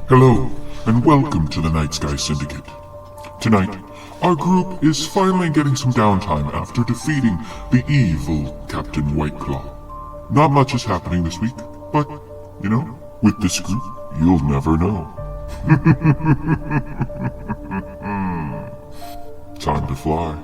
Hello, and welcome to the Nightsky Syndicate. Tonight, our group is finally getting some downtime after defeating the evil Captain Whiteclaw. Not much is happening this week, but, you know, with this group, you'll never know. Time to fly.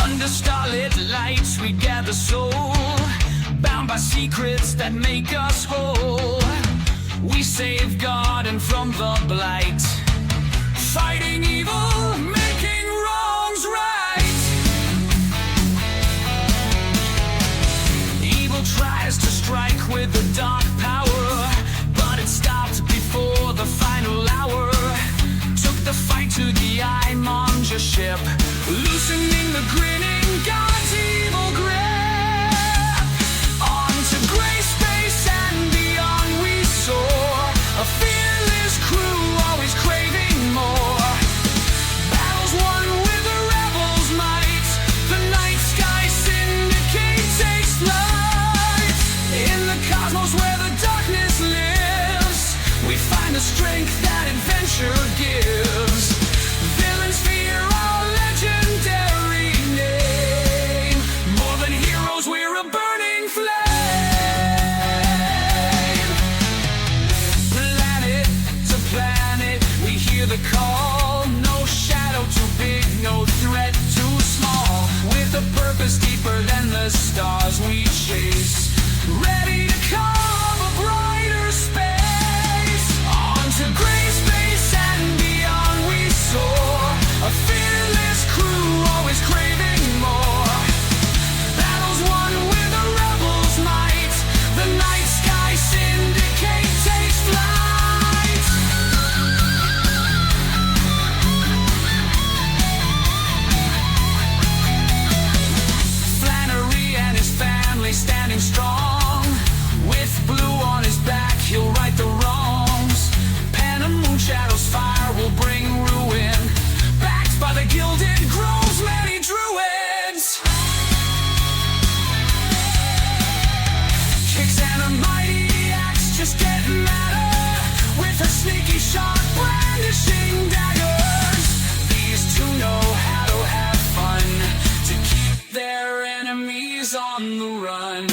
Under starlit lights we gather soul, bound by secrets that make us whole. We safeguard and from the blight, fighting evil, making wrongs right. Evil tries to strike with a dark power, but it stopped before the final hour. Took the fight to the Eye Monger ship, loosening the grinning God's evil grip. On to gray space and beyond we soar, a fearless crew always craving more. Battles won with the rebels' might, the Nightsky Syndicate takes flight. In the cosmos where the darkness lives, we find the strength that adventure gives. Villains fear our legendary name. More than heroes, we're a burning flame. Planet to planet, we hear the call. No shadow too big, no threat too small. With a purpose deeper than the stars we chase, ready to carve a brighter space. On to gray space and beyond we soar, a fearless crew always craving more. Battles won with a rebel's might, the Nightsky Syndicate takes flight. Flannery and his family standing strong, with blue on his back he'll right the wrongs. Pen and Moonshadow's fire will bring ruin, backed by the gilded groves many druids. Kicks and a mighty axe just get madder, with her sneaky sharp brandishing daggers. These two know how to have fun, to keep their enemies on the run.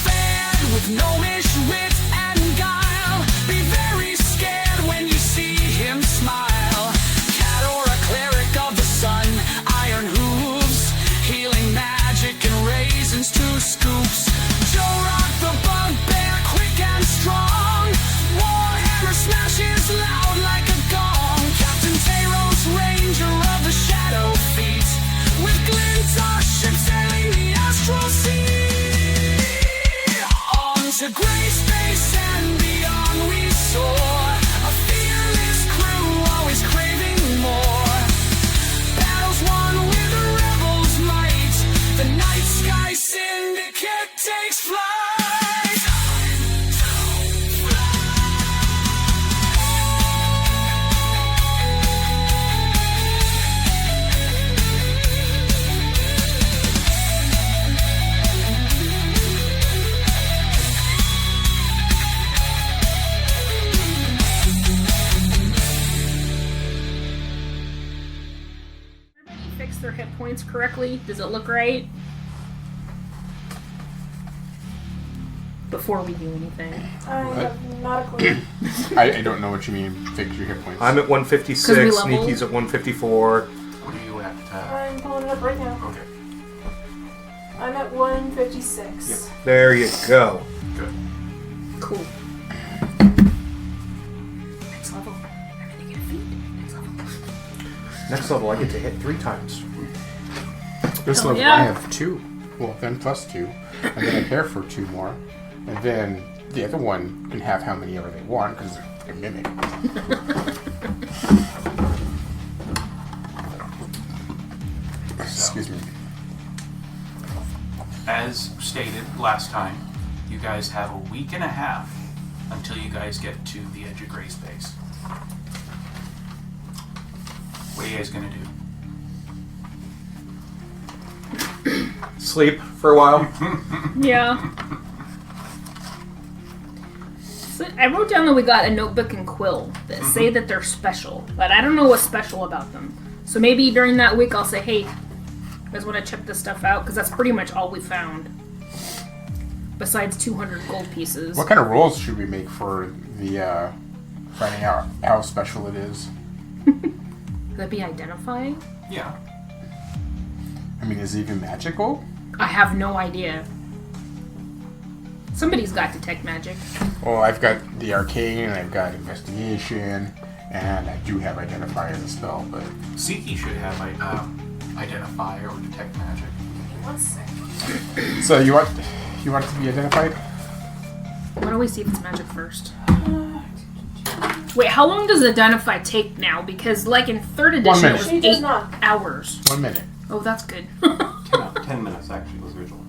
Fan with gnomish wit and guile, be very scared when you see him smile. Cat or a cleric of the sun, iron hooves, healing magic and raisins to scoops. Joe Rock the bugbear, quick and strong, Warhammer smashes loud like a gong. Captain Tayros, ranger of the shadow feet, with glints our ship sailing the Astral Seas. On to gray space and beyond we soar, a fearless crew always craving more. Battles won with a rebel's might, the Nightsky Syndicate takes flight. Everybody fix their hit points correctly? Does it look right? Before we do anything. I have not a clue. I don't know what you mean, fix your hit points. I'm at 'Cause we 156, leveled. Sneaky's at 154. What are you at? I'm pulling it up right now. Okay, I'm at 156. Yep. There you go. good. Cool. Next level. I'm gonna get a feat. Next level. Next level, I get to hit 3 times. This Hell level yeah. I have 2. Well, then plus 2. And then I pair for 2 more. And then the other one can have how many ever they want because they're mimic. Excuse me. As stated last time, you guys have a week and a half until you guys get to the edge of gray space. What are you guys gonna do? Sleep for a while. Yeah. So I wrote down that we got a notebook and quill that say that they're special, but I don't know what's special about them. So maybe during that week I'll say, hey, you guys want to check this stuff out? Because that's pretty much all we found. Besides 200 gold pieces. What kind of rules should we make for the finding out how special it is? Could that be identify? Yeah. I mean, is it even magical? I have no idea. Somebody's got detect magic. Well, I've got the arcane, I've got investigation, and I do have identify as a spell, but Siki should have identify or detect magic. 1 second. so you want it to be identified? Why don't we see if it's magic first? Wait, how long does identify take now? Because, like, in 3rd edition, it minute. was She does 8 not. hours. 1 minute. Oh, that's good. 10 minutes actually was originally.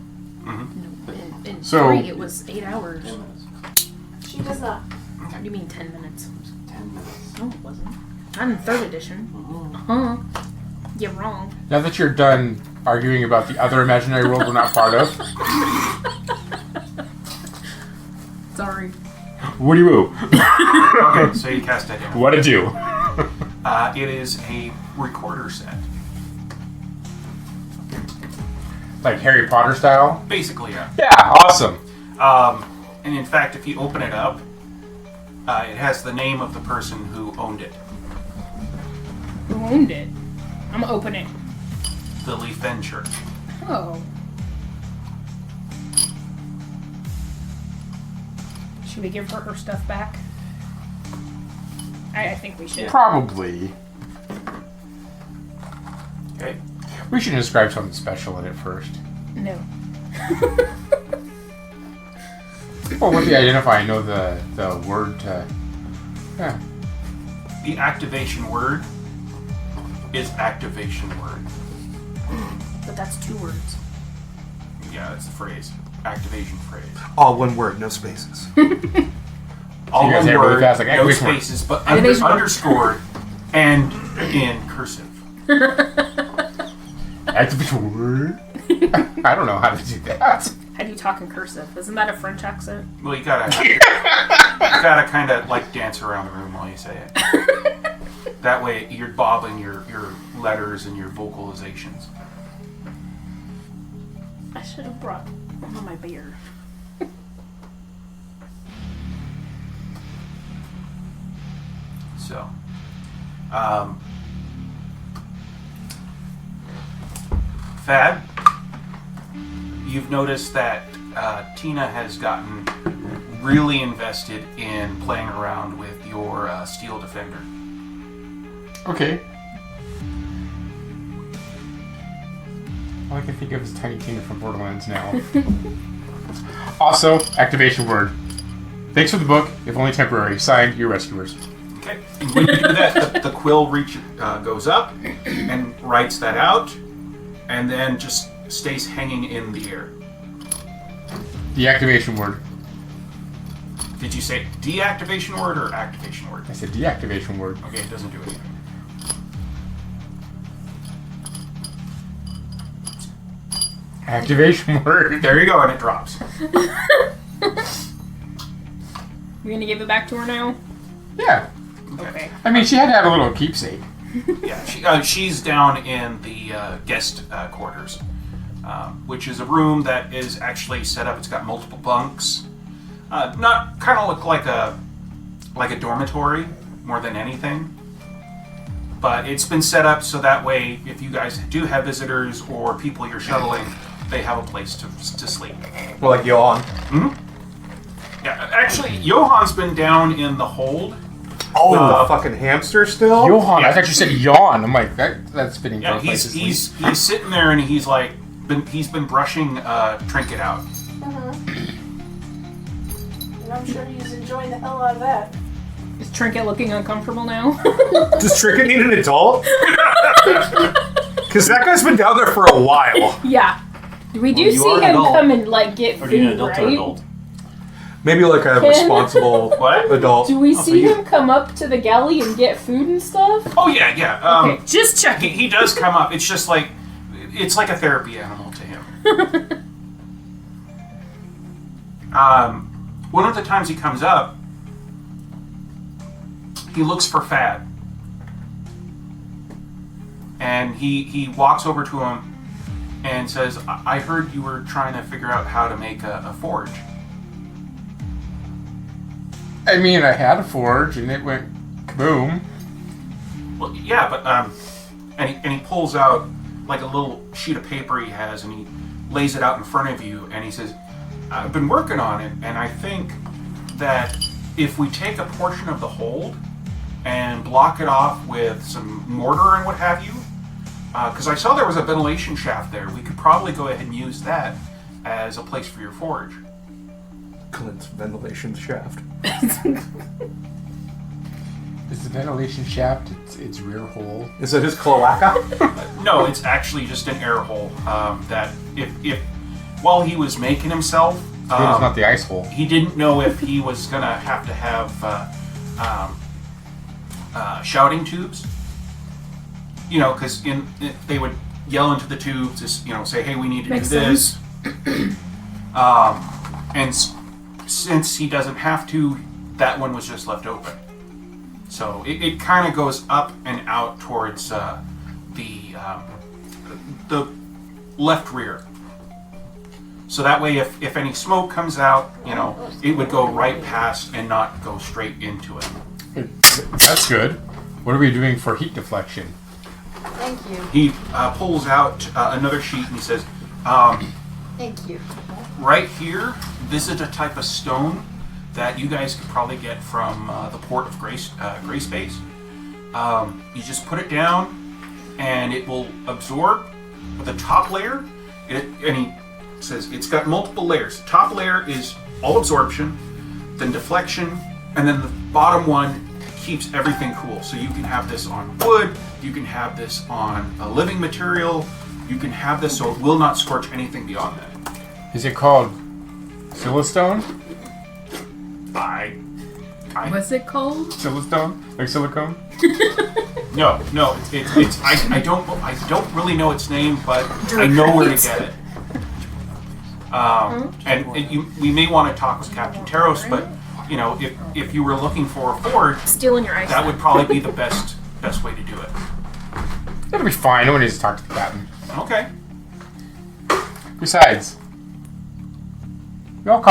in So- 3, it was 8 hours. 10 minutes. She does not. What do you mean 10 minutes? 10 minutes. No, it wasn't. Not in 3rd edition. Uh-huh. You're wrong. Now that you're done arguing about the other imaginary world we're not part of, Sorry. what do you move? Okay, so you cast identify. What to do? It is a recorder set. Like Harry Potter style? Basically, yeah. Yeah, awesome. And in fact, if you open it up, it has the name of the person who owned it. Who owned it? I'm gonna open it. The Leaf Bend Church. Oh. Should we give her stuff back? I think we should. Probably. Okay. We should inscribe something special in it first. No. Well, with the identify, I know the word to... Yeah. The activation word is activation word. But that's 2 words. Yeah, that's the phrase. Activation phrase. All one word, no spaces. All you guys one say it really word, fast, like no activation word. spaces, but Activation word. underscored and in cursive. Activation word? I don't know how to do that. How do you talk in cursive? Isn't that a French accent? Well, you gotta kind of like dance around the room while you say it. That way, you're bobbing your letters and your vocalizations. I should have brought one of my beer. So, Thad, you've noticed that Tina has gotten really invested in playing around with your Steel Defender. Okay. All I can think of is Tiny Tina from Borderlands now. Also, activation word. Thanks for the book, if only temporary. Signed, your rescuers. Okay. And when you do that, the quill goes up and writes that out, and then just stays hanging in the air. The activation word. Did you say deactivation word or activation word? I said deactivation word. Okay, it doesn't do anything. Activation word. There you go, and it drops. We're gonna give it back to her now? Yeah. Okay. I mean, she had to have a little keepsake. Yeah, she's down in the guest quarters, which is a room that is actually set up. It's got multiple bunks. Not kind of look like a dormitory more than anything, but it's been set up so that way, if you guys do have visitors or people you're shuttling, they have a place to sleep. Well, like Johan. Yeah, actually, Johan's been down in the hold. Oh, the fucking hamster still? Johan, Yeah. I thought you said yawn. I'm like, that's fitting Yeah, for a place to sleep. he's sitting there and he's like he's been brushing Trinket out. And I'm sure he's enjoying the hell out of that. Is Trinket looking uncomfortable now? Does Trinket need an adult? Because that guy's been down there for a while. Yeah. We do Well, you see are an him adult. come and like get Or do you need food, an adult right? or adult? Maybe like a responsible What? adult. Do we so see you- him come up to the galley and get food and stuff? Oh yeah, yeah. Okay, just checking. He does come up. It's just like it's like a therapy animal to him. One of the times he comes up, he looks for Fad, and he walks over to him and says, "I heard you were trying to figure out how to make a forge." I mean, I had a forge and it went kaboom. Well, yeah, but and he pulls out like a little sheet of paper he has, and he lays it out in front of you, and he says, "I've been working on it, and I think that if we take a portion of the hold and block it off with some mortar and what have you, because I saw there was a ventilation shaft there, we could probably go ahead and use that as a place for your forge." Glint's ventilation shaft. Is the ventilation shaft its rear hole? Is it his cloaca? No, it's actually just an air hole that if while he was making himself, It's not the ice hole. he didn't know if he was gonna have to have shouting tubes. You know, because they would yell into the tubes, just, you know, say, "Hey, we need to Makes do this." Since he doesn't have to, that one was just left open. So it kind of goes up and out towards the left rear. So that way, if any smoke comes out, you know, it would go right past and not go straight into it. That's good. What are we doing for heat deflection? Thank you. He pulls out another sheet and he says, Thank you. "Right here, this is a type of stone that you guys could probably get from the port of Gray Space. You just put it down, and it will absorb the top layer." And he says it's got multiple layers. The top layer is all absorption, then deflection, and then the bottom one keeps everything cool. So you can have this on wood, you can have this on a living material, you can have this so it will not scorch anything beyond that. Is it called Silistone? What's it called? Silistone? Like silicone? No, it's I don't really know its name, but I know where to get it. We may want to talk with Captain Taros, but you know, if you were looking for a forge, Stealing your ice. that would probably be the best way to do it. It'll be fine. No one needs to talk to the captain. Okay. Besides, we all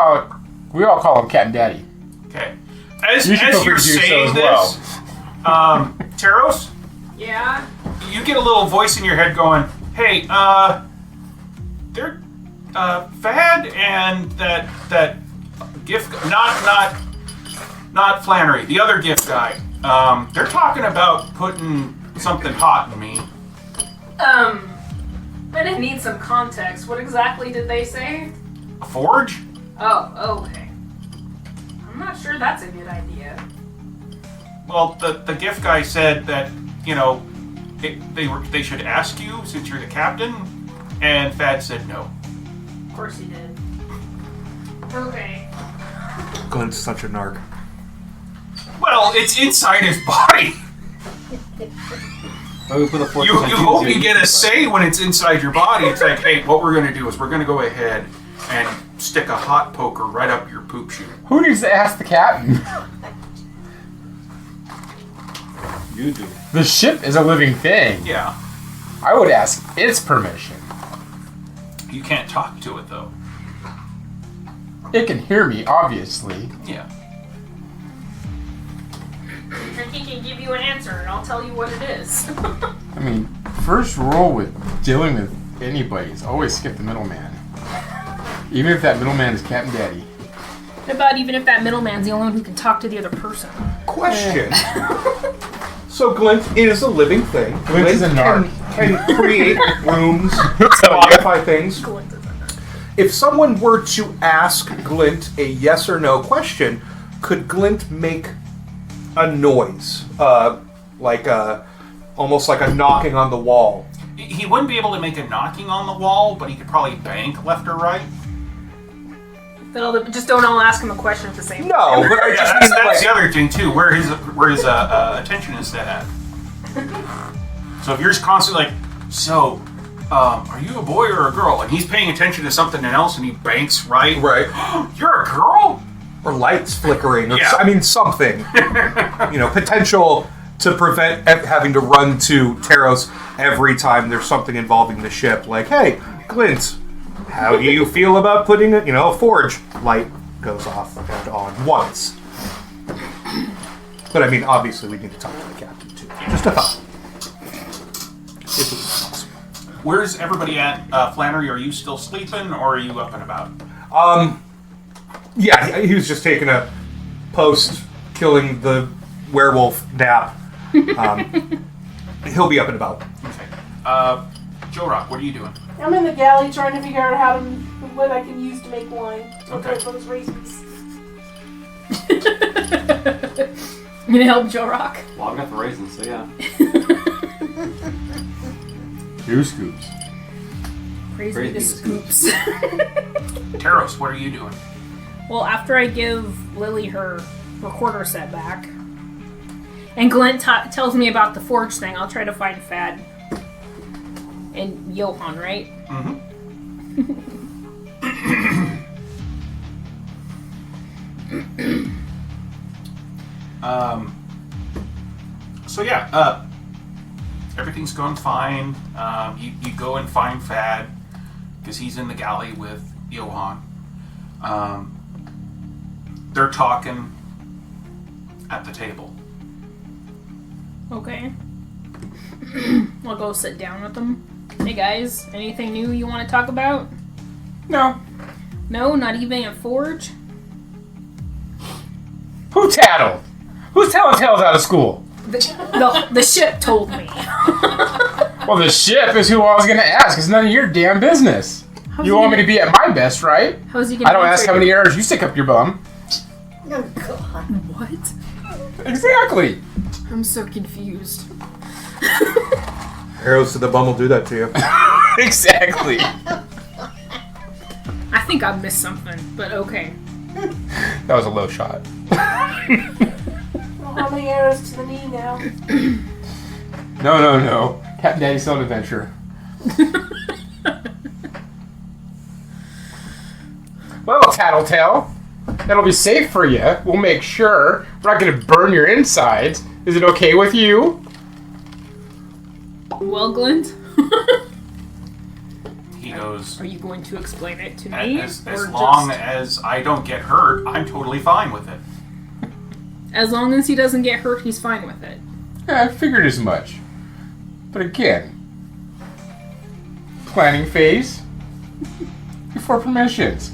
call him Captain Daddy. Okay. As You should feel free you're to do so saying as this, Taros, Yeah. you get a little voice in your head going, "Hey, they're Fad and that gift, not Flannery, the other gift guy. They're talking about putting something hot in me." I'm gonna need some context. What exactly did they say? A forge? Oh, okay. I'm not sure that's a good idea. Well, the gift guy said that, you know, they should ask you since you're the captain, and Fad said no. Of course he did. Okay. Glint's such a narc. Well, it's inside his body. Why we put a fork You behind hope so you get a say when it's inside your body. It's like, hey, what we're gonna do is we're gonna go ahead and stick a hot poker right up your poop chute. Who needs to ask the captain? You do. The ship is a living thing. Yeah, I would ask its permission. you can't talk to it though. It can hear me, obviously. Yeah. He can give you an answer, and I'll tell you what it is. I mean, first rule with dealing with anybody is always skip the middleman. Even if that middleman is Captain Daddy. What about even if that middleman's the only one who can talk to the other person? Question. So Glint is a living thing. Glint is a narc. Can create rooms, modify things. If someone were to ask Glint a yes or no question, could Glint make a noise, almost like a knocking on the wall, He wouldn't be able to make a knocking on the wall, but he could probably bank left or right. Just don't all ask him a question at the same time. No, but I just mean That's like, the other thing too, where his attention is set at. So if you're just constantly like, so, are you a boy or a girl? And he's paying attention to something else, and he banks right. right, You're a girl? or lights flickering, or Yeah. I mean something. Potential to prevent having to run to Taros every time there's something involving the ship. Like, hey, Clint, how do you feel about putting a forge? Light goes off and on once. But I mean, obviously, we need to talk to the captain too. Just a thought. If it was possible. Where's everybody at? Flannery, are you still sleeping, or are you up and about? Yeah, he was just taking a post-killing the werewolf nap. He'll be up and about. Okay. Joe Rock, what are you doing? I'm in the galley trying to figure out what I can use to make wine. Okay. For those raisins. You gonna help Joe Rock? Well, I've got the raisins, so yeah. 2 scoops. Praise Praise me the be the scoops. Taros, what are you doing? Well, after I give Lily her recorder set back, and Glint tells me about the forge thing, I'll try to find Fad and Johan, right? Mm-hmm. So yeah, everything's going fine. You go and find Fad because he's in the galley with Johan. They're talking at the table. Okay. I'll go sit down with them. Hey guys, anything new you want to talk about? No. No, not even a forge? Who tattled? Who's telling tales out of school? The ship told me. Well, the ship is who I was going to ask. It's none of your damn business. How's You he want me gonna- to be at my best, right? How's he gonna I don't ask answer how many you? arrows you stick up your bum. Oh, God. What? Exactly. I'm so confused. Arrows to the bum will do that to you. Exactly. I think I missed something, but okay. That was a low shot. Well, how many arrows to the knee now? No. Captain Daddy's Own Adventure. Well, Tattletale, that'll be safe for you. We'll make sure. We're not going to burn your insides. Is it okay with you? Well, Glint, He goes, are you going to explain it to me? as or long just- as I don't get hurt, I'm totally fine with it. As long as he doesn't get hurt, he's fine with it. Yeah, I figured as much. But again, planning phase before permissions.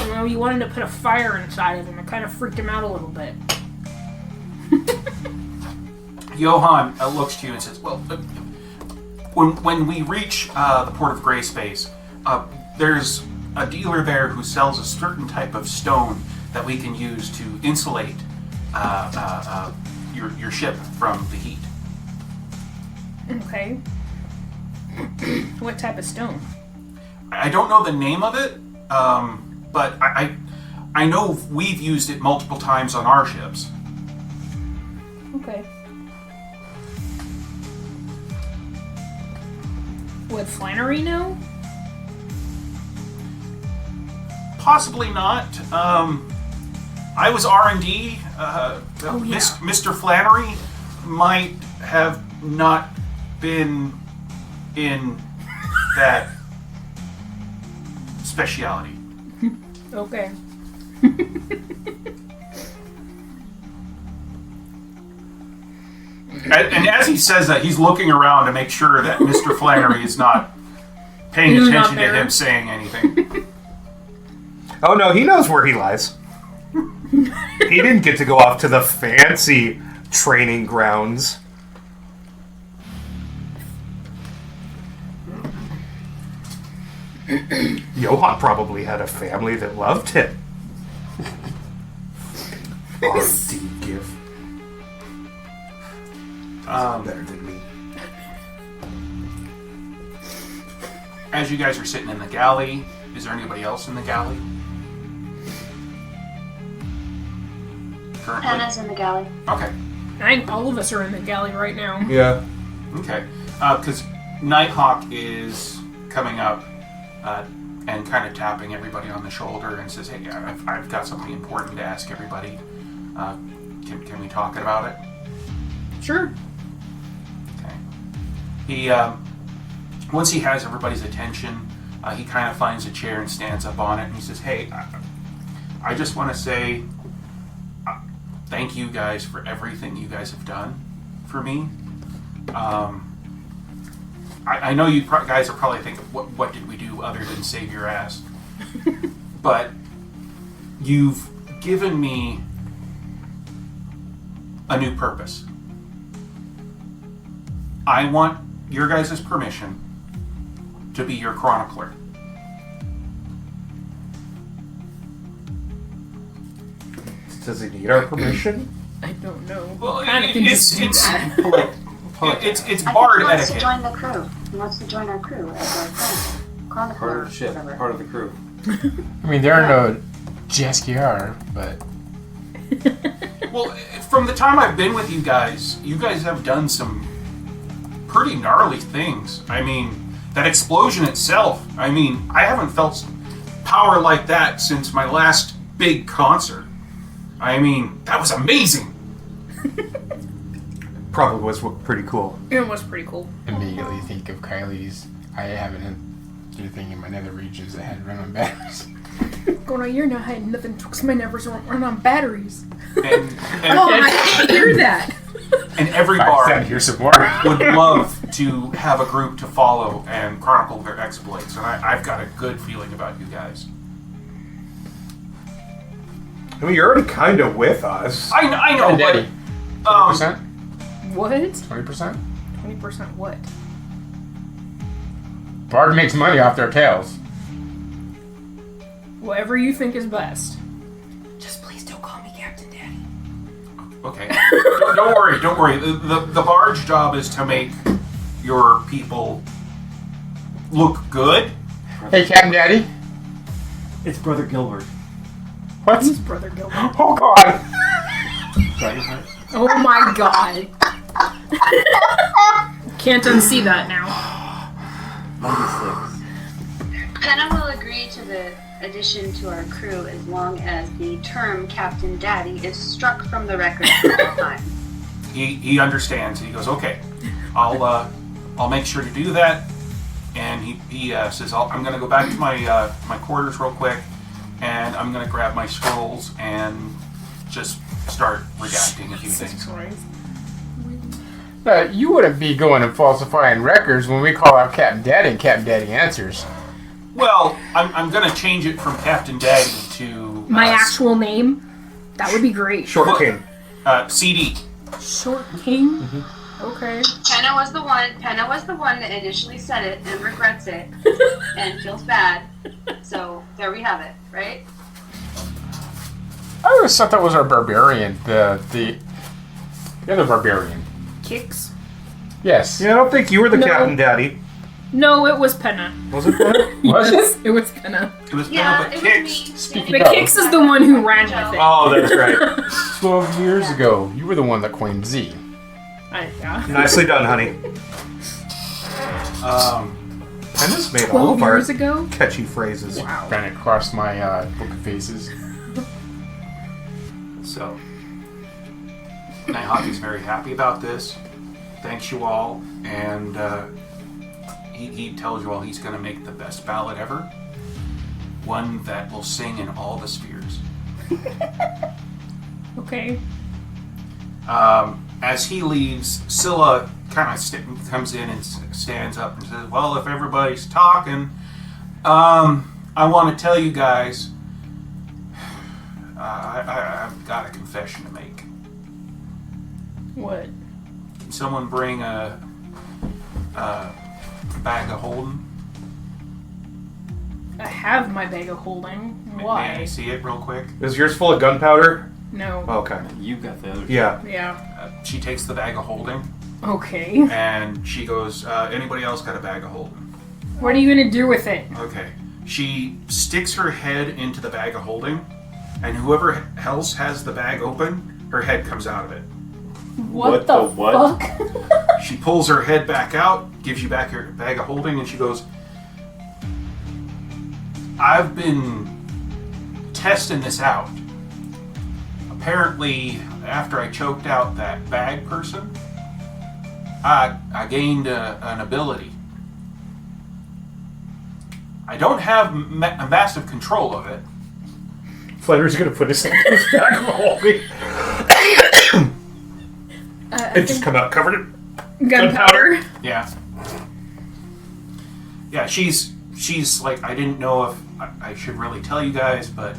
You know, you wanted to put a fire inside of him. It kind of freaked him out a little bit. Johan looks to you and says, well, when we reach the port of Gray Space, there's a dealer there who sells a certain type of stone that we can use to insulate your ship from the heat. Okay. What type of stone? I don't know the name of it, but I know we've used it multiple times on our ships. Okay. Would Flannery know? Possibly not. I was R&D. yeah. Mr. Flannery might have not been in that speciality. Okay. And as he says that, he's looking around to make sure that Mr. Flannery is not paying He's not attention to there. him saying anything. Oh no, he knows where he lies. He didn't get to go off to the fancy training grounds. Johan probably had a family that loved him. R&D give. Better than me. as you guys are sitting in the galley, is there anybody else in the galley? Currently? Hannah's in the galley. Okay. I think all of us are in the galley right now. Yeah. Okay. Because Nighthawk is coming up and kind of tapping everybody on the shoulder and says, hey, I've got something important to ask everybody. Can we talk about it? Sure. Okay. He, once he has everybody's attention, he kind of finds a chair and stands up on it and he says, hey, I just want to say thank you guys for everything you guys have done for me. I know you guys are probably thinking, what did we do other than save your ass? But you've given me a new purpose. I want your guys' permission to be your chronicler. Does he need our permission? I don't know. Well, kind of it's do that. it's I bard think he wants to etiquette. join the crew. He wants to join our crew as our friend. Chronicler, Part of the ship, whatever. part of the crew. I mean, there are no JSKR, but Well, from the time I've been with you guys have done some pretty gnarly things. I mean, that explosion itself, I mean, I haven't felt power like that since my last big concert. I mean, that was amazing. Probably was pretty cool. It was pretty cool. immediately think of Kylie's. I haven't had anything in my nether regions that had run on batteries. Going on, you're not hiding nothing because my nevers run on batteries. And Oh, I can't hear that. and every I bar said here's some more. would love to have a group to follow and chronicle their exploits, and I've got a good feeling about you guys. I mean, you're already kind of with us. I know, Daddy. but 20%? What? 20%? 20% what? Bard makes money off their tails. Whatever you think is best. Just please don't call me Captain Daddy. okay. Don't worry. The barge job is to make your people look good. Hey, Captain Daddy. It's Brother Gilbert. What? Who's Brother Gilbert? Oh, God. Dragonheart. Oh my god. Can't unsee that now. 96. Penna will agree to the addition to our crew as long as the term Captain Daddy is struck from the record at all time. He understands. He goes, okay, I'll make sure to do that. And he says, I'm going to go back to my my quarters real quick, and I'm going to grab my scrolls and just start redacting a few things. You wouldn't be going and falsifying records when we call out Captain Daddy and Captain Daddy answers. Well, I'm going to change it from Captain Daddy to My actual name? That would be great. Short King. CD. Short King? Okay. Penna was the one that initially said it and regrets it and feels bad. So there we have it, right? I always thought that was our barbarian, the other barbarian. Kicks? Yes. Yeah, I don't think you were the No. Captain Daddy. No, it was Penna. Was it that? Was it? It was Penna. It was Yeah, Penna, it but was Kicks. me. Speaking But of- Kicks is the one who ran with it. Oh, that's right. 12 years ago, you were the one that coined Z. Yeah. Nicely done, honey. Penna's made all 12 of our years ago? catchy phrases. Wow. Ran across my book of faces. So, Nighthawk is very happy about this. Thanks you all, and he tells you all he's going to make the best ballad ever. One that will sing in all the spheres. Okay. As he leaves, Scylla kind of comes in and stands up and says, well, if everybody's talking, I want to tell you guys, I've got a confession to make. What? Can someone bring a bag of holding? I have my bag of holding. May I Why? see it real quick? Is yours full of gunpowder? No. Okay. You got the other. Yeah. Yeah. She takes the bag of holding Okay. and she goes, anybody else got a bag of holding? What are you gonna do with it? Okay. She sticks her head into the bag of holding, and whoever else has the bag open, her head comes out of it. What the what? fuck? She pulls her head back out, gives you back her bag of holding, and she goes, I've been testing this out. Apparently, after I choked out that bag person, I gained an ability. I don't have a massive control of it. Fletcher's gonna put his hand in his bag of holding. It just come out covered in Gunpowder. Yeah. Yeah, she's like, I didn't know if I should really tell you guys, but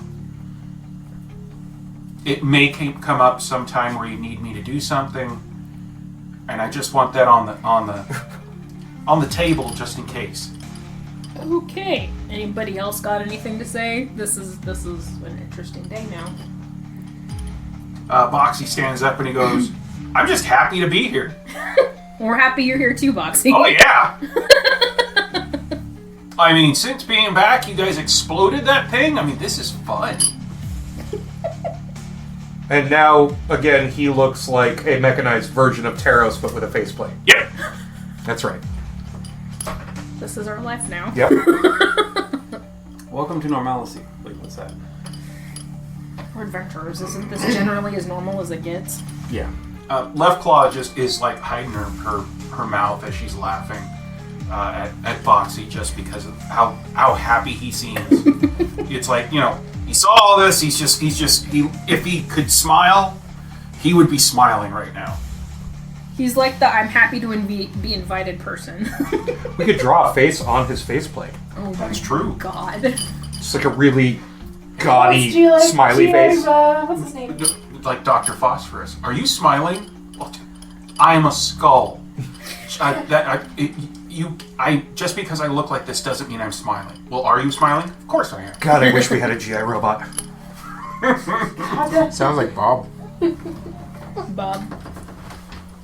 it may come up sometime where you need me to do something, and I just want that on the table just in case. Okay. Anybody else got anything to say? This is an interesting day now. Boxy stands up and he goes, I'm just happy to be here. We're happy you're here too, Boxy. Oh yeah. I mean, since being back, you guys exploded that thing. I mean, this is fun. And now, again, he looks like a mechanized version of Taros, but with a faceplate. Yep. That's right. This is our life now. Yep. Welcome to normalcy. Wait, what's that? We're adventurers. Isn't this generally as normal as it gets? Yeah. Left Claw just is like hiding her mouth as she's laughing at Boxy just because of how happy he seems. It's like, you know, he saw all this. He's just if he could smile, he would be smiling right now. He's like the I'm happy to be invited person. We could draw a face on his faceplate. Oh, That's true. God. Just like a really gaudy, Do you like smiley Cheers, face. What's his name? Like Dr. Phosphorus. Are you smiling? What? I'm a skull. Just because I look like this doesn't mean I'm smiling. Well, are you smiling? Of course I am. God, I wish we had a GI robot. Sounds like Bob. Bob.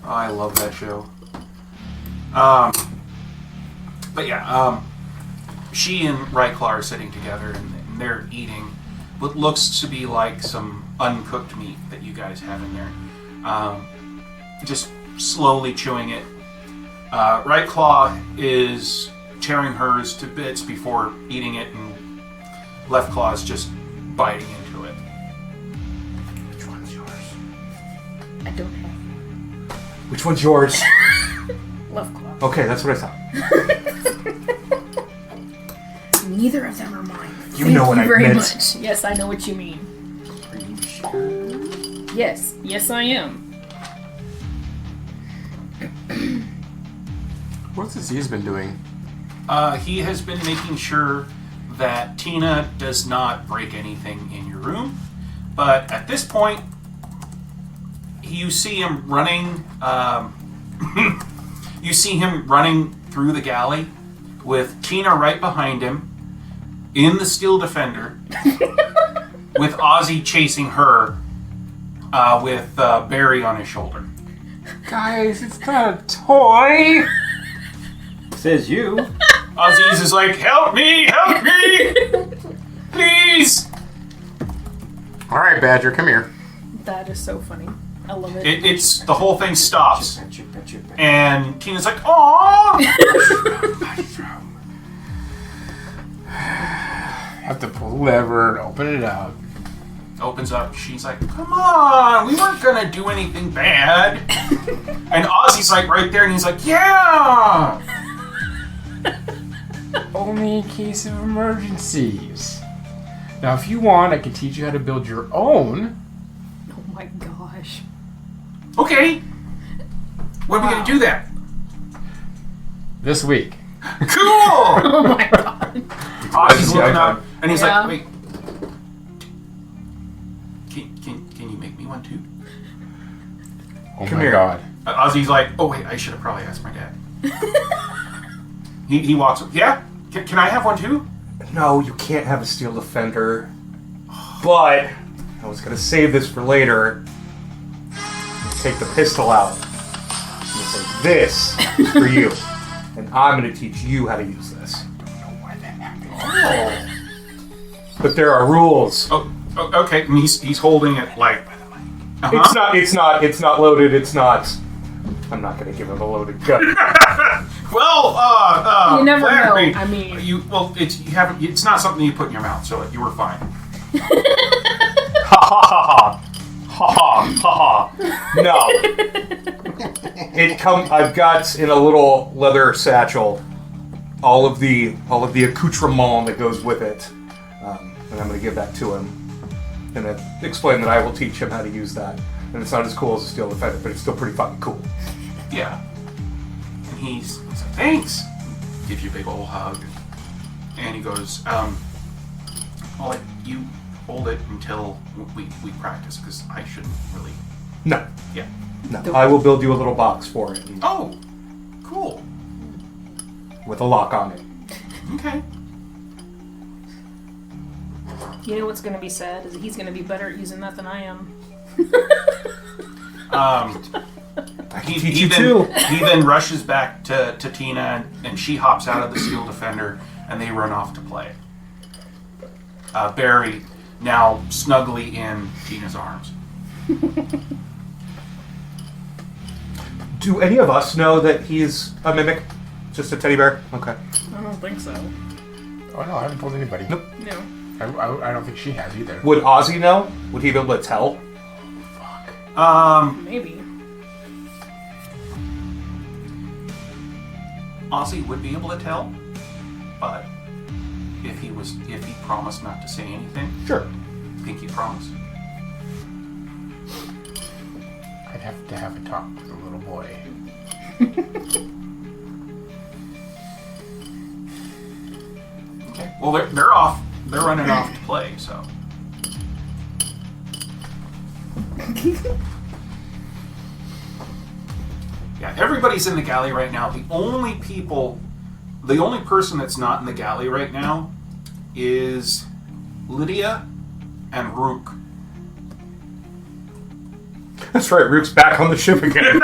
I love that show. But yeah, she and Ryclaw are sitting together and they're eating what looks to be like some uncooked meat that you guys have in there. Just slowly chewing it. Ryclaw is tearing hers to bits before eating it, and Left Claw is just biting into it. Which one's yours? I don't have Which one's yours? Left Claw. Okay, that's what I thought. Neither of them are mine. You know what I very meant. much. Yes, I know what you mean. Are you sure? Yes. Yes, I am. What's Aziz been doing? He has been making sure that Tina does not break anything in your room. But at this point, you see him running. You see him running through the galley with Tina right behind him in the Steel Defender, with Ozzy chasing her with Barry on his shoulder. Guys, it's not a toy! Says you. Aziz is like, help me, please. Alright, Badger, come here. That is so funny. I love it. It's the whole thing stops, Bet you. and Tina's like, aww. Have to pull the lever and open it up. Opens up. She's like, come on, we weren't gonna do anything bad. And Ozzy's like right there, and he's like, yeah. Only in case of emergencies. Now, if you want, I can teach you how to build your own. Oh my gosh. Okay. When are we gonna do that? This week. Cool. Oh my god. Ozzy's looking up, and he's Yeah. like, wait. Can you make me one too? Oh Come my here. god. Ozzy's like, oh wait, I should have probably asked my dad. he walks up. Yeah. Can I have one too? No, you can't have a Steel Defender. But I was gonna save this for later. Take the pistol out. And say, this is for you. and I'm going to teach you how to use this. Oh. But there are rules. Oh, okay. And he's holding it like. Uh-huh. It's not loaded. It's not. I'm not going to give him a loaded gun. Well, You never know. Larry, I mean, it's not something you put in your mouth, so you were fine. Ha ha ha ha ha ha ha. No. I've got in a little leather satchel all of the accoutrement that goes with it, and I'm going to give that to him and then explain that I will teach him how to use that. And it's not as cool as a steel defender, but it's still pretty fucking cool. Yeah. And he's like, thanks. Gives you a big old hug, and he goes, I'll let you hold it until we practice, because I shouldn't really. No. Yeah. No. I will build you a little box for it. Oh, cool. With a lock on it. Okay. you know what's going to be sad is he's going to be better at using that than I am. He then rushes back to Tina, and she hops out of the steel defender, and they run off to play. Barry now snugly in Tina's arms. Do any of us know that he's a mimic? Just a teddy bear? Okay. I don't think so. Oh no, I haven't told anybody. Nope. No. I don't think she has either. Would Ozzy know? Would he be able to tell? Maybe. Ozzy would be able to tell, but if he promised not to say anything, Sure. pinky promise. I'd have to have a talk with the little boy. Okay. Well, they're off. They're running off to play. So. Yeah, everybody's in the galley right now. The only person that's not in the galley right now is Lydia and Rook. That's right, Rook's back on the ship again.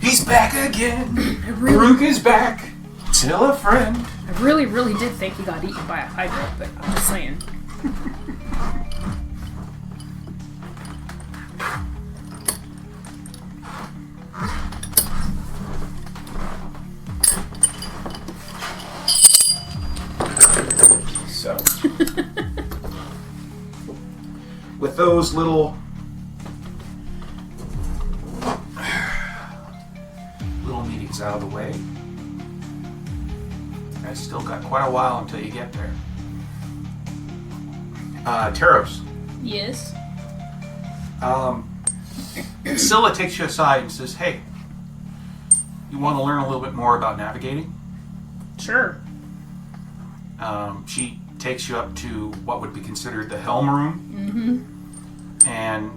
He's back again. Rook is back. Tell a friend. I really, really did think he got eaten by a hydra, but I'm just saying. So, with those little meetings out of the way, I still got quite a while until you get there. Taros. Yes. Scylla takes you aside and says, "Hey, you want to learn a little bit more about navigating?" Sure. She takes you up to what would be considered the helm room. Mm-hmm. And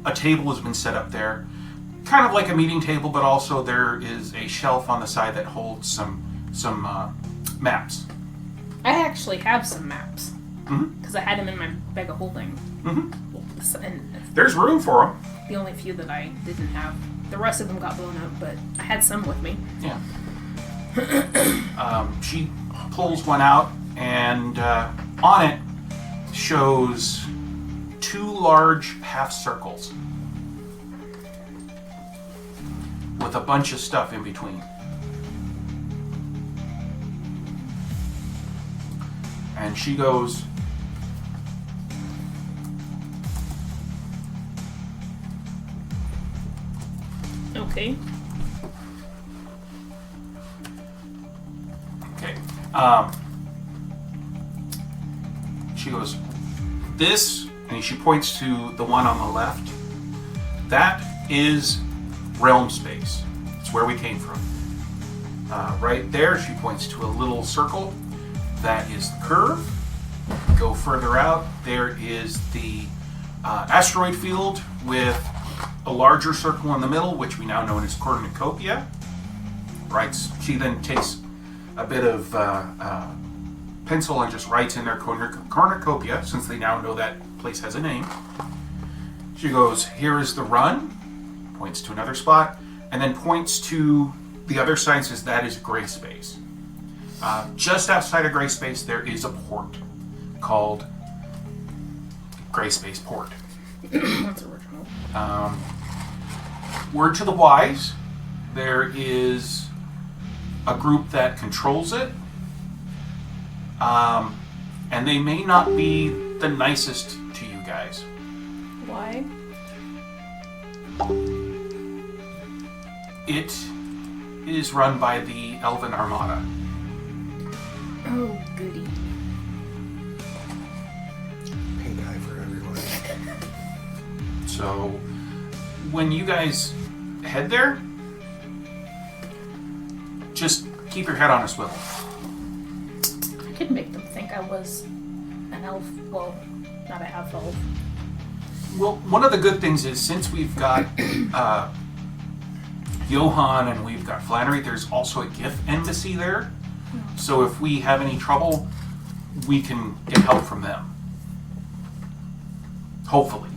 a table has been set up there. Kind of like a meeting table, but also there is a shelf on the side that holds some maps. I actually have some maps. Mm-hmm. Because I had them in my bag of holding. Mm-hmm. And There's room for them. the only few that I didn't have. The rest of them got blown up, but I had some with me. Yeah. She pulls one out, and on it shows 2 large half circles with a bunch of stuff in between. And she goes, Okay. okay. She goes, this, and she points to the one on the left. That is realm space. It's where we came from. Right there, she points to a little circle. That is the curve. Go further out, there is the asteroid field with a larger circle in the middle, which we now know as cornucopia. Right. She then takes a bit of pencil and just writes in there cornucopia, since they now know that place has a name. She goes, here is the run, points to another spot, and then points to the other side, says that is gray space. Just outside of gray space, there is a port called Gray Space Port. That's original. Word to the wise, there is a group that controls it, and they may not be the nicest to you guys. Why? It is run by the Elven Armada. Oh, goody. Pink eye for everyone. So, when you guys head there, just keep your head on a swivel. I could make them think I was an elf. Well, not a half elf. Well, one of the good things is since we've got Johan and we've got Flannery, there's also a gift embassy there. So if we have any trouble, we can get help from them. Hopefully.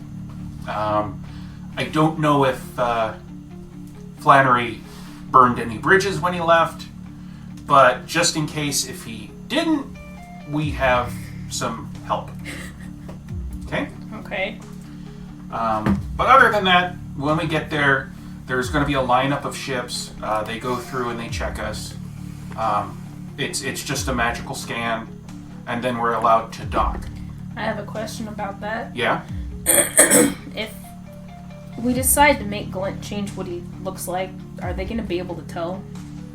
I don't know if Flannery burned any bridges when he left, but just in case if he didn't, we have some help. Okay? Okay. But other than that, when we get there, there's going to be a lineup of ships. They go through and they check us. It's just a magical scan, and then we're allowed to dock. I have a question about that. Yeah? If we decide to make Glint change what he looks like, are they going to be able to tell?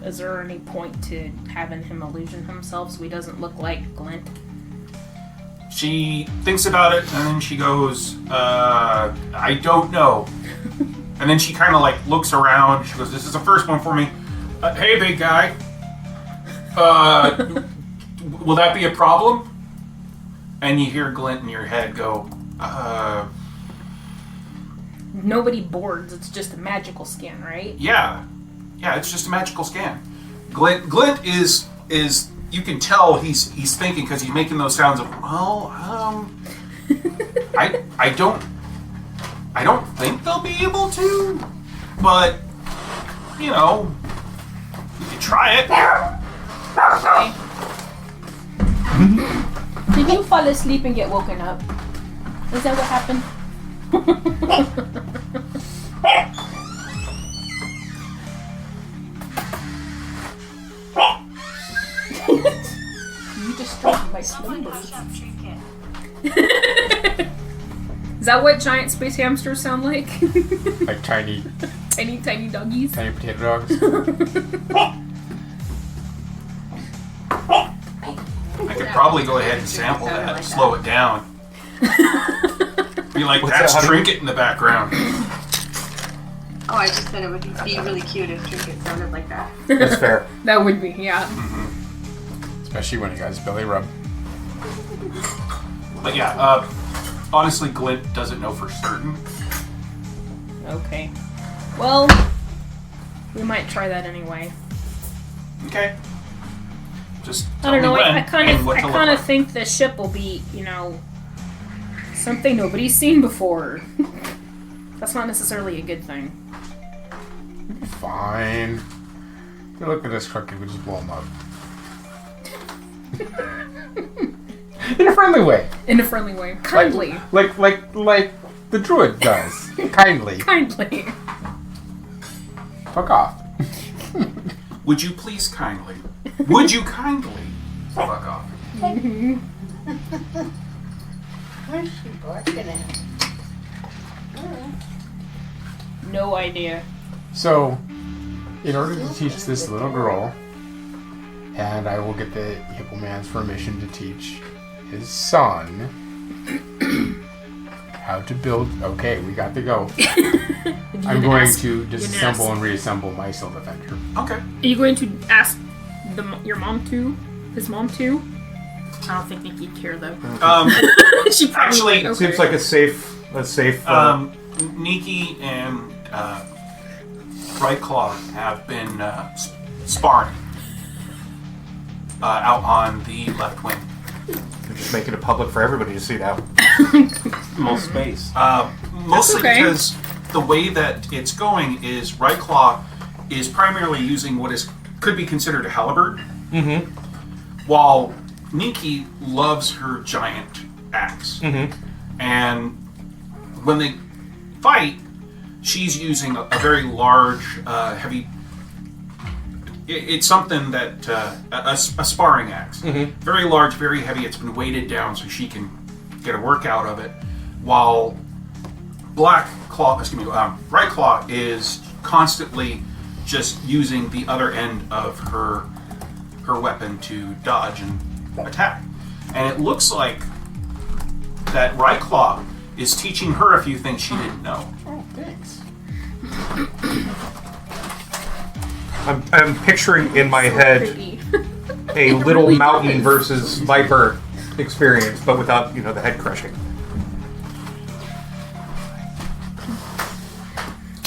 Is there any point to having him illusion himself so he doesn't look like Glint? She thinks about it, and then she goes, I don't know. And then she kind of like looks around. She goes, this is the first one for me. Hey, big guy. Will that be a problem? And you hear Glint in your head go, Nobody boards, it's just a magical scan, right? Yeah, it's just a magical scan. Glint is you can tell he's thinking because he's making those sounds of I don't think they'll be able to, but you know, we could try it. Did you fall asleep and get woken up? Is that what happened? You destroyed my slumbers. Is that what giant space hamsters sound like? Like tiny Tiny doggies? potato dogs. I could probably go ahead and sample that, slow it down. Be like, What's that's that, honey? Trinket in the background. Oh, I just said it would be really cute if Trinket sounded like that. That's fair. That would be, yeah. Especially when you guys belly rub. But yeah, honestly, Glint doesn't know for certain. Okay. Well, we might try that anyway. Okay. Just I tell don't know. me when I kind and what of to look like. think the ship will be, you know, something nobody's seen before. That's not necessarily a good thing. Fine. If you look at this crooked, we just blow him up. In a friendly way. In a friendly way. Kindly. Like the druid does. Kindly. Kindly. Fuck off. Would you please kindly? Would you kindly fuck off? Where's she barking at? No idea. So, in order to teach this little girl, and I will get the Hippo Man's permission to teach his son how to build. Okay, we got to go. I'm going to disassemble and reassemble my Soul Defender. Okay. Are you going to ask your mom to? His mom to? I don't think Nikki'd care though. She probably Actually, would. Seems like a safe. Nikki and Bright Claw have been sparring out on the left wing. They're just making it public for everybody to see now. More space. Mostly okay. because the way that it's going is Right Claw is primarily using what could be considered a halberd, while Ninky loves her giant axe. And when they fight, she's using a very large, heavy. It's something that a sparring axe, very large, very heavy. It's been weighted down so she can get a workout of it, while Right Claw is constantly just using the other end of her weapon to dodge and attack. And it looks like that Right Claw is teaching her a few things she didn't know. Oh, thanks. I'm picturing in my head a little mountain versus viper experience, but without, the head crushing.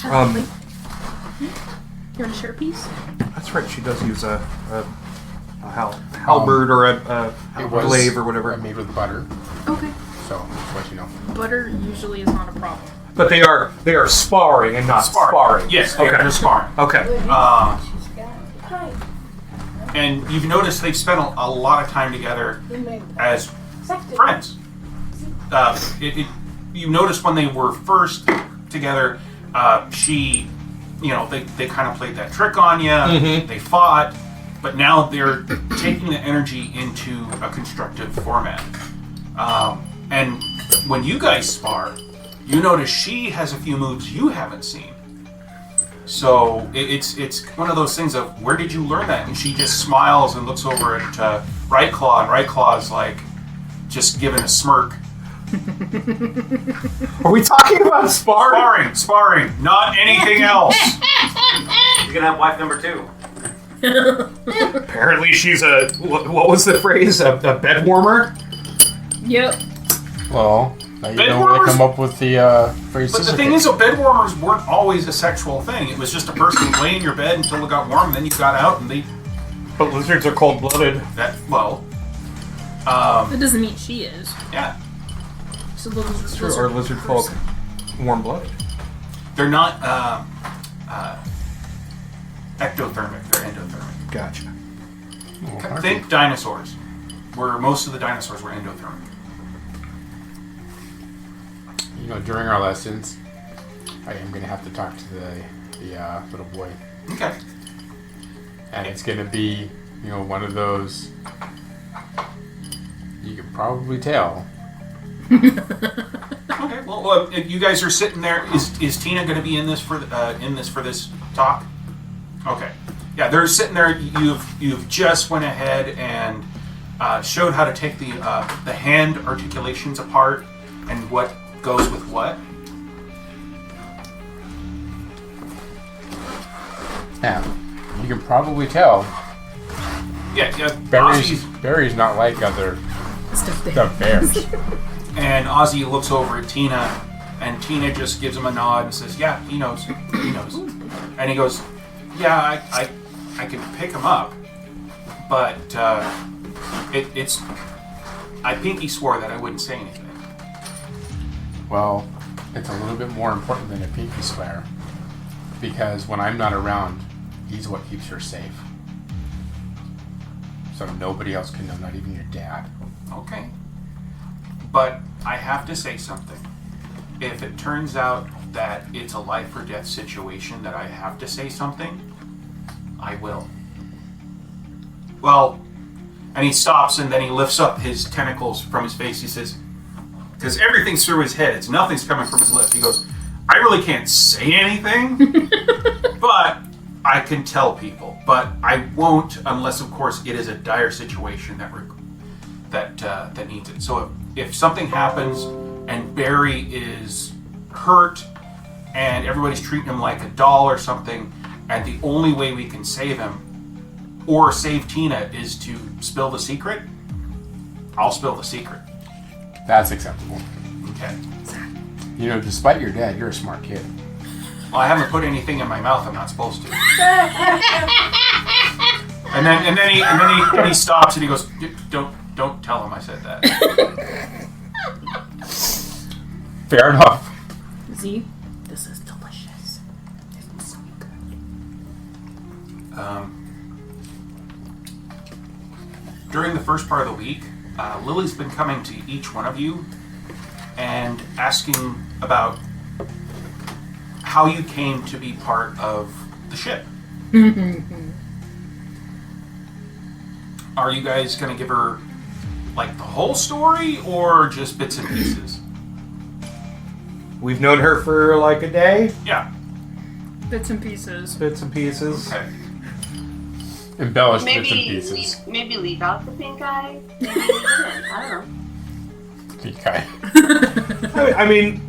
You want to share a piece? That's right, she does use a halberd or a glaive or whatever. Made with butter, Okay. so just let you know. Butter usually is not a problem. But they are sparring and not sparring. Yes, Okay. they're sparring. Okay. She's got it. And you've noticed they've spent a lot of time together as friends. You noticed when they were first together, she, they kind of played that trick on you. They fought, but now they're taking the energy into a constructive format. And when you guys spar, you notice she has a few moves you haven't seen. So it's one of those things of, where did you learn that? And she just smiles and looks over at Right Claw, and Right Claw's like just giving a smirk. Are we talking about sparring? Sparring, not anything else. You're gonna have wife number 2. Apparently she's what was the phrase? A bed warmer? Yep. Well, now you Bed know where to warmers- come up with the phrase. But the thing is, bed warmers weren't always a sexual thing. It was just a person lay in your bed until it got warm, and then you got out, and they But lizards are cold-blooded. that That doesn't mean she is. yeah, So those True. Are lizard folk warm-blooded? they're not ectothermic. They're endothermic. Gotcha. Think dinosaurs, where most of the dinosaurs were endothermic. During our lessons, I am gonna have to talk to the little boy, Okay. and it's gonna be one of those. You can probably tell. Okay. Well, if you guys are sitting there, is Tina going to be in this for this talk? Okay. Yeah, they're sitting there. You've just went ahead and showed how to take the hand articulations apart and what goes with what. Now, you can probably tell. Yeah. Barry's not like other stuffed bears. And Ozzy looks over at Tina, and Tina just gives him a nod and says, "Yeah, he knows. He knows." And he goes, "Yeah, I can pick him up, but it's. I pinky swore that I wouldn't say anything." Well, it's a little bit more important than a pinky swear, because when I'm not around, he's what keeps her safe. So nobody else can know, not even your dad. Okay. But I have to say something. If it turns out that it's a life or death situation that I have to say something, I will. Well, and he stops and then he lifts up his tentacles from his face. He says, because everything's through his head, nothing's coming from his lips. He goes, "I really can't say anything, but I can tell people. But I won't unless, of course, it is a dire situation that needs it. So if something happens and Barry is hurt and everybody's treating him like a doll or something, and the only way we can save him or save Tina is to spill the secret, I'll spill the secret." That's acceptable. Okay. Despite your dad, you're a smart kid. Well, I haven't put anything in my mouth I'm not supposed to. and then he stops and he goes, "Don't tell him I said that." Fair enough. Z, This is delicious. It's so good. During the first part of the week, Lily's been coming to each one of you and asking about how you came to be part of the ship. Are you guys going to give her, like, the whole story, or just bits and pieces? We've known her for like a day. Yeah. Bits and pieces. Bits and pieces. Okay. Embellished bits and pieces. Maybe leave out the pink eye. Maybe leave it in. I don't know. Pink eye. I mean,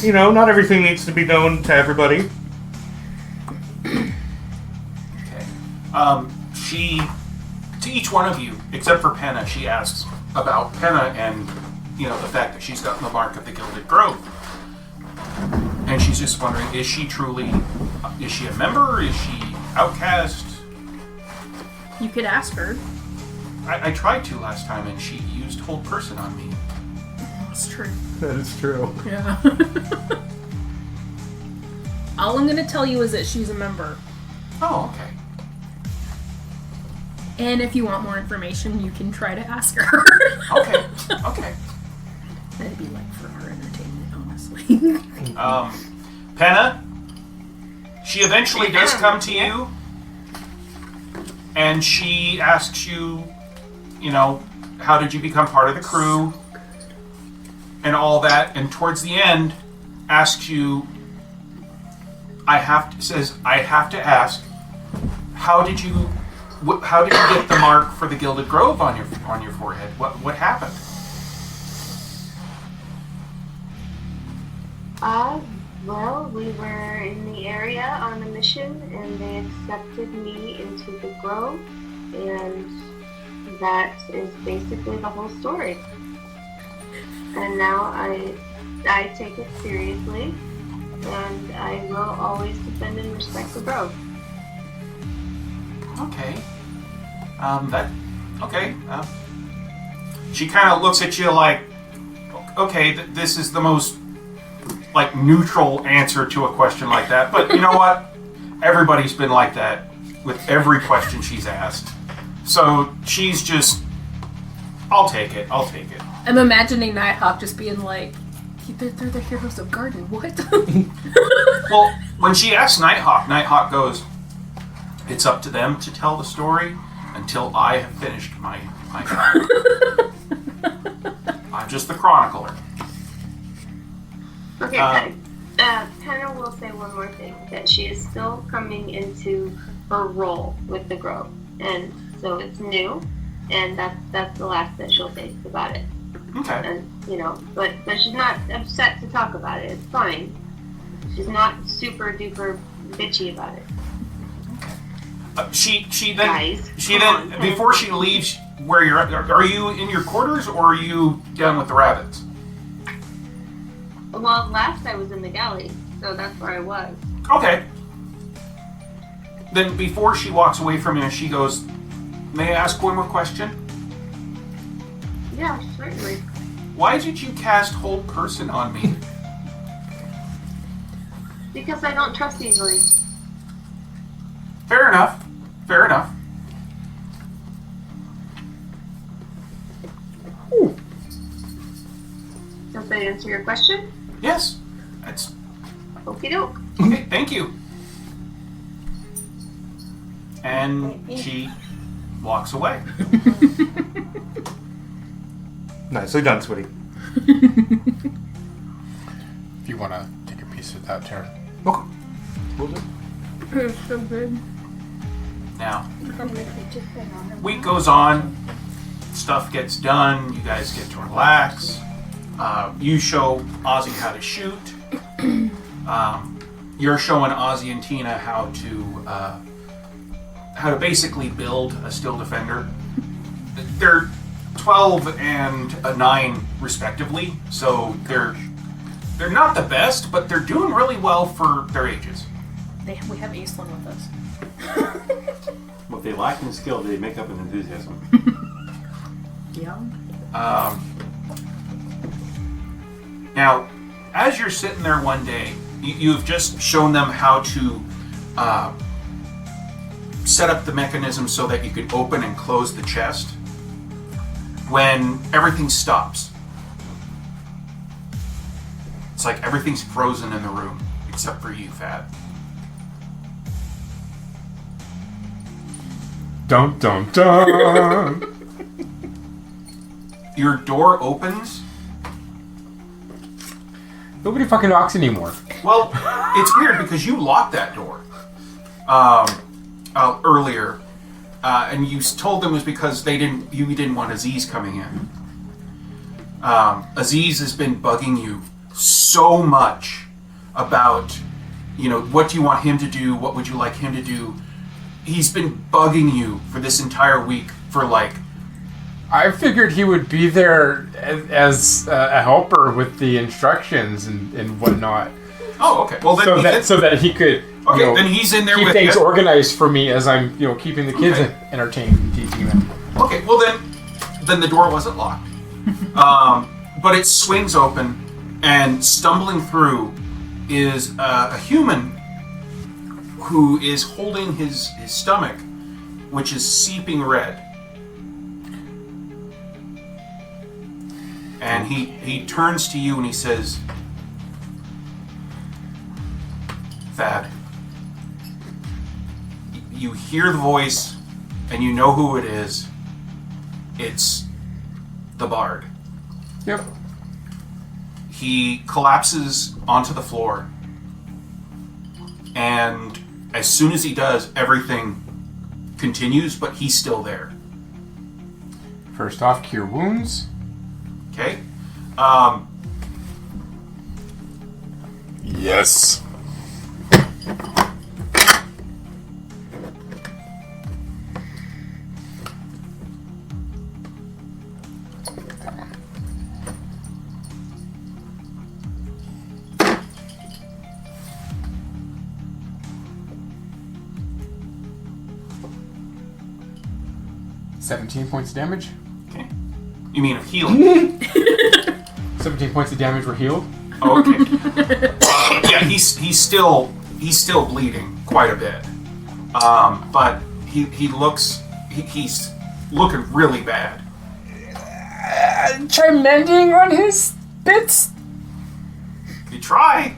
you know, not everything needs to be known to everybody. Okay. She, to each one of you, except for Penna, she asks about Penna and, you know, the fact that she's gotten the mark of the Gilded Grove. And she's just wondering, is she a member? Is she outcast? You could ask her. I tried to last time, and she used hold person on me. That's true. That is true. Yeah. All I'm gonna tell you is that she's a member. Oh, okay. And if you want more information, you can try to ask her. Okay. Okay. That'd be like for our entertainment, honestly. Penna, she eventually does come to you, and she asks you, you know, how did you become part of the crew, and all that, and towards the end, asks you, I have to ask, how did you get the mark for the Gilded Grove on your forehead? What happened? Well, we were in the area on a mission, and they accepted me into the Grove, and that is basically the whole story. And now I take it seriously, and I will always defend and respect the Grove. Okay. She kind of looks at you like, okay, this is the most, like, neutral answer to a question like that. But you know what? Everybody's been like that with every question she's asked. So she's just, I'll take it. I'm imagining Nighthawk just being like, they're the heroes of Garden, what? Well, when she asks Nighthawk goes, it's up to them to tell the story until I have finished my job. I'm just the chronicler. Okay, Penna will say one more thing, that she is still coming into her role with the Grove, and so it's new, and that's the last that she'll say about it. Okay. And, you know, but she's not upset to talk about it. It's fine. She's not super duper bitchy about it. She Guys, then before she leaves, where you're at, are you in your quarters or are you down with the rabbits? Well, last I was in the galley, so that's where I was. Okay. Then before she walks away from you, she goes, may I ask one more question? Yeah, certainly. Why did you cast hold person on me? Because I don't trust easily. Fair enough. Does that answer your question? Yes. That's Okie doke. okay, thank you. And she walks away. Nicely done, sweetie. If you want to take a piece of that, Tara. Okay. Will do. It's so good. Now, week goes on, stuff gets done, you guys get to relax. You show Ozzy how to shoot. You're showing Ozzy and Tina how to basically build a still defender. They're 12 and a 9 respectively, so they're not the best, but they're doing really well for their ages. We have Aislinn with us. What they lack in skill, they make up in enthusiasm. Yeah. Now, as you're sitting there one day, You've just shown them how to set up the mechanism so that you can open and close the chest when everything stops. It's like everything's frozen in the room except for you, Fad. Dun dun dun. Your door opens. Nobody fucking knocks anymore. Well, it's weird because you locked that door earlier, and you told them it was because you didn't want Aziz coming in. Aziz has been bugging you so much about, what do you want him to do? What would you like him to do? He's been bugging you for this entire week for I figured he would be there as a helper with the instructions and whatnot. Oh, okay. Well, then so that he could then he's in there keep with things you. organized for me as I'm keeping the kids entertained and teaching them. Okay, well then the door wasn't locked. But it swings open, and stumbling through is a human who is holding his stomach, which is seeping red. And he turns to you and he says, Thad, you hear the voice and you know who it is. It's the Bard. Yep. He collapses onto the floor, and as soon as he does, everything continues, but he's still there. First off, cure wounds. Okay? Yes. $17 points of damage. Okay. You mean of healing? 17 points of damage were healed. Oh, okay. Yeah, he's still bleeding quite a bit. But he's looking really bad. Try mending on his bits. You try.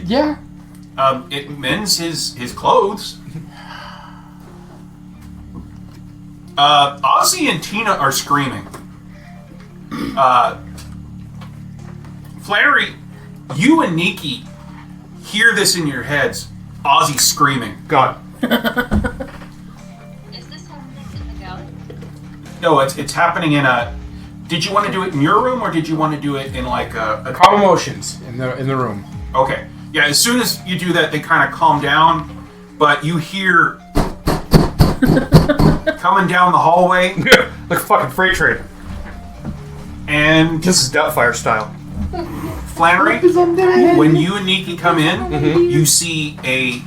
Yeah. It mends his clothes. Ozzy and Tina are screaming. Flannery, you and Nikki hear this in your heads. Ozzy screaming. God. Is this happening in the galley? No, it's happening in a... Did you want to do it in your room, or did you want to do it in like a Calm emotions in the room. Okay. Yeah, as soon as you do that, they kind of calm down, but you hear coming down the hallway, Like a fucking freight train. and This is Doubtfire style. Flannery, when you and Nikki come in, you see a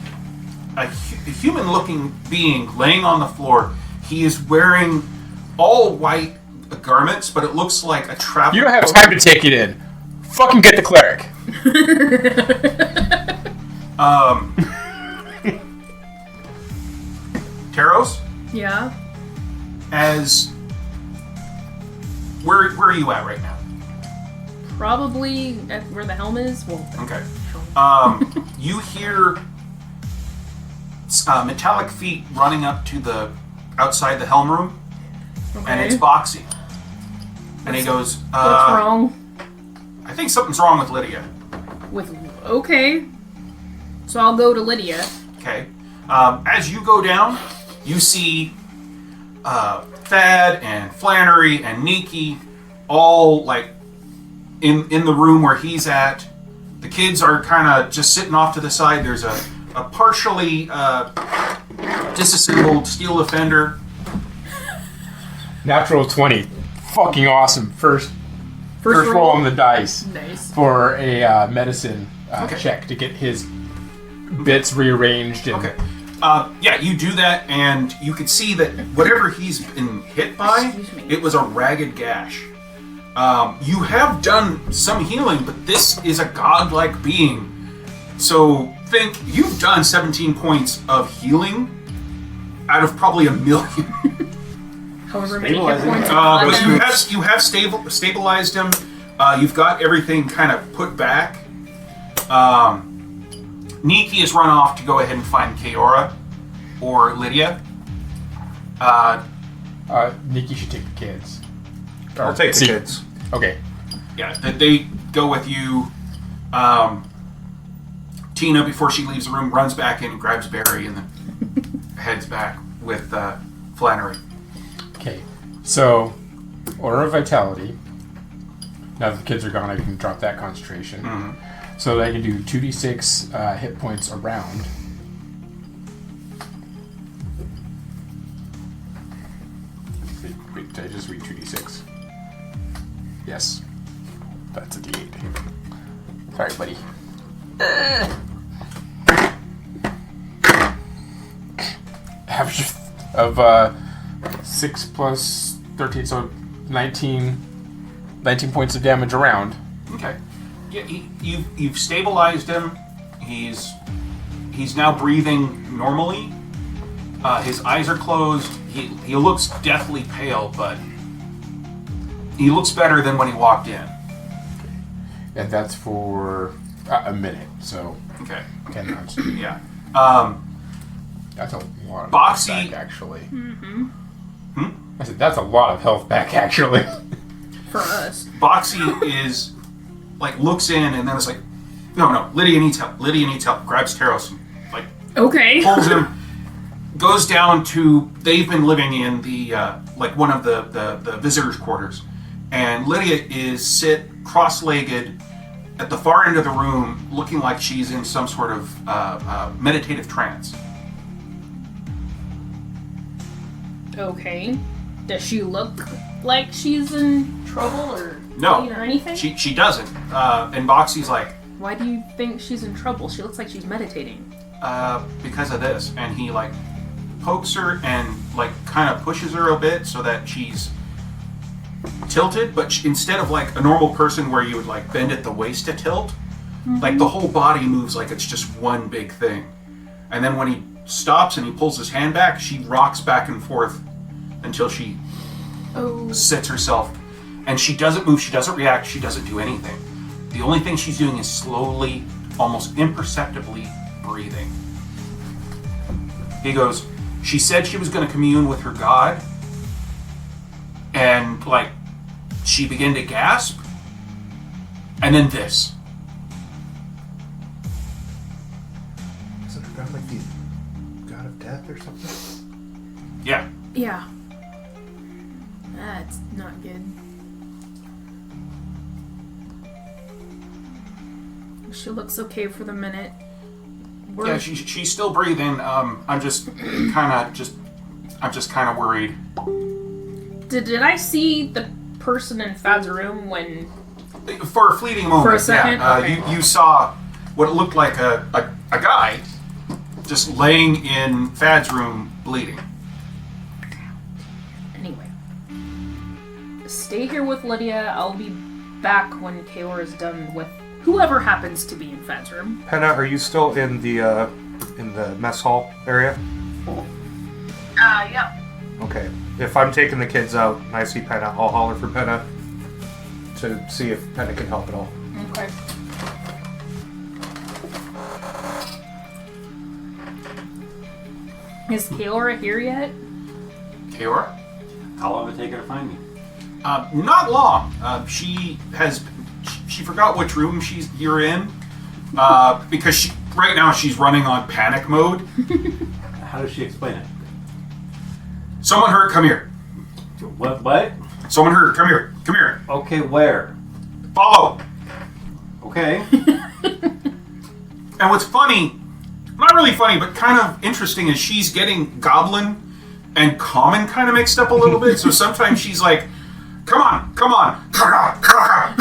human-looking being laying on the floor. He is wearing all white garments, but it looks like a traveler. You don't have time to take it in. Fucking get the cleric. Taros, Yeah. where are you at right now? Probably at where the helm is. Well, Okay. You hear metallic feet running up to the outside the helm room, and it's Boxy. And he goes, what's wrong I think something's wrong with Lydia. with? Okay. So I'll go to Lydia. Okay. As you go down, you see Thad and Flannery and Nikki all like in the room where he's at. The kids are kind of just sitting off to the side. There's a partially disassembled steel defender. Natural 20. Fucking awesome. First roll on the dice Nice. for a medicine Okay. check to get his bits rearranged. And Okay. Yeah, you do that, and you can see that whatever he's been hit by, Excuse me. it was a ragged gash. You have done some healing, but this is a godlike being. So think you've done 17 points of healing out of probably 1 million. However many hit Stabilizing. points. But you have stabilized him. You've got everything kind of put back. Nikki has run off to go ahead and find Kaora or Lydia. Nikki should take the kids. I'll take the kids. Okay. Yeah, they go with you. Tina, before she leaves the room, runs back in and grabs Barry and then heads back with Flannery. Okay. So, Order of Vitality. Now that the kids are gone, I can drop that concentration. Mm-hmm. So that I can do 2d6 hit points around. Wait, did I just read 2d6? Yes. That's a d8. Sorry, buddy. Average of 6 plus 13, so 19 points of damage around. Okay. Yeah, you've stabilized him. He's now breathing normally. His eyes are closed. He looks deathly pale, but he looks better than when he walked in. And that's for a minute, so Okay. 10 rounds. Yeah. That's a lot of Boxy- health back, actually. I said, that's a lot of health back, actually. For us. Boxy is looks in and then it's like, no, Lydia needs help. Grabs Taros and Okay. pulls him, goes down to, they've been living in the one of the visitors' quarters, and Lydia is cross-legged at the far end of the room, looking like she's in some sort of meditative trance. Okay. Does she look like she's in trouble or No, pain or anything? she doesn't. And Boxy's like, Why do you think she's in trouble? She looks like she's meditating. because of this, and he pokes her and kind of pushes her a bit so that she's tilted, but instead of a normal person where you would bend at the waist to tilt, the whole body moves like it's just one big thing. And then when he stops and he pulls his hand back, she rocks back and forth until she sits herself, and she doesn't move, she doesn't react, she doesn't do anything. The only thing she's doing is slowly, almost imperceptibly breathing. He goes, she said she was going to commune with her god, and she began to gasp, and then this. Isn't her god the god of death or something? Yeah. Yeah. That's not good. She looks okay for the minute. Yeah, she's still breathing. I'm just kind of worried. Did I see the person in Fad's room when... For a fleeting moment, For a second? yeah. Okay. You saw what looked like a guy just laying in Fad's room bleeding. Anyway. Stay here with Lydia. I'll be back when Kaor is done with whoever happens to be in Fad's room. Penna, are you still in the mess hall area? Yeah. Okay. If I'm taking the kids out and I see Penna, I'll holler for Penna to see if Penna can help at all. Okay. Is Kaora here yet? Kaora? How long did it take her to find me? Not long. She forgot which room you're in, because right now she's running on panic mode. How does she explain it? Someone hurt. Come here. What? Someone hurt. Come here. Come here. Okay, where? Follow. Okay. And what's funny, not really funny, but kind of interesting, is she's getting goblin and common kind of mixed up a little bit. So sometimes she's like, come on, come on, come on, come on.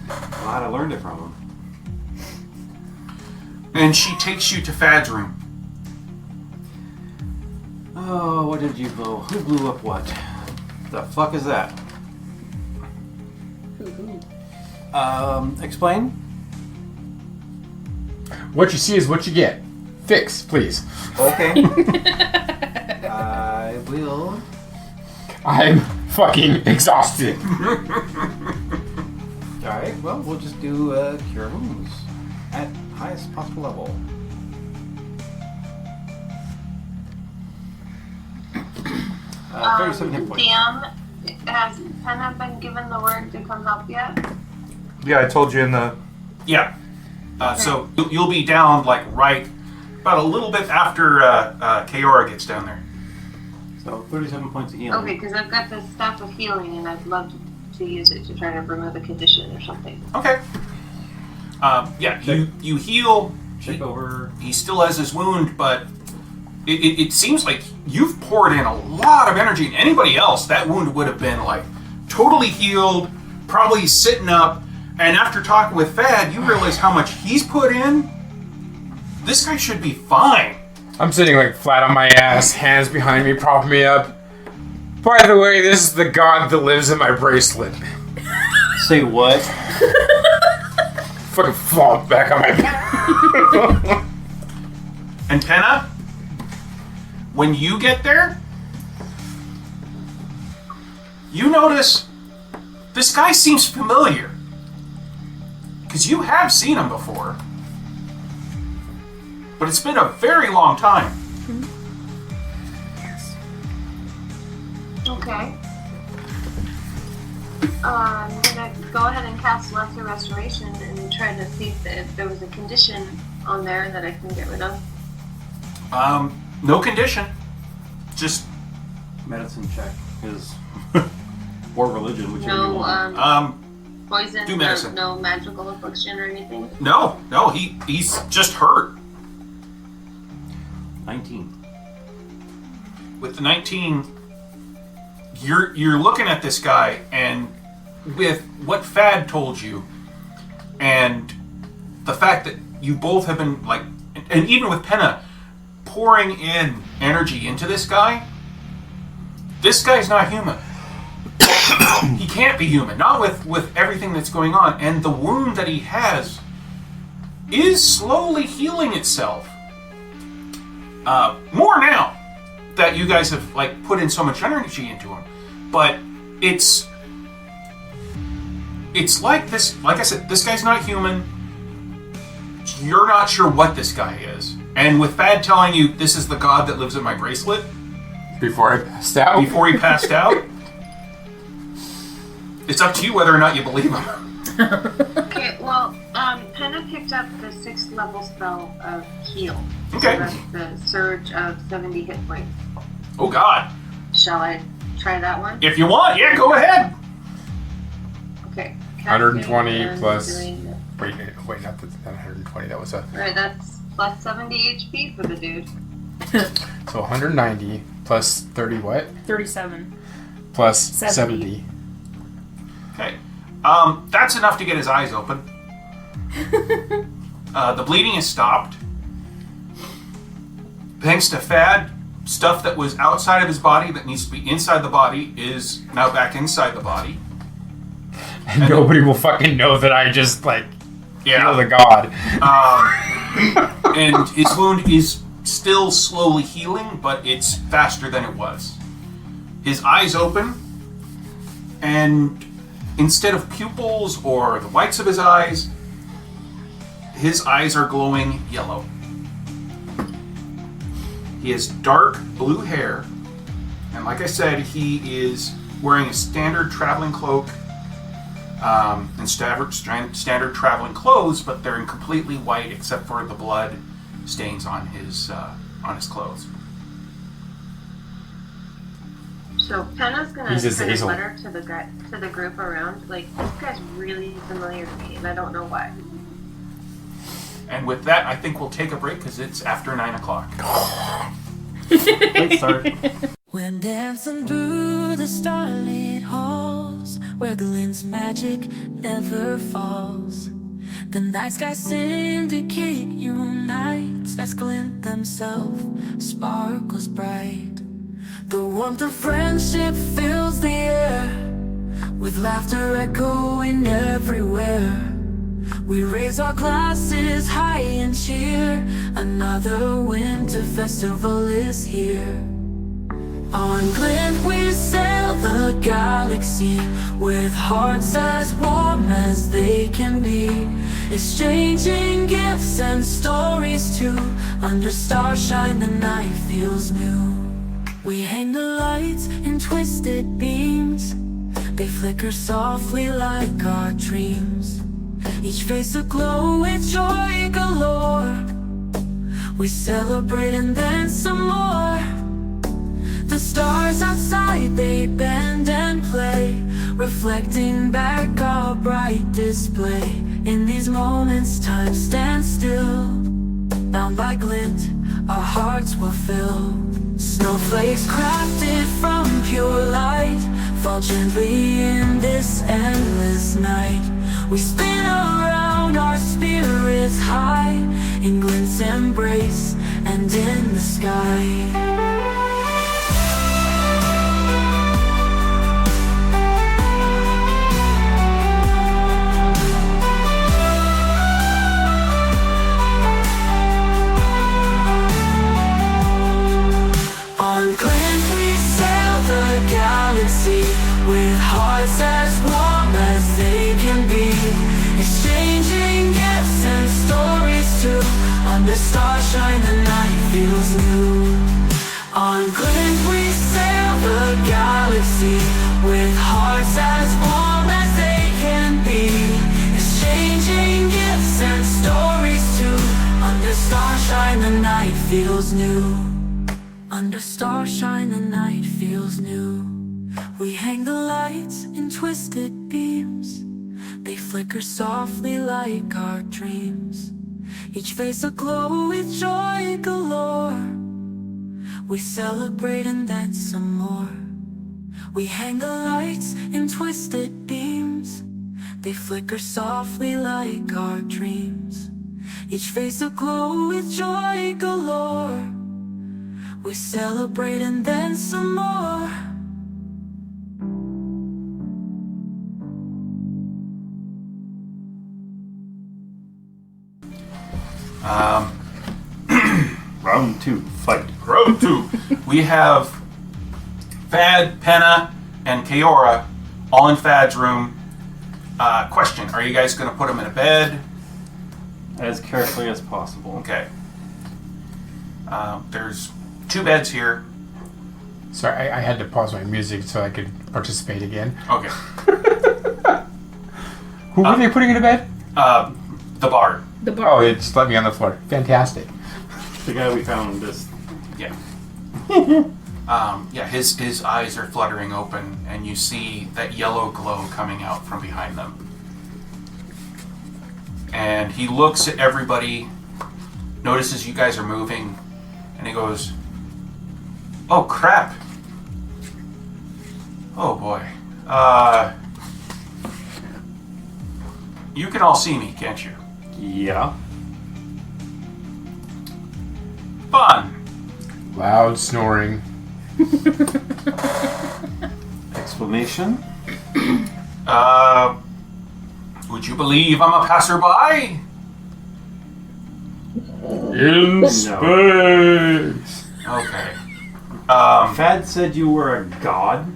Glad I learned it from him. And she takes you to Fad's room. Oh, what did you blow? Who blew up what? The fuck is that? Explain. What you see is what you get. Fix, please. Okay. I will. I'm fucking exhausted. Alright, well, we'll just do Cure Wounds at highest possible level. Uh, 37 hit points. DM, has Penna been given the word to come help yet? Yeah, I told you in the. Yeah. So you'll be down like right about a little bit after Kaora gets down there. So 37 points of healing. Okay, because I've got the staff of healing and I'd love to use it to try to remove a condition or something. Okay. Yeah, you heal. Check over. He still has his wound, but it seems like you've poured in a lot of energy. And anybody else, that wound would have been like totally healed, probably sitting up. And after talking with Fad, you realize how much he's put in. This guy should be fine. I'm sitting like flat on my ass, hands behind me, propping me up. By the way, this is the god that lives in my bracelet. Say what? Fucking flop back on my back. And Penna, when you get there, you notice this guy seems familiar. Because you have seen him before. But it's been a very long time. Okay. I'm gonna go ahead and cast Lesser Restoration and try to see if there was a condition on there that I can get rid of. No condition. Just Medicine check is or religion, whichever you No, want. poison, do medicine. no magical affliction or anything. no, he's just hurt. 19. With the 19, you're looking at this guy, and with what Fad told you, and the fact that you both have been like, and even with Penna pouring in energy into this guy's not human. He can't be human, not with everything that's going on, and the wound that he has is slowly healing itself. More now that you guys have like put in so much energy into him, but it's like this. Like I said, this guy's not human. You're not sure what this guy is, and with Fad telling you this is the god that lives in my bracelet Before I passed out. before he passed out, it's up to you whether or not you believe him. Okay, well, Penna picked up the 6th level spell of Heal. Okay. So that's the surge of 70 hit points. Oh God! Shall I try that one? If you want, yeah, go ahead. Okay. 120 casting and plus- doing the- Wait, not 120. That was a. Alright, that's plus 70 HP for the dude. So 190 plus 30 what? 37. Plus 70. 70. Okay. That's enough to get his eyes open. The bleeding is stopped. Thanks to Fad, stuff that was outside of his body that needs to be inside the body is now back inside the body. And nobody will fucking know that I just like Yeah. kill the god. And his wound is still slowly healing, but it's faster than it was. His eyes open, and instead of pupils or the whites of his eyes are glowing yellow. He has dark blue hair, and like I said, he is wearing a standard traveling cloak and standard traveling clothes, but they're in completely white except for the blood stains on his clothes. So Penna's gonna He's a send a Zazel. letter to the group around. Like, this guy's really familiar to me, and I don't know why. And with that, I think we'll take a break because it's after 9 o'clock. Let's start. We're dancing through the starlit halls where Glenn's magic never falls. The Nightsky Syndicate unites as glint themselves sparkles bright. The warmth of friendship fills the air. with laughter echoing everywhere. We raise our glasses high and cheer. Another winter festival is here. On Glint we sail the galaxy, with hearts as warm as they can be, exchanging gifts and stories too. Under starshine the night feels new. We hang the lights in twisted beams. They flicker softly like our dreams, each face aglow with joy galore. We celebrate and then some more. The stars outside, they bend and play, reflecting back our bright display. In these moments time stands still, bound by glint, our hearts will fill. Snowflakes crafted from pure light fall gently in this endless night. We spin around, our spirits high, in glint's embrace and in the sky. With hearts as warm as they can be, exchanging gifts and stories too. Under starshine the night feels new. On Glint we sail the galaxy, with hearts as warm as they can be, exchanging gifts and stories too. Under starshine the night feels new. Under starshine the night feels new. We hang the lights in twisted beams. They flicker softly like our dreams, each face aglow with joy galore. We celebrate and then some more. We hang the lights in twisted beams. They flicker softly like our dreams, each face aglow with joy galore. We celebrate and then some more. Round 2, fight. Round 2. We have Fad, Penna, and Kaora all in Fad's room. Question, are you guys going to put them in a bed? As carefully as possible. Okay. There's 2 beds here. Sorry, I had to pause my music so I could participate again. Okay. Who were they putting in a bed? The bard. The bar. Oh, it just let me on the floor. Fantastic. The guy we found this. Yeah. Yeah, his eyes are fluttering open, and you see that yellow glow coming out from behind them. And he looks at everybody, notices you guys are moving, and he goes, "Oh, crap. Oh, boy. You can all see me, can't you?" Yeah. Fun. Loud snoring. Explanation? Would you believe I'm a passerby? In space. Okay. Fad said you were a god.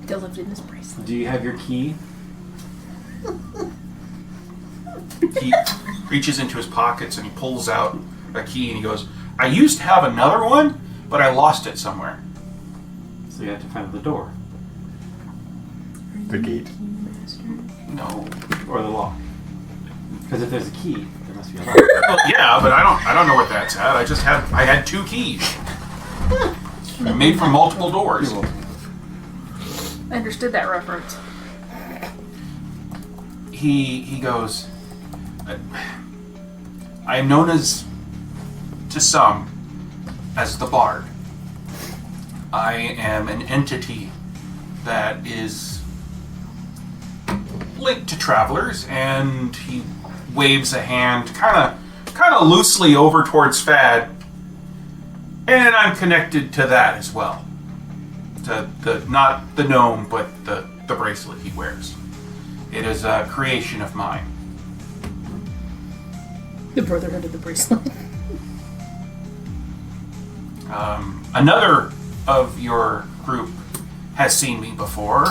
Delivered in his bracelet. Do you have your key? He reaches into his pockets and he pulls out a key and he goes, "I used to have another one, but I lost it somewhere." So you have to find the door. The gate. No. Or the lock. Because if there's a key, there must be a lock. Well, yeah, but I don't know what that's at. I had 2 keys. Made from multiple doors. I understood that reference. He goes, "I am known to some as the Bard. I am an entity that is linked to travelers," and he waves a hand kind of loosely over towards Fad, and I'm connected to that as well. To the not the gnome, but the the bracelet he wears. It is a creation of mine. The Brotherhood of the Bracelet. Another of your group has seen me before.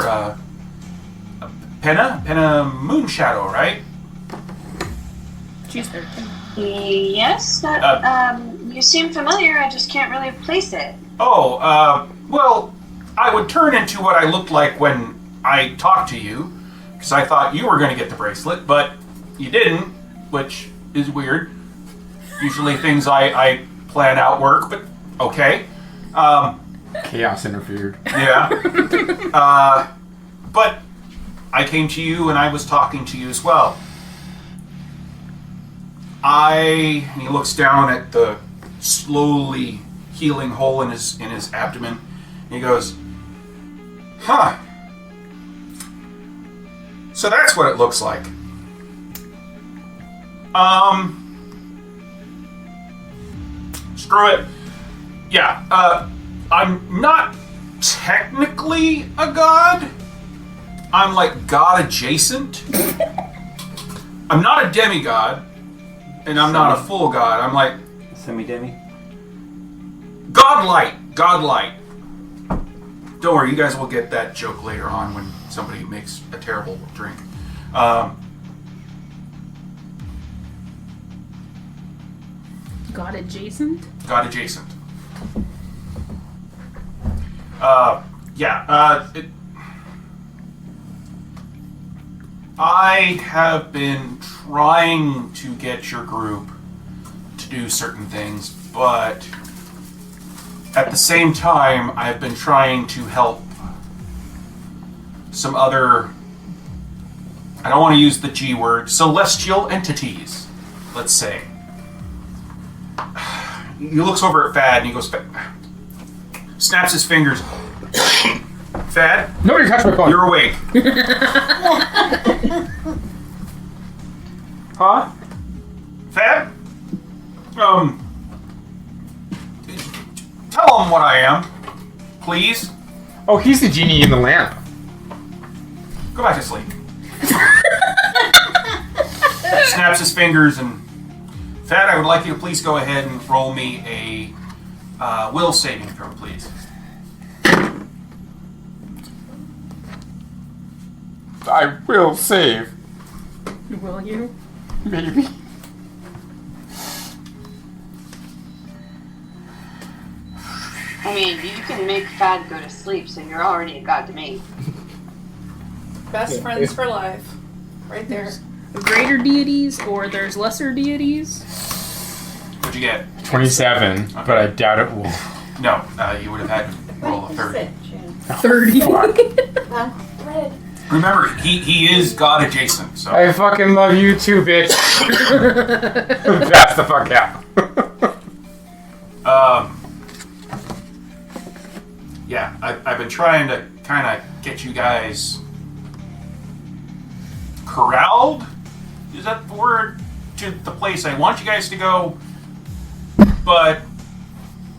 Penna Moonshadow, right? She's there. Yes, you seem familiar. I just can't really place it. Well, I would turn into what I looked like when I talked to you, because I thought you were going to get the bracelet, but you didn't, which is weird. Usually things I plan out work, but okay. Chaos interfered. Yeah. But I came to you and I was talking to you as well. And he looks down at the slowly healing hole in his abdomen, and he goes, huh. So that's what it looks like. Screw it. Yeah, I'm not technically a god. I'm like god adjacent. I'm not a demigod, and I'm not a full god. I'm like Semi-demi? godlight. Godlight. Don't worry, you guys will get that joke later on when somebody makes a terrible drink. God adjacent? God adjacent. I have been trying to get your group to do certain things, but at the same time, I've been trying to help some other, I don't want to use the G word, celestial entities, let's say. He looks over at Fad and he goes, snaps his fingers. Fad? Nobody touched my phone. You're awake. Huh? Fad? Tell him what I am, please. Oh, he's the genie in the lamp. Go back to sleep. Snaps his fingers and... Fad, I would like you to please go ahead and roll me a will saving throw, please. I will save. Will you? Maybe. I mean, you can make Fad go to sleep, so you're already a god to me. Best friends for life. Right there. Greater deities, or there's lesser deities? What'd you get? 27, but I doubt it will. No, you would have had to roll a 30. 30. Red. Remember, he is god adjacent, so... I fucking love you too, bitch. That's the fuck out. Yeah, I've been trying to kind of get you guys corralled? Is that the word? To the place I want you guys to go, but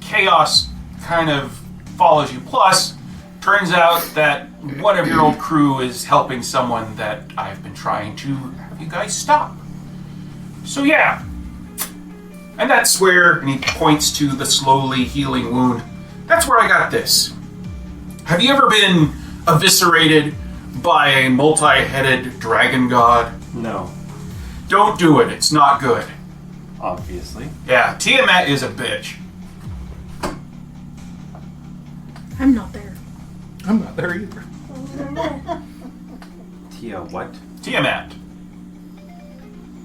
chaos kind of follows you. Plus, turns out that one of your old crew is helping someone that I've been trying to have you guys stop. So yeah. And that's where, and he points to the slowly healing wound, that's where I got this. Have you ever been eviscerated by a multi-headed dragon god? No. Don't do it, it's not good. Obviously. Yeah, Tiamat is a bitch. I'm not there. I'm not there either. Tia what? Tiamat.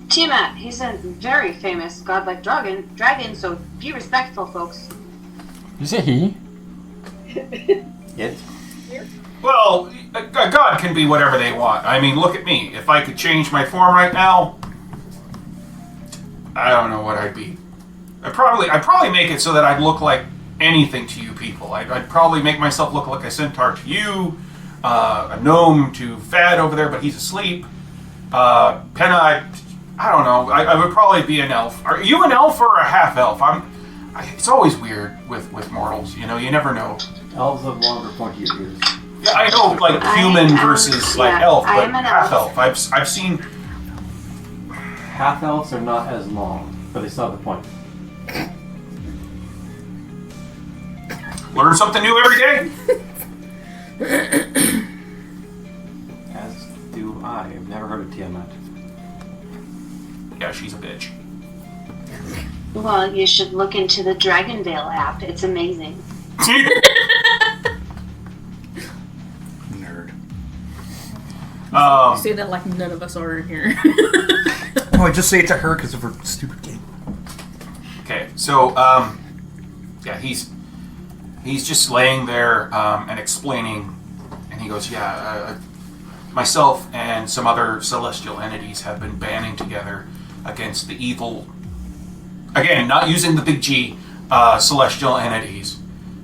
Tiamat, he's a very famous godlike dragon, so be respectful, folks. Is it he? It? Well, a god can be whatever they want. I mean, look at me. If I could change my form right now, I don't know what I'd be. I'd probably make it so that I'd look like anything to you people. I'd probably make myself look like a centaur to you, a gnome to Fad over there, but he's asleep. Penna, I don't know. I would probably be an elf. Are you an elf or a half elf? It's always weird with mortals. You know, you never know. Elves have longer, pointier ears. Yeah, I know, like human versus like yeah, elf, I but am an half elf. elf. I've seen. Half elves are not as long, but they still have the point. Learn something new every day. As do I. I've never heard of Tiamat. Yeah, she's a bitch. Well, you should look into the Dragondale app. It's amazing. Nerd. You say that like none of us are in here. No, I just say it to her because of her stupid game. Okay, so yeah, he's just laying there and explaining, and he goes, yeah, myself and some other celestial entities have been banding together against the evil, again, not using the big G, celestial entities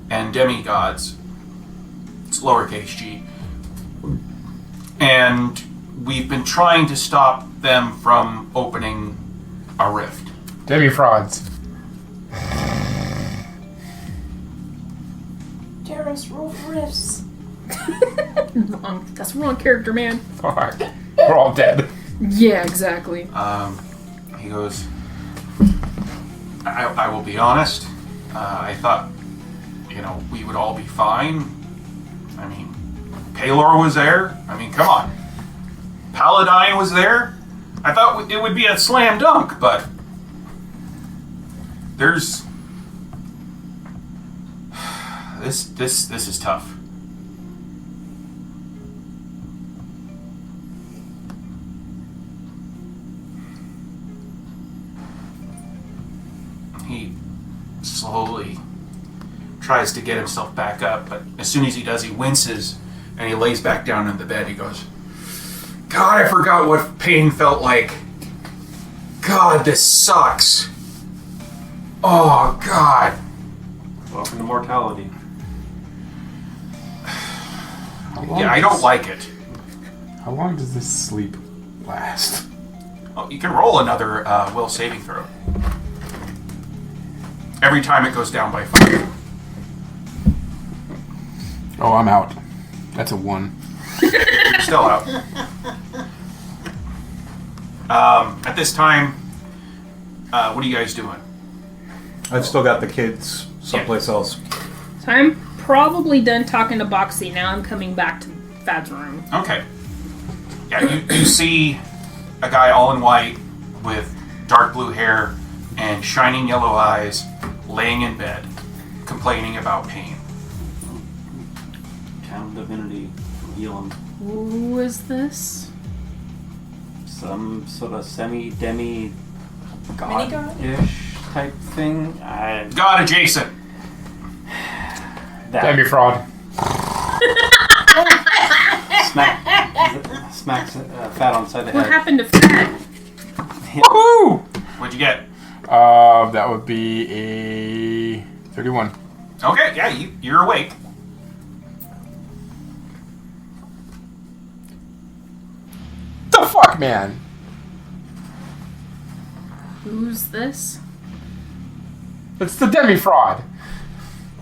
and demigods. It's lowercase g. And we've been trying to stop them from opening a rift. Demi-frauds. Terrorist roll for rifts. Wrong. That's wrong character, man. Fuck. We're all dead. Yeah, exactly. He goes, I will be honest, I thought, we would all be fine. I mean, Palor was there. I mean, come on. Paladine was there. I thought it would be a slam dunk, but there's... This is tough. He slowly tries to get himself back up, but as soon as he does, he winces and he lays back down in the bed. He goes, God, I forgot what pain felt like. God, this sucks. Oh, God. Welcome to mortality. Yeah, I don't like it. How long does this sleep last? Oh, you can roll another will saving throw. Every time it goes down by 5. Oh, I'm out. That's a 1. You're still out. At this time, what are you guys doing? I've still got the kids someplace else. So I'm probably done talking to Boxy. Now I'm coming back to Thad's room. Okay. Yeah, you see a guy all in white with dark blue hair and shining yellow eyes laying in bed, complaining about pain. Town divinity. Heal him. Who is this? Some sort of semi-demi God? god-ish type thing. God adjacent. That Demi-fraud. smacks Fat on the side of the What head. happened to Thad? Woohoo! What'd you get? That would be a 31. Okay, yeah, you're awake. The fuck, man? Who's this? It's the demi-fraud.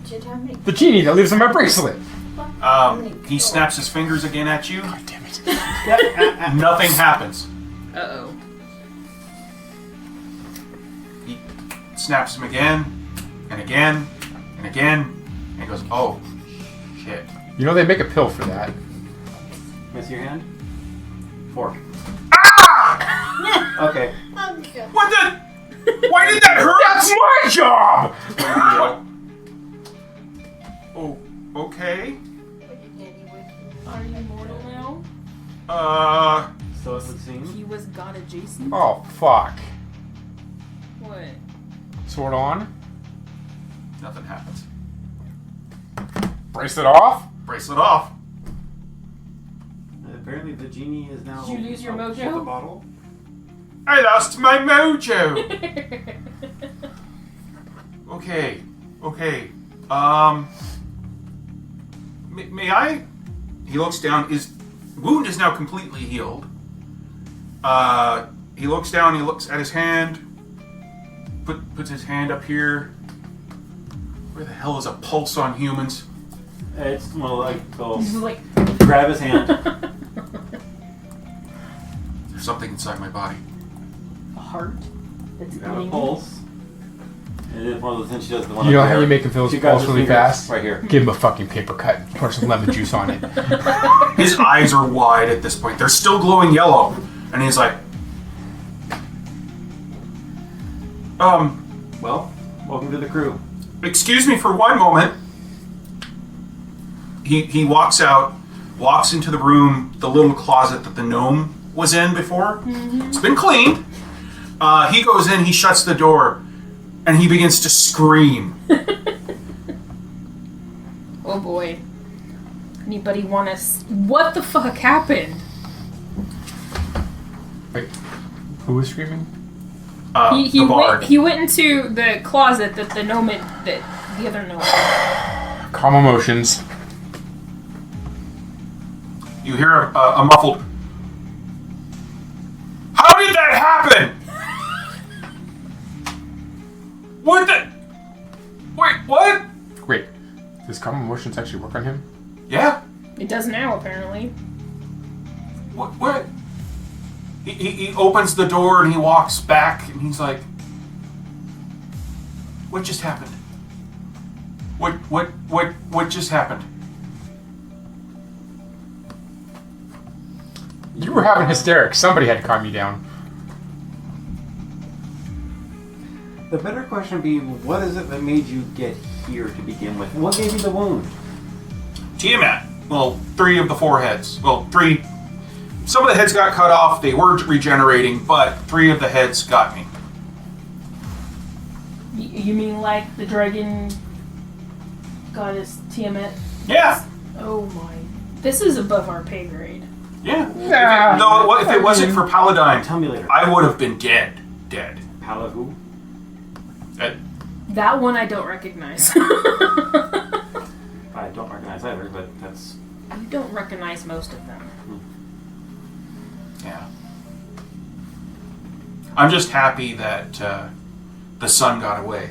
Did you tell me? The genie that lives in my bracelet. He snaps his fingers again at you. God damn it. Nothing happens. Uh-oh. He snaps him again, and again, and again, and he goes, oh, shit. You know they make a pill for that. Miss your hand? Fork. Ah! Okay. What the? Why did that hurt? That's my job! Oh, okay. Are you mortal now? So it would seem. He was god adjacent? Oh, fuck. What? Sword on. Nothing happens. Bracelet off. Bracelet off. Apparently the genie is now. Did you lose your with mojo? the bottle. I lost my mojo. Okay. May I? He looks down. His wound is now completely healed. He looks down. He looks at his hand. Puts his hand up here. Where the hell is a pulse on humans? It's more like those. This is like grab his hand. There's something inside my body. A heart. That's You have a beating. pulse. And then one of the things she does the one You know up how there. you make him feel his She grabs pulse his really fingers fast? Right here. Give him a fucking paper cut. Pour some lemon juice on it. His eyes are wide at this point. They're still glowing yellow. And he's like, Well, welcome to the crew. excuse me for one moment. He walks out, walks into the room, the little closet that the gnome was in before. It's been cleaned. He goes in, he shuts the door, and he begins to scream. Oh boy. Anybody want us? What the fuck happened? Wait, who was screaming? The bard. He went into the closet that the gnome, that the other gnome. Calm emotions. You hear a muffled, how did that happen? What the? Wait, what? Wait, does calm emotions actually work on him? Yeah? It does now, apparently. What? He opens the door and he walks back and he's like, what just happened? What just happened? You were having hysterics. Somebody had to calm you down. The better question would be, what is it that made you get here to begin with? What gave you the wound? Tiamat. Well, 3 of the 4 heads. Well, 3. Some of the heads got cut off. They were regenerating, but 3 of the heads got me. You mean like the dragon goddess Tiamat? Yeah. Oh my. This is above our pay grade. Yeah. Nah, if it wasn't for Paladine, Tell me later. I would have been dead. Pala who? That one I don't recognize. I don't recognize either, but that's... You don't recognize most of them. Yeah. I'm just happy that the sun got away.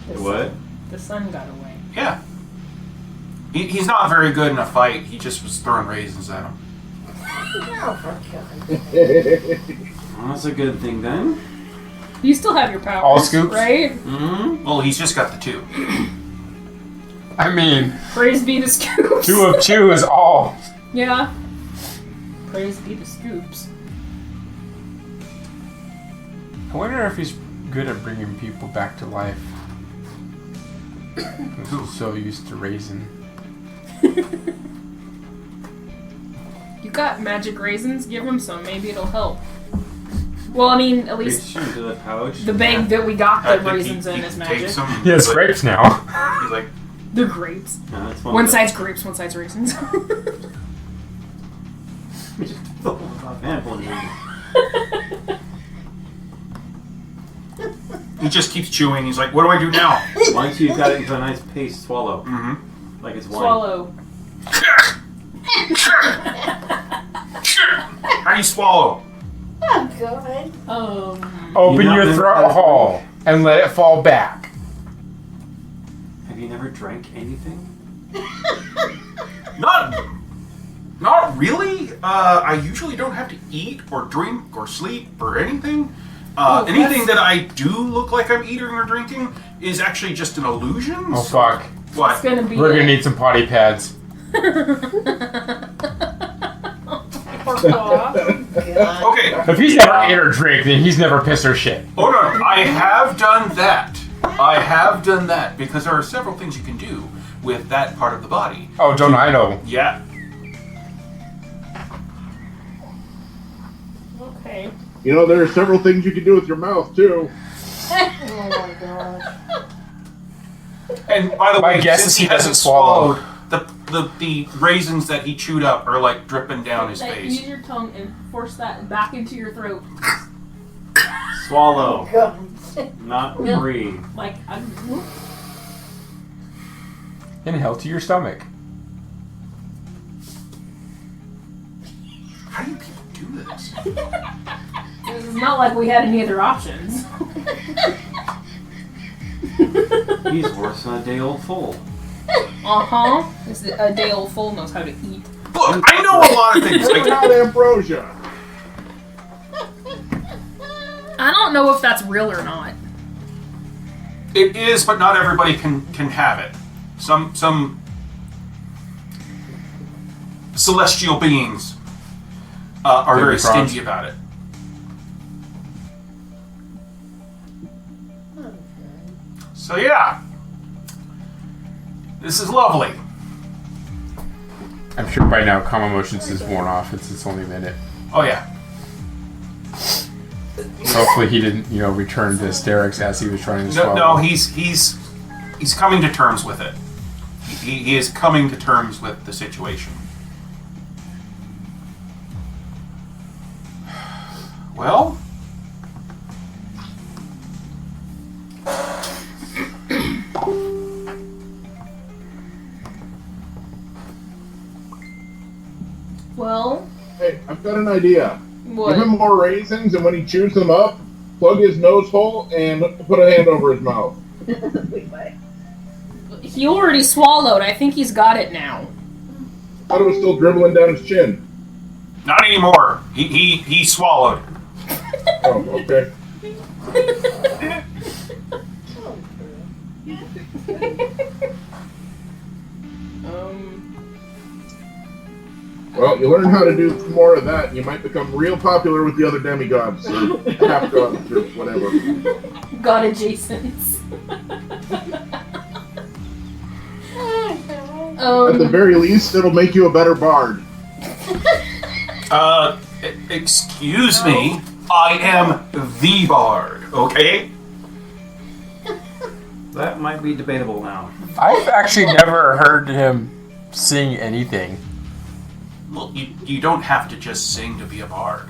The What? sun- The sun got away. Yeah. He's not very good in a fight. He just was throwing raisins at him. Well, that's a good thing then. You still have your powers, All scoops? right? Mm-hmm. Well, he's just got the 2. I mean, Praise be the scoops. 2 of 2 is all. Yeah. Praise be the scoops. I wonder if he's good at bringing people back to life. He's so used to raising. You got magic raisins? Give him some. Maybe it'll help. Well, I mean, at least Reach into the pouch. the bag that we got I the think raisins in he is magic. takes them. He has he's like, grapes now. He's like, They're grapes. No, that's one One of the- side's grapes, one side's raisins. Just fill them up and one of them. he just keeps chewing. He's like, what do I do now? Once you've got it into a nice paste, swallow. Mm-hmm. Like it's wine. Swallow. How do you swallow? Oh, God. Open You know, your then- throat hole and let it fall back. Have you never drank anything? Not really. I usually don't have to eat or drink or sleep or anything. Anything that I do look like I'm eating or drinking is actually just an illusion. Oh fuck. What? It's gonna be. We're gonna need some potty pads. Okay. If he's never ate or drink, then he's never pissed or shit. Hold on. I have done that. Because there are several things you can do with that part of the body. Oh, don't I know? Yeah. Okay. You know, there are several things you can do with your mouth, too. Oh my gosh. And by the My way, guess since is he he doesn't hasn't swallow. swallowed, the raisins that he chewed up are like dripping down his Use face. your tongue and force that back into your throat. Swallow. Not breathe. Like, Inhale to your stomach. How do you people do this? it's not like we had any other options. He's worse than a day old foal. Uh-huh. This a day old fool knows how to eat. Look, I know a lot of things. It's not ambrosia. I don't know if that's real or not. It is, but not everybody can have it. Some celestial beings are very stingy about it. So yeah, this is lovely. I'm sure by now calm emotions is worn off. It's only a minute. Oh yeah. Hopefully he didn't, return to hysterics as he was trying to swallow. No, he's coming to terms with it. He is coming to terms with the situation. Well, Well, Hey, I've got an idea. what? Give him more raisins, and when he chews them up, plug his nose hole and put a hand over his mouth. He already swallowed. I think he's got it now. I thought it was still dribbling down his chin. not anymore. He swallowed. Oh, okay. Well, you learn how to do more of that, and you might become real popular with the other demigods, or half-gods, or whatever. God adjacents. At the very least, it'll make you a better bard. Excuse me. I am the bard, okay? That might be debatable now. I've actually never heard him sing anything. Well, you don't have to just sing to be a bard.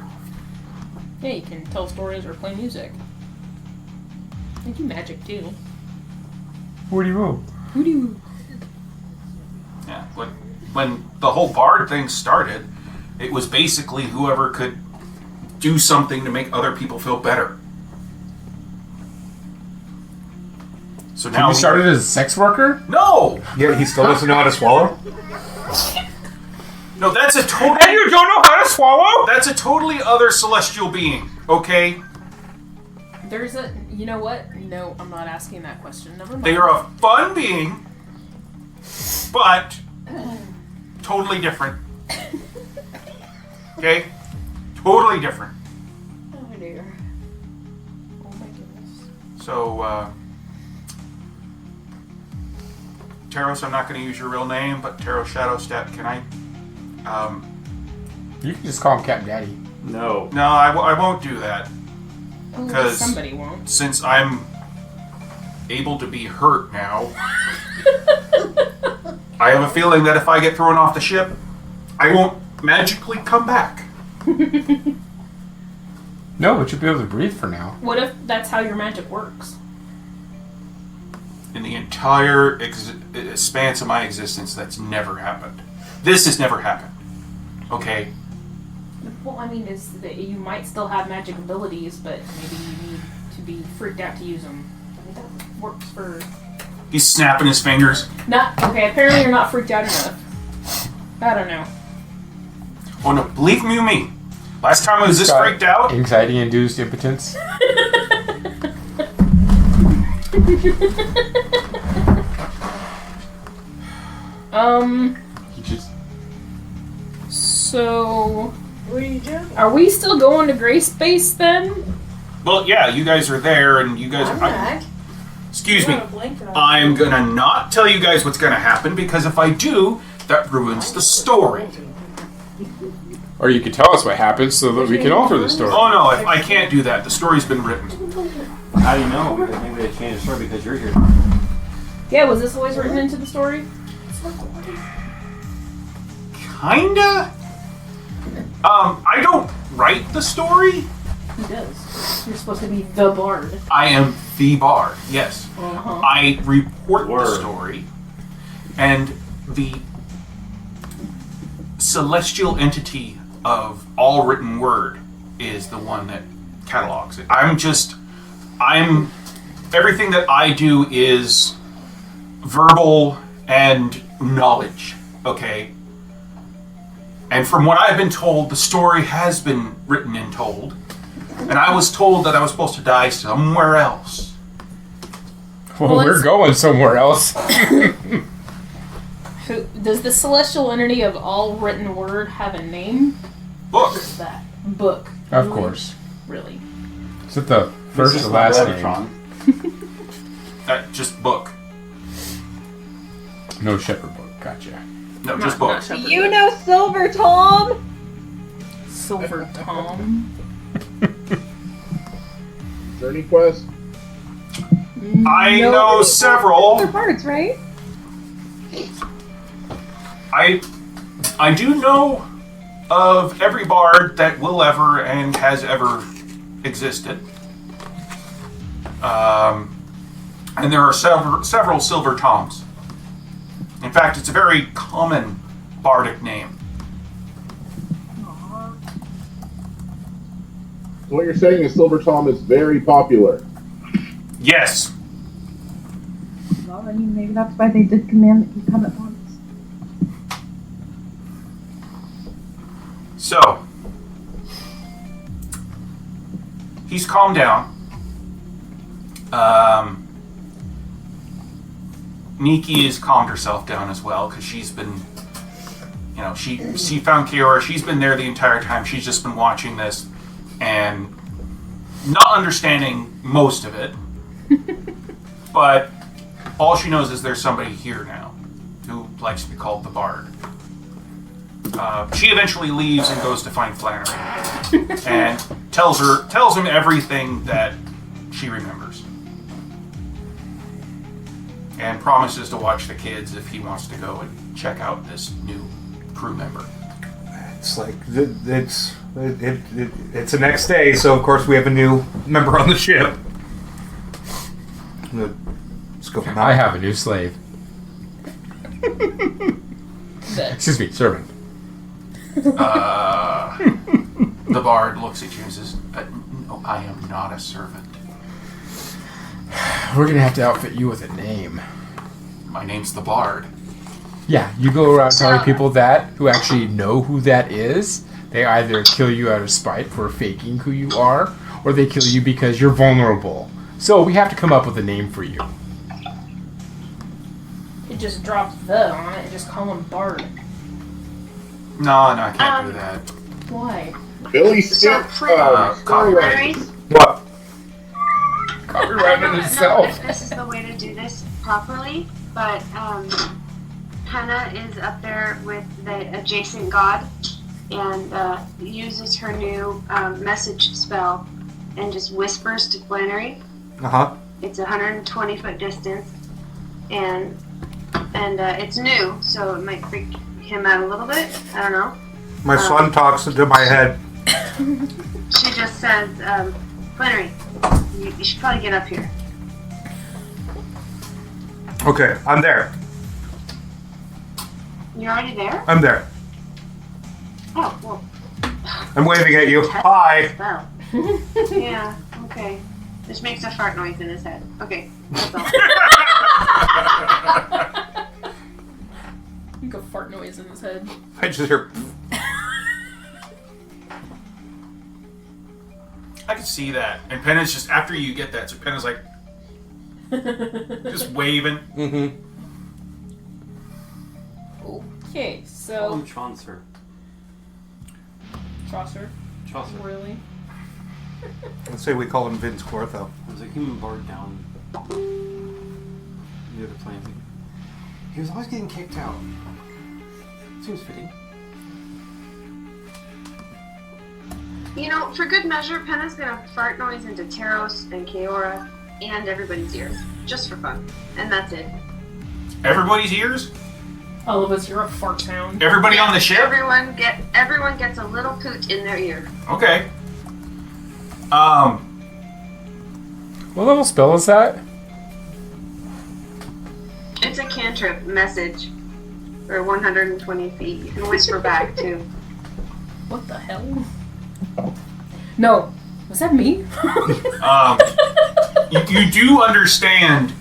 Yeah, you can tell stories or play music. I do magic too. What do you mean? Who do you? Yeah, when the whole bard thing started, it was basically whoever could do something to make other people feel better. So now You started as a sex worker? No! Yeah, he still doesn't know how to swallow? No, that's a totally... And you don't know how to swallow? That's a totally other celestial being, okay? There's a. You know what? No, I'm not asking that question. Never mind. They are a fun being, but totally different. Okay? Totally different. Oh dear. Oh my goodness. So, Taros, I'm not going to use your real name, but Taros Shadowstep, can I... You can just call him Captain Daddy. No. No, I won't do that. Oh, Because somebody won't. since I'm able to be hurt now, I have a feeling that if I get thrown off the ship, I won't magically come back. No, but you'll be able to breathe for now. What if that's how your magic works? In the entire expanse of my existence, that's never happened. This has never happened. Okay? Well, I mean, is that you might still have magic abilities, but maybe you need to be freaked out to use them. I mean, that works for. He's snapping his fingers. Not okay. Apparently, you're not freaked out enough. I don't know. Oh no, believe me. Last time I was this Got freaked out. Anxiety-induced impotence. You just... So, What are you doing? are we still going to Gray Space then? Well, yeah, you guys are there, and you guys. I'm not. Excuse You me. have a blanket on. I'm gonna not tell you guys what's gonna happen because if I do, that ruins the story. Or you could tell us what happens so that we can alter the story. Oh no, I can't do that. The story's been written. How do you know? Because maybe they changed the story because you're here. Yeah, was this always written into the story? Kinda. I don't write the story. He does. You're supposed to be the bard. I am the bard. Yes. Uh-huh. I report the Word. story, and the celestial entity of all written word is the one that catalogs it. Everything that I do is verbal and knowledge, okay? And from what I've been told, the story has been written and told. And I was told that I was supposed to die somewhere else. Well, we're going somewhere else. Does the celestial entity of all written word have a name? Book. Just that. Book. Of Really? course. Really? Is it the first or last name? Just book. No shepherd book. Gotcha. No, just book. Shepherd You book. know Silver Tom? Silver Tom. Journey quest. I know several. They're bards, right? I do know of every bard that will ever and has ever existed. And there are several Silver Toms. In fact, it's a very common bardic name. So what you're saying is Silver Tom is very popular. Yes. Well, I mean, maybe that's why they did command that you come at once. So, he's calmed down. Nikki has calmed herself down as well because she's been, she found Kiora. She's been there the entire time. She's just been watching this and not understanding most of it. But all she knows is there's somebody here now who likes to be called the Bard. She eventually leaves and goes to find Flannery and tells him everything that she remembers. And promises to watch the kids if he wants to go and check out this new crew member. It's like it's the next day, so of course we have a new member on the ship. Let's go from I have a new slave. Excuse me, servant. The Bard looks at you and says, "No, I am not a servant. We're gonna have to outfit you with a name. My name's the Bard." Yeah, you go around telling people that who actually know who that is. They either kill you out of spite for faking who you are, or they kill you because you're vulnerable. So we have to come up with a name for you. You just drop the on it and just call him Bard. No, I can't do that. Why? Billy So, Starlit. Flannery, What? I Copyright don't on know itself. if this is the way to do this properly, but Hannah is up there with the adjacent god and uses her new message spell and just whispers to Flannery. It's 120 foot distance, and it's new, so it might freak him out a little bit. I don't know. My son talks into my head. She just says, Flannery, you should probably get up here. Okay, I'm there. You're already there? I'm there. Oh, well. I'm waving at you. Hi. Spell. Yeah, okay. This makes a fart noise in his head. Okay, that's all. You go fart noise in his head. I just hear. I can see that. And Penna's just, after you get that, so Penna's like, just waving. Mm-hmm. Okay, so... Chaucer. Chaucer? Chaucer. Really? Let's say we call him Vince Clortho. There's a human bard down near the planet. He was always getting kicked out. Seems fitting. You know, for good measure, Penna's gonna fart noise into Taros and Kiora and everybody's ears. Just for fun. And that's it. Everybody's ears? All of us, you're a fart sound. Everybody on the ship? Everyone gets a little poot in their ear. Okay. What level spell is that? It's a cantrip message for 120 feet. You can whisper back too. What the hell? No. Was that me? You do understand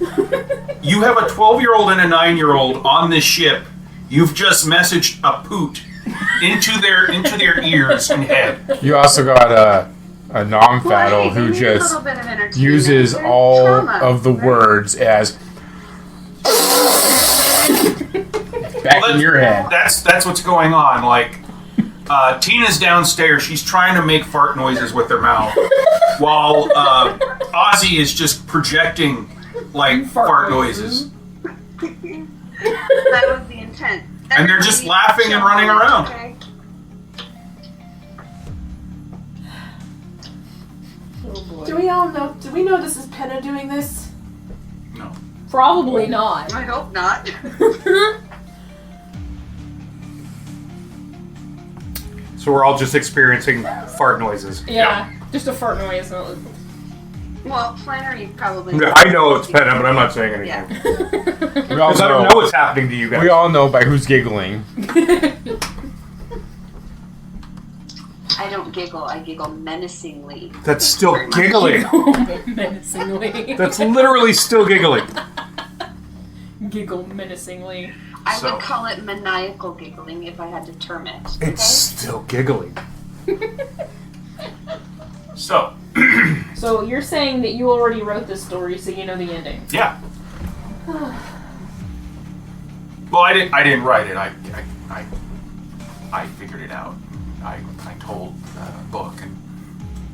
You have a 12-year-old and a 9-year-old on this ship. You've just messaged a poot into their ears and head. You also got a non-fatal who just uses all of the words as back in your head. That's what's going on. Like, Tina's downstairs. She's trying to make fart noises with her mouth, while Ozzy is just projecting like fart noises. That was the intent. And they're just laughing and running around. Okay. Oh boy. Do we all know? Do we know this is Penna doing this? No. Probably not. I hope not. So we're all just experiencing fart noises. Yeah, just a fart noise. Well, Flannery probably. I know it's Penna, but I'm not saying anything. Yeah. We all Because I don't know what's happening to you guys. We all know by who's giggling. I don't giggle. I giggle menacingly. That's still giggling. Menacingly. That's literally still giggling. Giggle menacingly. I would call it maniacal giggling if I had to term it. Okay? It's still giggling. So. So you're saying that you already wrote this story, so you know the ending. Yeah. Well, I didn't write it. I figured it out. I told the book,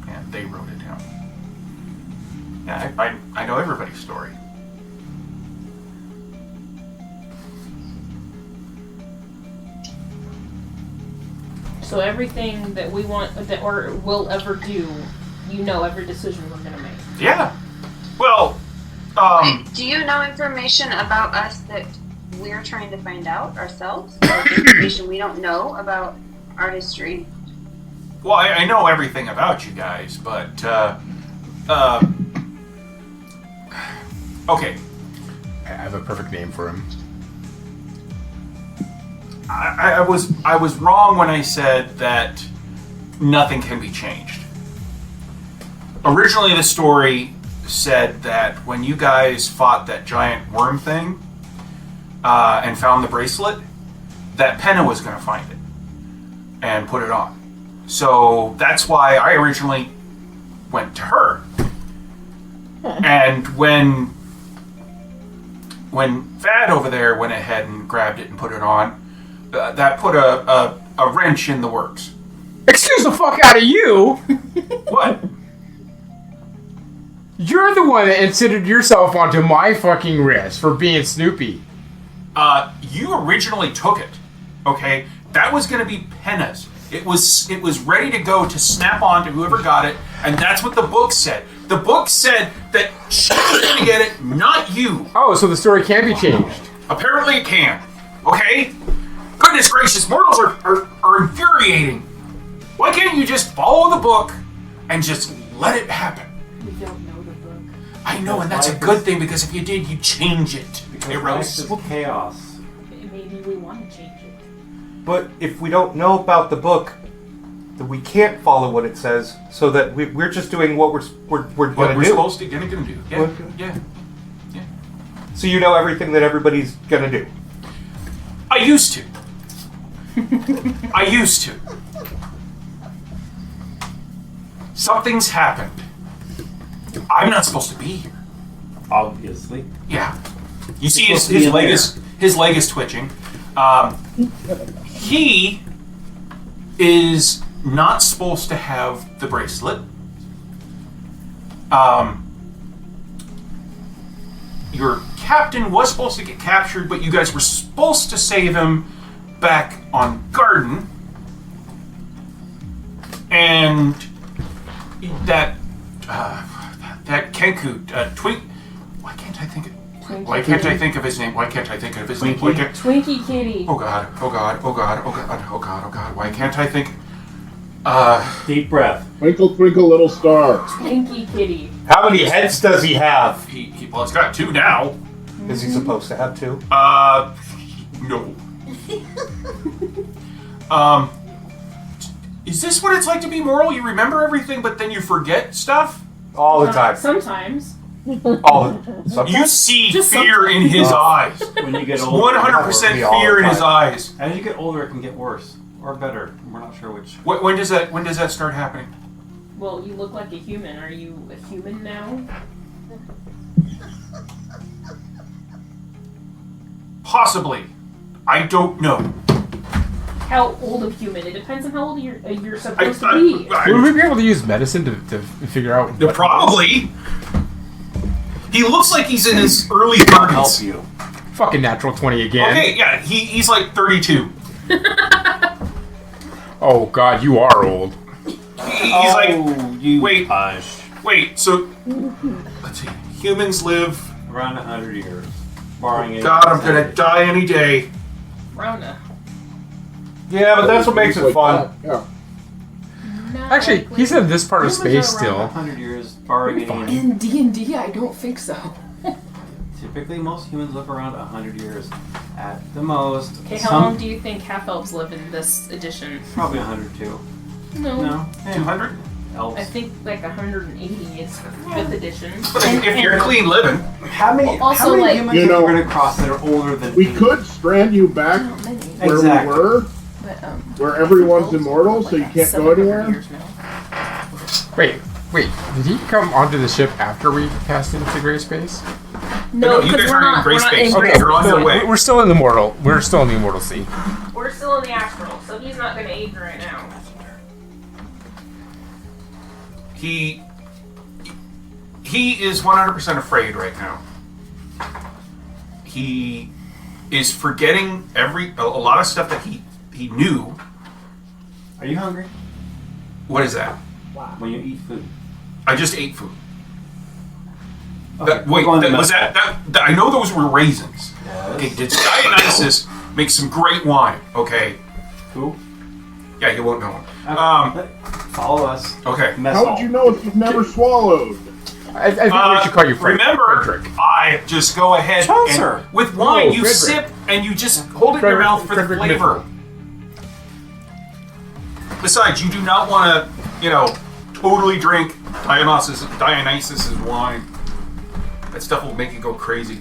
and they wrote it down. Yeah, I know everybody's story. So everything that we want that or will ever do, you know every decision we're gonna make. Yeah. Well, Wait, do you know information about us that we're trying to find out ourselves? Or information we don't know about our history? Well, I know everything about you guys, but okay. I have a perfect name for him. I was wrong when I said that nothing can be changed. Originally, the story said that when you guys fought that giant worm thing and found the bracelet, that Penna was going to find it and put it on. So that's why I originally went to her. And when Thad over there went ahead and grabbed it and put it on, that put a wrench in the works. Excuse the fuck out of you! What? You're the one that inserted yourself onto my fucking wrist for being Snoopy. You originally took it, okay? That was going to be Penna's. It was ready to go to snap on to whoever got it, and that's what the book said. The book said that she was going to get it, not you. Oh, so the story can be changed. Apparently it can, okay? Goodness gracious, mortals are infuriating. Why can't you just follow the book and just let it happen? We don't know the book. I know, and that's a good thing, because if you did, you'd change it. Because life is chaos. Maybe we want to change it. But if we don't know about the book, then we can't follow what it says. So that we're just doing what we're What going we're to do. supposed to gonna do. Yeah, Okay. yeah. So you know everything that everybody's going to do. I used to. I used to. Something's happened. I'm not supposed to be here. Obviously. Yeah. You see Supposed to his be in leg there. his leg is twitching. He is not supposed to have the bracelet. Your captain was supposed to get captured, but you guys were supposed to save him back on Garden. And that Kenku, Twink. Why can't I think of? Why can't I think of his name? Why can't I think of his name? Why can't? Twinkie Kitty. Oh God! Oh God! Oh God! Oh God! Oh God! Oh God! Why can't I think? Deep breath. Twinkle, twinkle, little star. Twinkie Kitty. How many heads does he have? Well, he's got 2 now. Is he supposed to have 2? No. Is this what it's like to be moral? You remember everything, but then you forget stuff? All the time. Sometimes. You see fear in his eyes. When you get older, 100% fear in his eyes. As you get older, it can get worse or better. We're not sure which. When does that start happening? Well, you look like a human. Are you a human now? Possibly. I don't know. How old of human? It depends on how old you're supposed to be. Would we be able to use medicine to figure out? What Probably. He looks like he's in his early 30s. Help you. Fucking natural 20 again. Okay, yeah, he's like 32. Oh god, you are old. He's like, wait, hush. Wait, so let's see. Humans live around 100 years, barring any. God, I'm gonna die any day. Rona. Yeah, but that's what makes it fun. Yeah. Actually, he's in this part of space still. 100 years, barring any. In D&D, I don't think so. Typically, most humans live around 100 years at the most. Okay, how long do you think half-elves live in this edition? Probably 102. No. No. 200? Elves. I think like 180 is 5th edition. But if you're clean living. How many, Also, how many like- humans You are know, we going to cross that are older than We me? could strand you back where Exactly. we were, But, where everyone's immortal, so you can't go anywhere. Wait, did he come onto the ship after we passed into gray space? No, you because guys we're are in not. gray We're not space. in Okay, gray you're on space. your way. We're still in the mortal. We're still in the immortal sea. We're still in the astral, so he's not going to aid right now. He is 100% afraid right now. He is forgetting a lot of stuff that he knew. Are you hungry? What is that? When you eat food. I just ate food. Okay, Wait, we're going to was mess that? I know those were raisins. Yes. Okay, did Dionysus make some great wine? Okay. Who? Yeah, you won't know him. Follow us. Okay. Mess How hall. would you know if you've never swallowed? I think we should call you Remember, Frederick. I just go ahead Chaucer. and with wine No, you Frederick. sip and you just hold it in your mouth for the Frederick flavor. Besides, you do not want to, totally drink Dionysus's wine. That stuff will make you go crazy.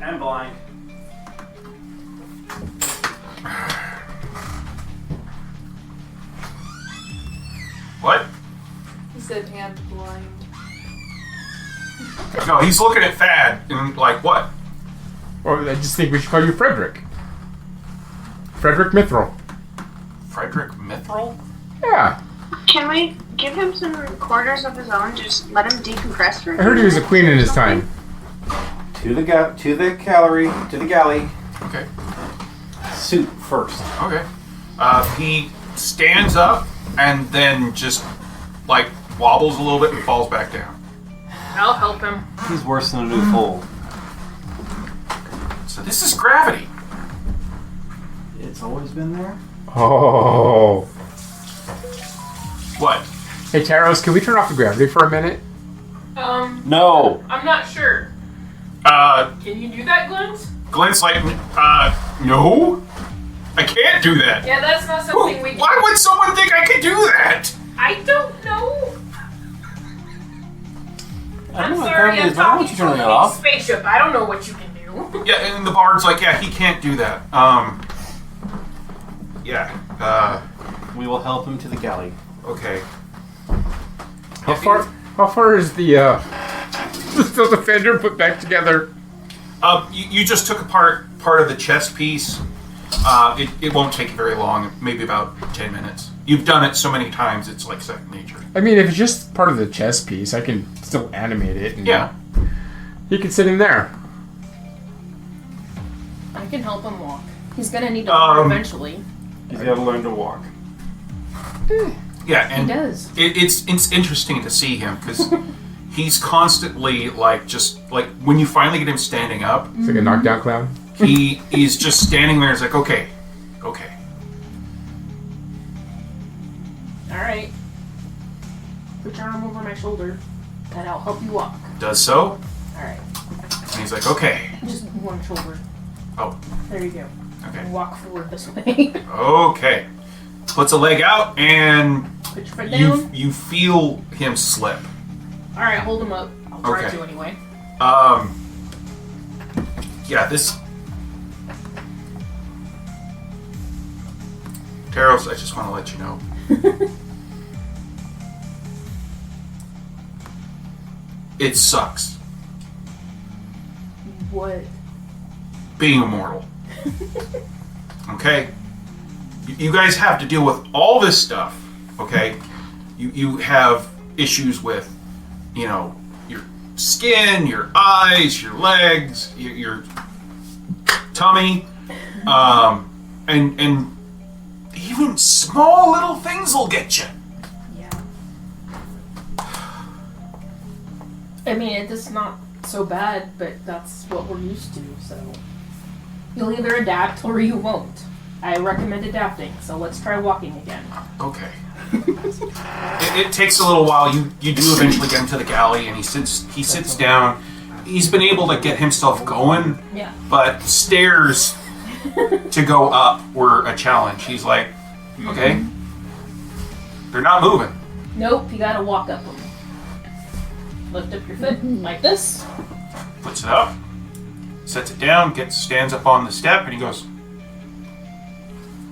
And blind. What? He said and blind. No, he's looking at Thad and like, what? Or I just think we should call you Frederick. Frederick Mithril. Frederick Mithril? Yeah. Can we give him some quarters of his own? Just let him decompress for a I heard he was a minute queen in or his something? time. To the galley. Okay. Suit first. Okay. He stands up and then just like wobbles a little bit and falls back down. I'll help him. He's worse than a new foal. So this is gravity. It's always been there. Oh. What? Hey, Taros, can we turn off the gravity for a minute? No. I'm not sure. Can you do that, Glint? Glenn's like, no, I can't do that. Yeah, that's not something we can. Why would someone think I could do that? I don't know. I I'm don't know what sorry, gravity I'm is, but I don't talking want you to turning a it off. spaceship. I don't know what you can do. Yeah, and the bard's like, yeah, he can't do that. Yeah, We will help him to the galley. okay. How far is the still defender put back together? You just took apart part of the chest piece. It won't take you very long, maybe about 10 minutes. You've done it so many times, it's like second nature. I mean, if it's just part of the chess piece, I can still animate it. And Yeah. He can sit in there. I can help him walk. He's gonna need to walk eventually. He's got to learn to walk. Yeah, and He does. It's interesting to see him because he's constantly like when you finally get him standing up, It's like a knockdown clown. he's just standing there. It's like okay. All right. Put your arm over my shoulder. That'll help you walk. Does so, All right. and he's like okay. Just one shoulder. Oh, There you go. okay, Walk forward this way. okay. Puts a leg out and Put your foot down. you feel him slip. All right, hold him up. I'll try Okay. to anyway. Yeah, this... Taros, I just want to let you know. It sucks. What? Being immortal. Okay? You guys have to deal with all this stuff, okay? You have issues with, you know, your skin, your eyes, your legs, your tummy, and even small little things will get you. Yeah. I mean, it's not so bad, but that's what we're used to, so... You'll either adapt or you won't. I recommend adapting, so let's try walking again. Okay. It takes a little while. You do eventually get into the galley, and he sits down. He's been able to get himself going, Yeah. but stairs to go up were a challenge. He's like, okay, they're not moving. Nope, you gotta walk up them. Lift up your foot like this. Puts it up, sets it down, stands up on the step, and he goes,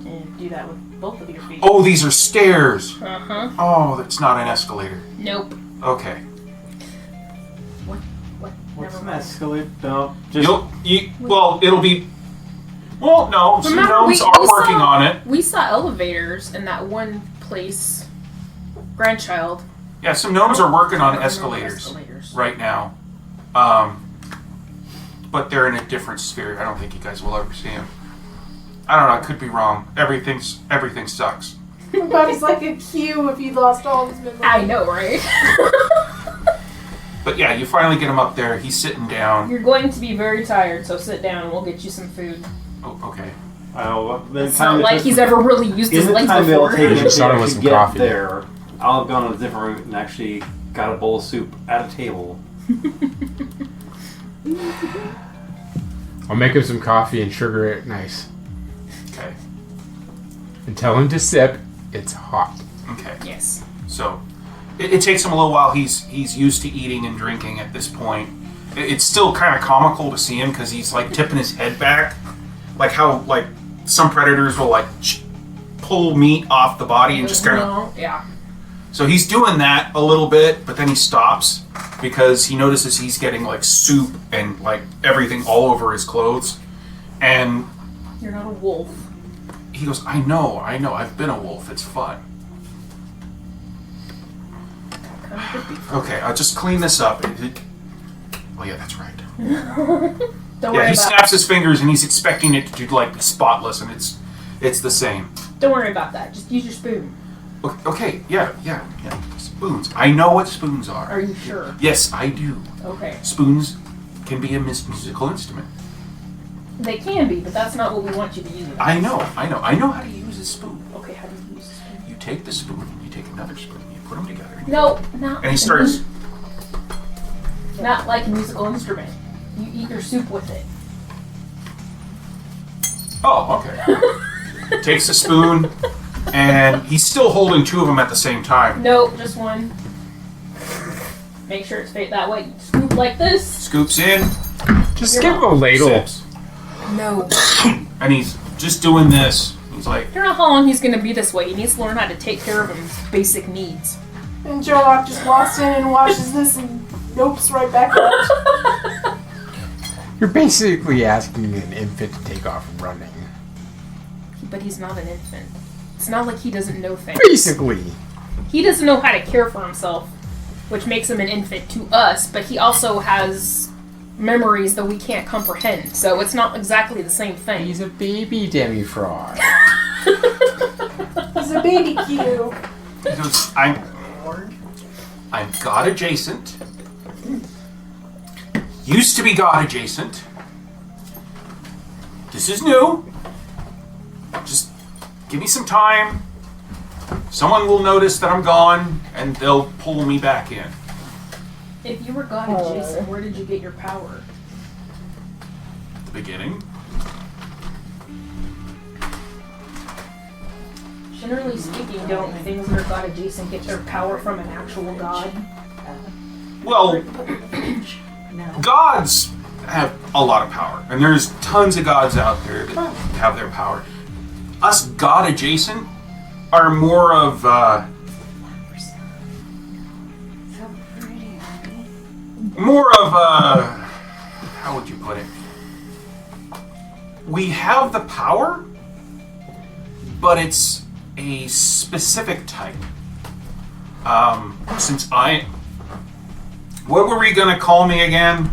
And do that with both of your feet. oh, these are stairs. Uh-huh. Oh, that's not an escalator. Nope. Okay. What? What's Never an mind. escalator? No, just It'll be... Well, no, some Remember, gnomes we are working saw- on it. We saw elevators in that one place. Grandchild. Yeah, some gnomes are working on I don't remember escalators right now. But they're in a different sphere. I don't think you guys will ever see them. I don't know, I could be wrong. Everything sucks. My body's like a cue if he lost all his memory. I know, right? But yeah, you finally get him up there. He's sitting down. You're going to be very tired, so sit down and we'll get you some food. Oh, okay. It's not like he's ever really used his legs before. Take started with to some get coffee. there. I'll have gone on a different route and actually got a bowl of soup at a table. I'll make him some coffee and sugar it nice. Okay. And tell him to sip. It's hot. Okay. Yes. So, it takes him a little while. He's used to eating and drinking at this point. It's still kind of comical to see him because he's like tipping his head back, like how like some predators will like pull meat off the body and just kind of. Yeah. So he's doing that a little bit, but then he stops because he notices he's getting like soup and like everything all over his clothes, and You're not a wolf. he goes, I know, I've been a wolf. It's fun. Okay, I'll just clean this up. Oh yeah, that's right. Don't Yeah, worry he about snaps his fingers and he's expecting it to like be spotless, and it's the same. Don't worry about that. Just use your spoon. Okay, yeah. Spoons. I know what spoons are. Are you sure? Yes, I do. Okay. Spoons can be a musical instrument. They can be, but that's not what we want you to use. It. I know how to use a spoon. Okay, how do you use a spoon? You take the spoon, you take another spoon, you put them together. And No, not. And he starts. Not like a musical instrument. You eat your soup with it. Oh, okay. Takes a spoon, and he's still holding two of them at the same time. Nope, just one. Make sure it's straight that way. You scoop like this. Scoops in, Just give him a ladle. sips. No. And he's just doing this. He's like, I don't know how long he's gonna be this way. He needs to learn how to take care of his basic needs. And Joe just walks in and watches this and nopes right back out. You're basically asking an infant to take off running. But he's not an infant. It's not like he doesn't know things. Basically. He doesn't know how to care for himself, which makes him an infant to us, but he also has memories that we can't comprehend, so it's not exactly the same thing. He's a baby demi-frog. He's a baby Q. he goes, I'm God adjacent. Used to be God adjacent. This is new. Just give me some time. Someone will notice that I'm gone, and they'll pull me back in. If you were God adjacent, where did you get your power? At the beginning. Generally speaking, don't things that are God adjacent get their power from an actual god? Well, gods have a lot of power, and there's tons of gods out there that have their power. Us god adjacent are more of how would you put it? We have the power, but it's a specific type. What were we gonna call me again?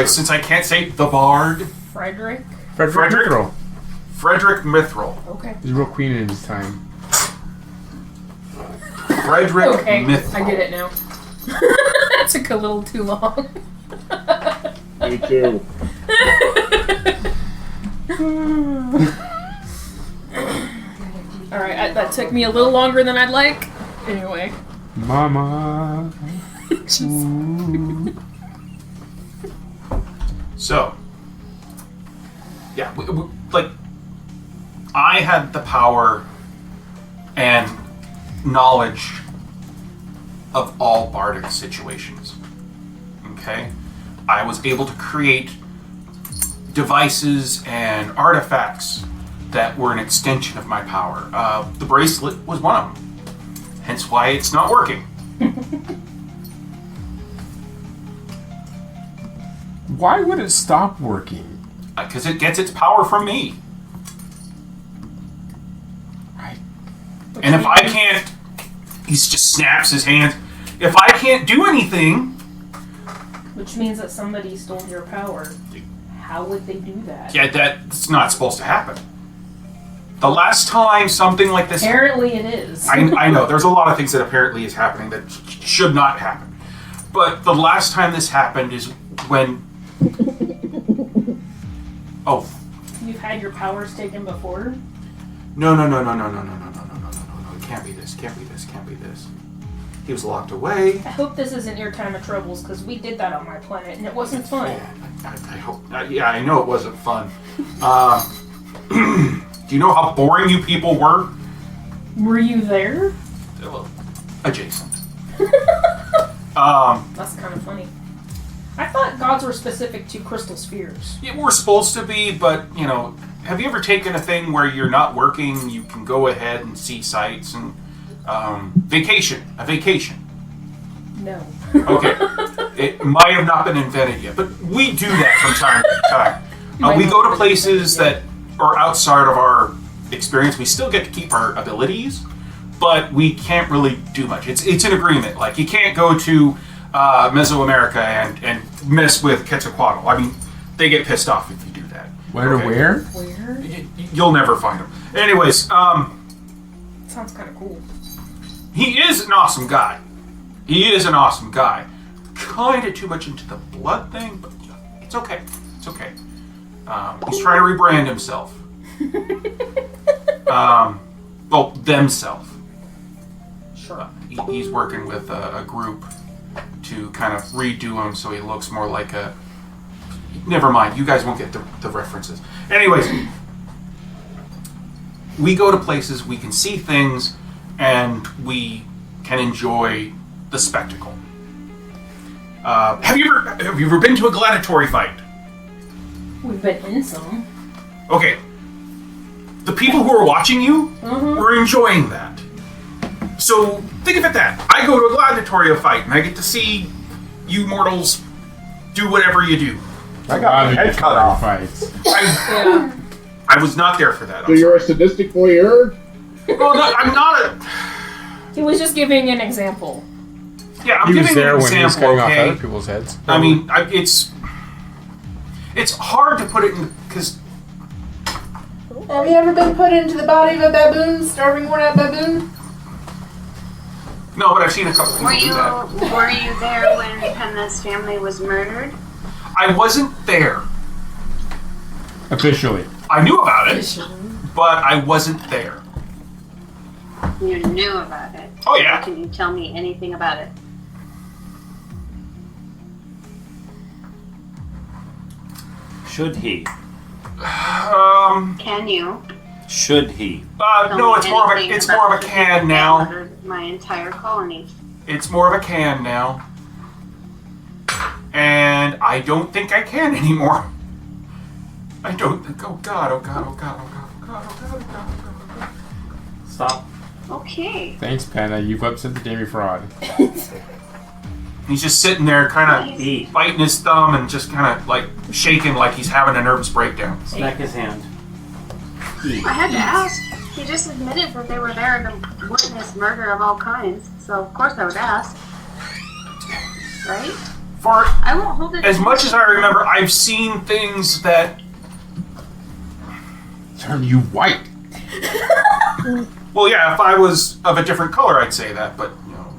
Since I can't say the Bard. Frederick? Frederick Mithril. Frederick Mithril. Okay. He's a real queen in his time. Frederick Okay, Mithril. I get it now. That took a little too long. Me too. Alright, that took me a little longer than I'd like. Anyway. Mama. So, yeah, like, I had the power and knowledge of all bardic situations. Okay? I was able to create devices and artifacts that were an extension of my power. The bracelet was one of them. Hence why it's not working. Why would it stop working? Because it gets its power from me. Right. And if I can't... He just snaps his hands. If I can't do anything... Which means that somebody stole your power. How would they do that? Yeah, that's not supposed to happen. The last time something like this... Apparently it is. I know, there's a lot of things that apparently is happening that should not happen. But the last time this happened is when... Oh. You've had your powers taken before? No. It can't be this, can't be this, can't be this. He was locked away. I hope this isn't your time of troubles, because we did that on my planet, and it wasn't fun. I hope... yeah, I know it wasn't fun. Do you know how boring you people were? Were you there? Well, adjacent. That's kind of funny. I thought gods were specific to crystal spheres. Yeah, we're supposed to be, but, you know, have you ever taken a thing where you're not working, you can go ahead and see sights and, a vacation? No. Okay. It might have not been invented yet, but we do that from time to time. We go to places that are outside of our experience. We still get to keep our abilities, but we can't really do much. It's an agreement. Like, you can't go to Mesoamerica and mess with Quetzalcoatl. I mean, they get pissed off if you do that. Where? Where? You'll never find them. Anyways, Sounds kind of cool. he is an awesome guy. Kind of too much into the blood thing, but it's okay. It's okay. He's trying to rebrand himself. Well, themselves. Sure. He's working with a group to kind of redo him so he looks more like a... Never mind, you guys won't get the references. Anyways, we go to places, we can see things, and we can enjoy the spectacle. Have you ever been to a gladiatory fight? We've been in some. Okay. The people who are watching you were enjoying that. So think of it that. I go to a gladiatory fight and I get to see you mortals do whatever you do. I got my head cut off. Fights. I was not there for that. So you're a sadistic voyeur? Well, no, I'm not a... He was just giving an example. Yeah, I'm He was giving there an when he was example, cutting off okay? other people's heads. I mean, it's hard to put it in, because... Have you ever been put into the body of a baboon, starving worn out baboon? No, but I've seen a couple people do that. Were you there when Penna's family was murdered? I wasn't there. Officially. I knew about it, but I wasn't there. You knew about it. Oh, yeah. Can you tell me anything about it? Should he? Can you? Should he? Tell No, me it's more of anything a about can the now. murdered my entire colony. It's more of a can now. And I don't think I can anymore. I don't think. Oh God! Oh God! Oh God! Oh God! Oh God! Oh God! Oh God! Oh God! Stop. Okay. Thanks, Panda. You've upset the Damie Fraud. He's just sitting there, kind of Eat. biting his thumb and just kind of like shaking, like he's having a nervous breakdown. Smack his hand. Eat. I had to ask. He just admitted that they were there to witness murder of all kinds, so of course I would ask. Right? For I won't hold it. as much as I remember, I've seen things that. Turn you white. Well, yeah, if I was of a different color, I'd say that, but you know.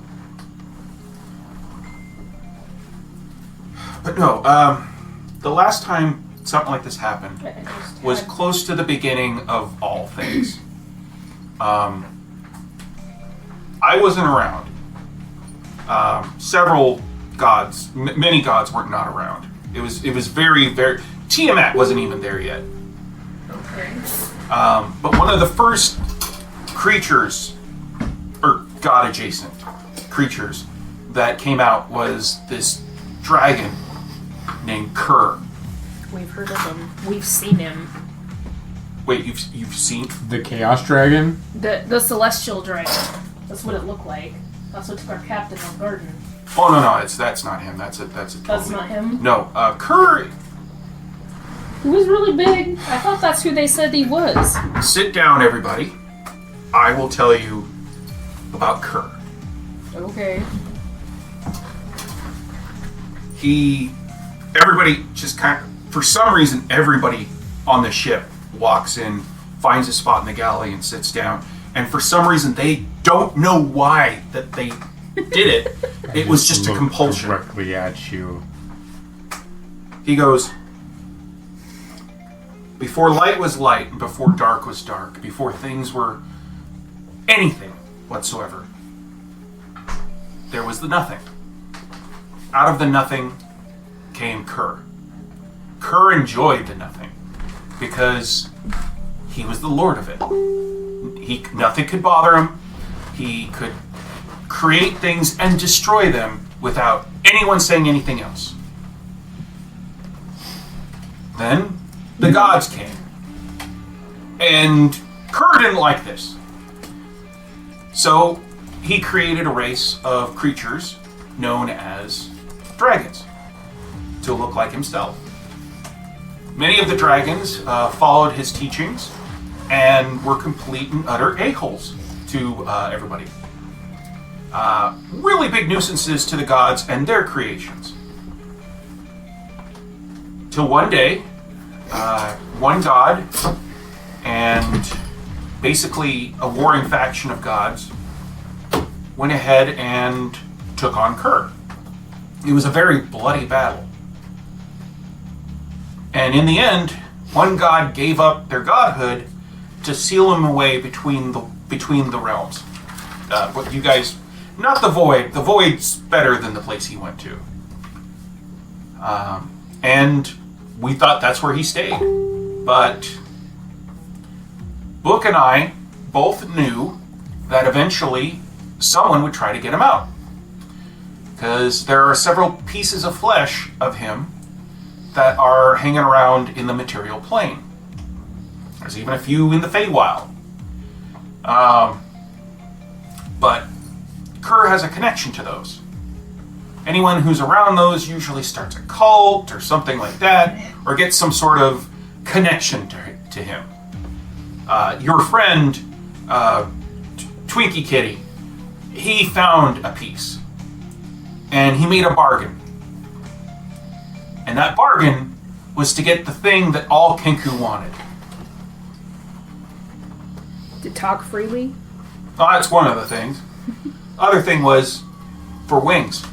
But no, the last time something like this happened was close to the beginning of all things. I wasn't around. Several gods, many gods weren't not around. It was very, very. Tiamat wasn't even there yet. Okay. But one of the first creatures, or god adjacent creatures, that came out was this dragon named Kerr. We've heard of him. We've seen him. Wait, you've seen? The Chaos Dragon? The celestial dragon. That's what it looked like. That's what took our captain on garden. Oh no, that's not him. That's That's totally. not him? No, Kerr. He was really big. I thought that's who they said he was. Sit down, everybody. I will tell you about Kerr. Okay. Everybody just kind of, for some reason, everybody on the ship walks in, finds a spot in the galley, and sits down. And for some reason, they don't know why that they did it. It was just a Look compulsion. directly at you. He goes, before light was light, and before dark was dark, before things were anything whatsoever, there was the nothing. Out of the nothing came Kerr. Kerr enjoyed the nothing because he was the lord of it. Nothing could bother him. He could create things and destroy them without anyone saying anything else. Then the gods came. And Kerr didn't like this. So he created a race of creatures known as dragons to look like himself. Many of the dragons followed his teachings and were complete and utter a-holes to everybody. Really big nuisances to the gods and their creations. Till one day, one god and basically a warring faction of gods went ahead and took on Kerr. It was a very bloody battle. And in the end, one god gave up their godhood to seal him away between the realms. What you guys, not the Void. The Void's better than the place he went to. And we thought that's where he stayed. But Book and I both knew that eventually someone would try to get him out. Because there are several pieces of flesh of him that are hanging around in the material plane. There's even a few in the Feywild. But Kerr has a connection to those. Anyone who's around those usually starts a cult or something like that, or gets some sort of connection to him. Your friend, Twinkie Kitty, he found a piece. And he made a bargain. And that bargain was to get the thing that all Kenku wanted. To talk freely? Oh, that's one of the things. Other thing was for wings.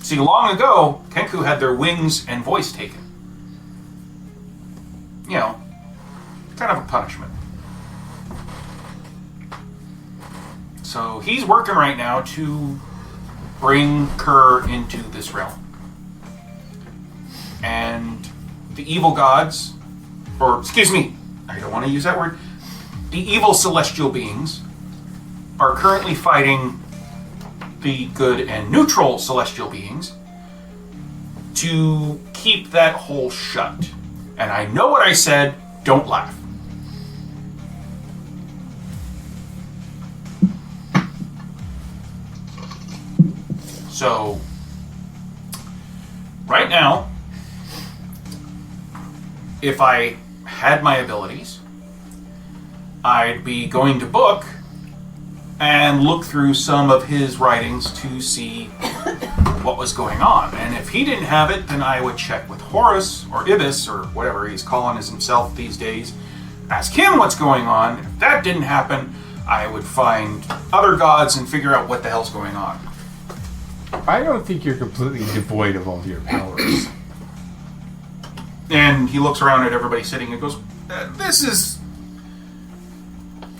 See, long ago, Kenku had their wings and voice taken. You know, kind of a punishment. So he's working right now to bring Kerr into this realm. And the evil gods, or excuse me, I don't want to use that word. The evil celestial beings are currently fighting the good and neutral celestial beings to keep that hole shut. And I know what I said, don't laugh. So, right now, if I had my abilities, I'd be going to book and look through some of his writings to see what was going on. And if he didn't have it, then I would check with Horus or Ibis or whatever he's calling as himself these days, ask him what's going on. If that didn't happen, I would find other gods and figure out what the hell's going on. I don't think you're completely devoid of all your powers. And he looks around at everybody sitting and goes, this is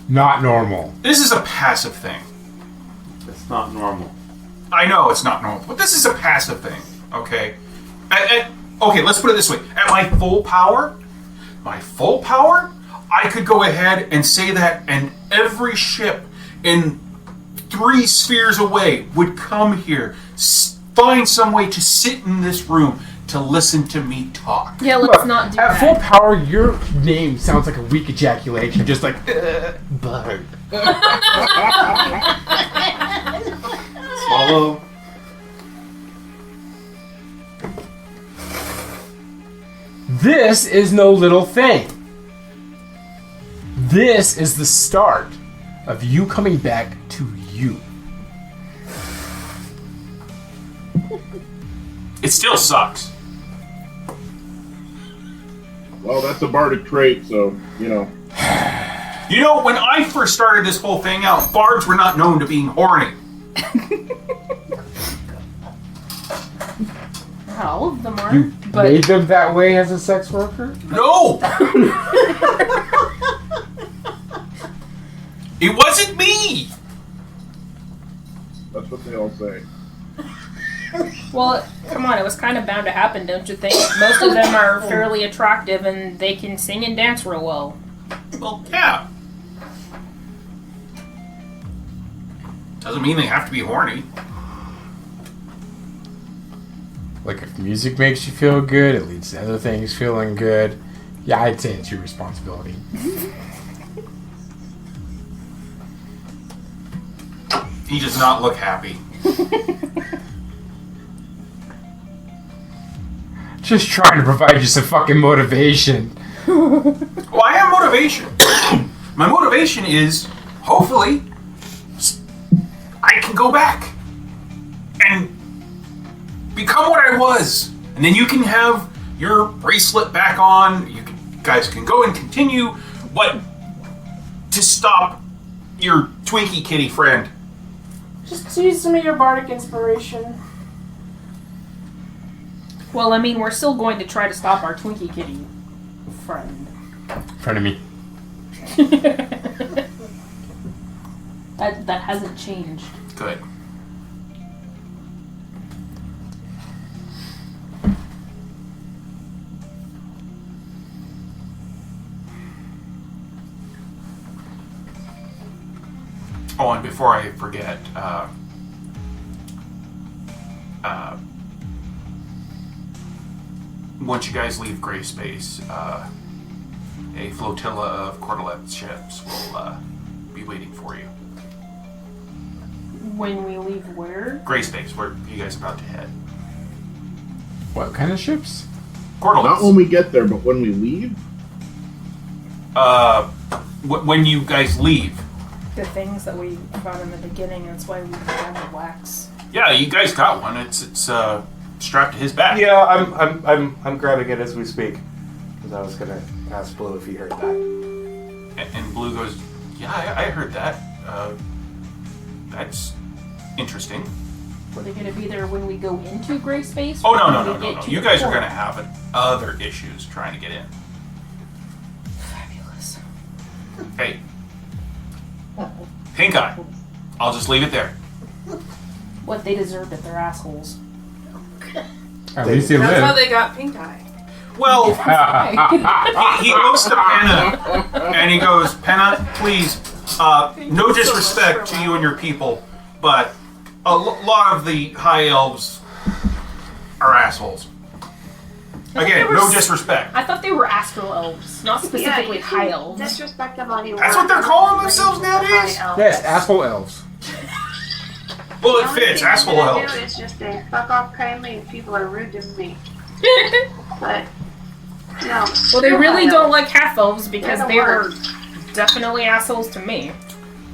Not normal. This is a passive thing. It's not normal. I know it's not normal, but this is a passive thing, okay? Okay, let's put it this way. At my full power, I could go ahead and say that, and every ship in 3 spheres away would come here, find some way to sit in this room to listen to me talk. Yeah, let's not do At that. full power, your name sounds like a weak ejaculation, just like bug. Swallow. This is no little thing. This is the start of you coming back to you. It still sucks. Well, that's a bardic trait, so, you know. You know, when I first started this whole thing out, bards were not known to being horny. Not all of them are, You but made them that way as a sex worker? No! It wasn't me! That's what they all say. well, come on, it was kind of bound to happen, don't you think? Most of them are fairly attractive and they can sing and dance real well. Well, yeah. Doesn't mean they have to be horny. Like, if music makes you feel good, it leads to other things feeling good. Yeah, I'd say it's your responsibility. He does not look happy. Just trying to provide you some fucking motivation. Well, I have motivation. My motivation is, hopefully, I can go back and become what I was. And then you can have your bracelet back on. You guys can go and continue what to stop your Twinkie kitty friend. Just use some of your bardic inspiration. Well, I mean, we're still going to try to stop our Twinkie Kitty friend. Friend of me. That hasn't changed. Good. Oh, and before I forget, once you guys leave Gray Space, a flotilla of Cordelet ships will be waiting for you. When we leave where? Gray Space, where you guys are about to head. What kind of ships? Cordelets. Not when we get there, but when we leave? When you guys leave. The things that we found in the beginning, that's why we found the wax. Yeah, you guys got one. It's strapped to his back. Yeah, I'm grabbing it as we speak. Because I was gonna ask Blue if he heard that. And Blue goes, yeah, I heard that. That's interesting. Were they going to be there when we go into Gray Space? Oh, or no. when we get to You the guys are port? going to have other issues trying to get in. Fabulous. Hey. Pink Eye. I'll just leave it there. What they deserved it, they're assholes. At least they That's how live. they got pink eye. Well, he looks to Penna and he goes, Penna, please, no disrespect to you and your people, but a lot of the high elves are assholes. Again, no disrespect. I thought they were astral elves, not specifically you high can elves. disrespect them all you That's want. what they're calling themselves High nowadays? elves. Yes, asshole elves. Well, The it only fits. thing I'm Asshole gonna elves. do is just say fuck off kindly if people are rude to me. But no. Well, they screw really high don't elves. like half elves because They're the they were worst. definitely assholes to me.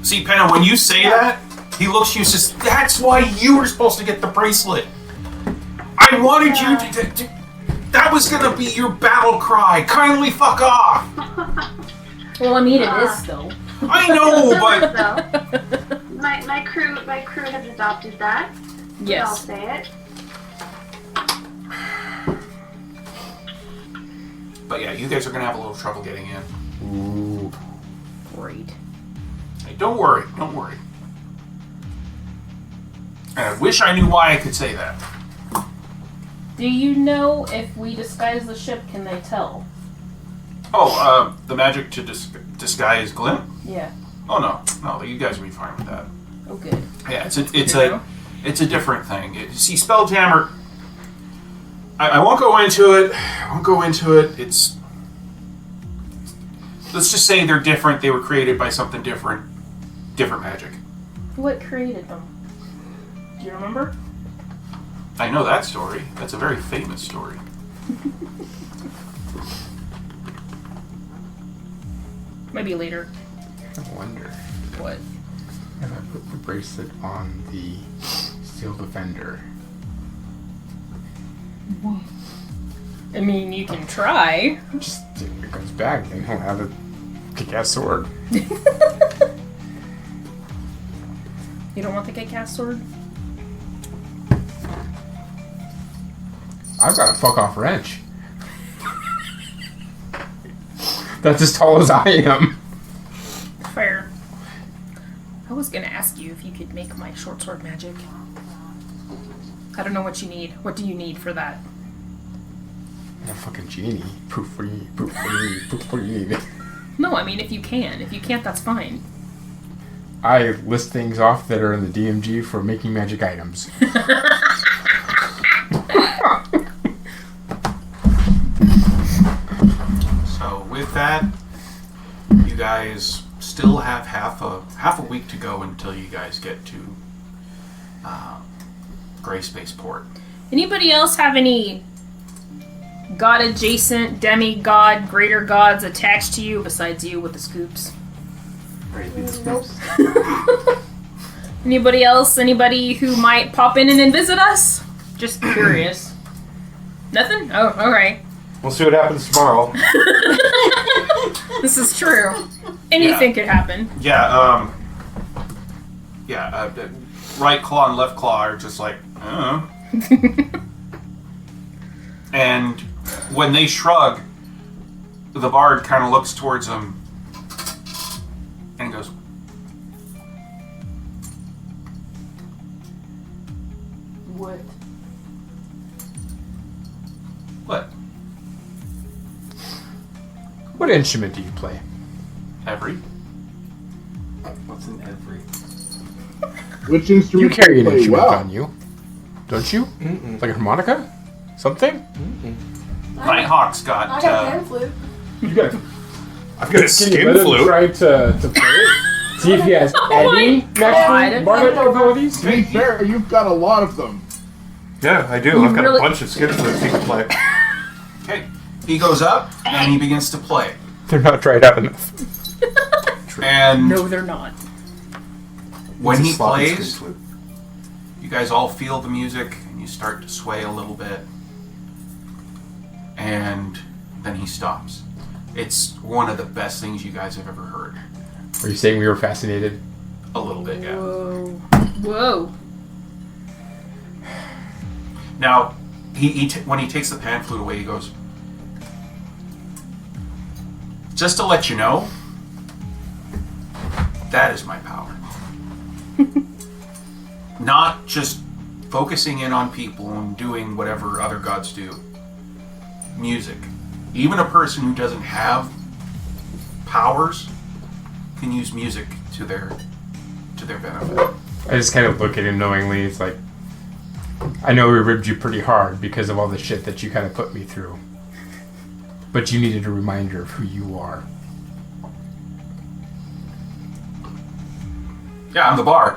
See, Penna, when you say that, he looks at you and says, "That's why you were supposed to get the bracelet. I wanted you to that was gonna be your battle cry. Kindly fuck off." Well, I mean, it is though. I know, but So, my crew has adopted that. I'll Yes. say it. but yeah, you guys are gonna have a little trouble getting in. Ooh. Great. Hey, don't worry, don't worry. And I wish I knew why I could say that. Do you know if we disguise the ship? Can they tell? Oh, the magic to disguise glint? Yeah. Oh no, you guys will be fine with that. Oh, good. Yeah, it's know. a different thing. See, Spelljammer. I won't go into it. It's. Let's just say they're different. They were created by something different. Different magic. What created them? Do you remember? I know that story. That's a very famous story. Maybe later. I wonder What? if I put the bracelet on the Steel Defender. I mean, you can try. Just if it comes back, then he'll have a kick-ass sword. You don't want the kick-ass sword? I've got a fuck-off wrench. That's as tall as I am. Fair. I was gonna ask you if you could make my short sword magic. I don't know what you need. What do you need for that? A fucking genie. Poof, what do you need? Poof, what do you need? Poof, what do you need? No, I mean, if you can. If you can't, that's fine. I list things off that are in the DMG for making magic items. So with that, you guys still have half a week to go until you guys get to Gray Spaceport. Anybody else have any god-adjacent, demigod, greater gods attached to you besides you with the scoops? Nope. Anybody else? Anybody who might pop in and visit us? Just curious. Nothing? Oh, alright. We'll see what happens tomorrow. This is true. Anything could happen. Yeah, right claw and left claw are just like, And when they shrug, the bard kind of looks towards them and goes, What? "What? What instrument do you play? Every?" What's an every? Which You instrument carry do an you play instrument well? on you, don't you? Mm-mm. Like a harmonica? Something? Nighthawk's got. I got a pan flute. You got. I've got a Can you skin let him flute. try to play it? See if he has any God. magical bardic abilities? To be fair, you've got a lot of them. Yeah, I do. You I've got really- a bunch of skin flutes you can play. Okay. He goes up and he begins to play. They're not dried out enough. And No, they're not. when It's a he sloppy skin plays, flute. you guys all feel the music and you start to sway a little bit. And then he stops. It's one of the best things you guys have ever heard. Are you saying we were fascinated? A little bit, yeah. Whoa. Whoa. Now, when he takes the pan flute away, he goes, "Just to let you know, that is my power. Not just focusing in on people and doing whatever other gods do. Music. Even a person who doesn't have powers can use music to their benefit." I just kind of look at him knowingly. It's like, I know we ribbed you pretty hard because of all the shit that you kind of put me through. but you needed a reminder of who you are. Yeah, I'm the bard.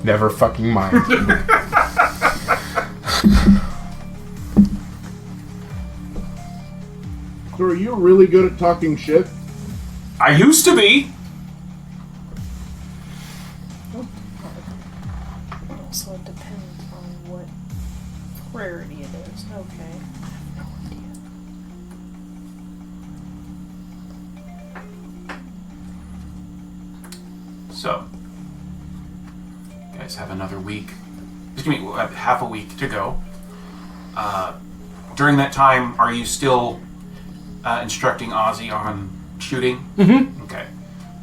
Never fucking mind. So are you really good at talking shit? I used to be. So it depends on what rarity it is. Okay. So, you guys have another week. Just give me half a week to go. During that time, are you still instructing Ozzy on shooting? Mm-hmm. Okay.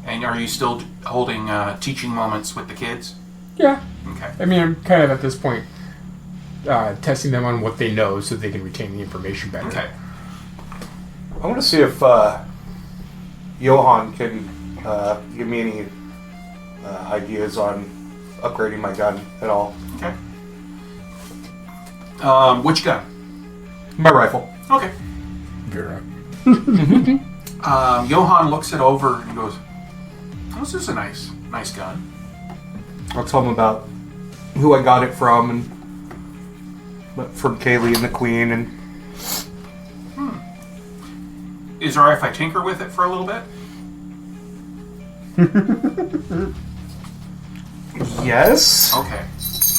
And are you still holding teaching moments with the kids? Yeah. Okay. I mean, I'm kind of at this point testing them on what they know so they can retain the information better. Okay. I want to see if Johan can give me any ideas on upgrading my gun at all. Okay. Which gun? My rifle. Okay. Vera. Johan looks it over and goes, "Oh, this is a nice gun." I'll tell him about who I got it from, and from Kaylee and the Queen, and Is it alright if I tinker with it for a little bit? yes. Okay.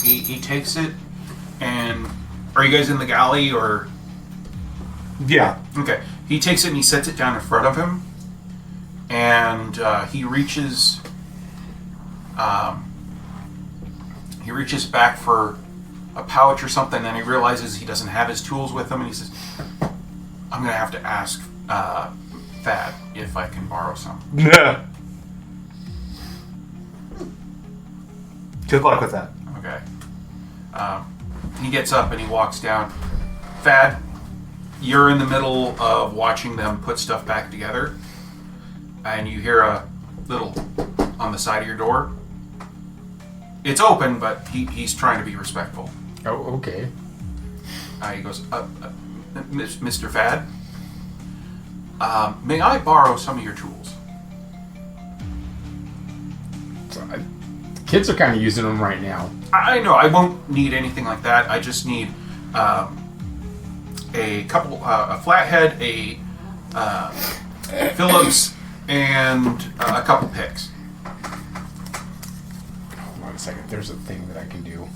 He takes it, and are you guys in the galley or? Yeah. Okay. He takes it and he sets it down in front of him, and he reaches back for a pouch or something, and he realizes he doesn't have his tools with him, and he says, "I'm gonna have to ask Thad if I can borrow some." Yeah. Good luck with that. Okay. He gets up and he walks down. Thad, you're in the middle of watching them put stuff back together, and you hear a little on the side of your door. It's open, but he's trying to be respectful. Oh, okay. He goes, Mr. Thad, may I borrow some of your tools? So, kids are kind of using them right now. I know, I won't need anything like that. I just need a couple, a flathead, a Phillips, and a couple picks. Hold on a second. There's a thing that I can do.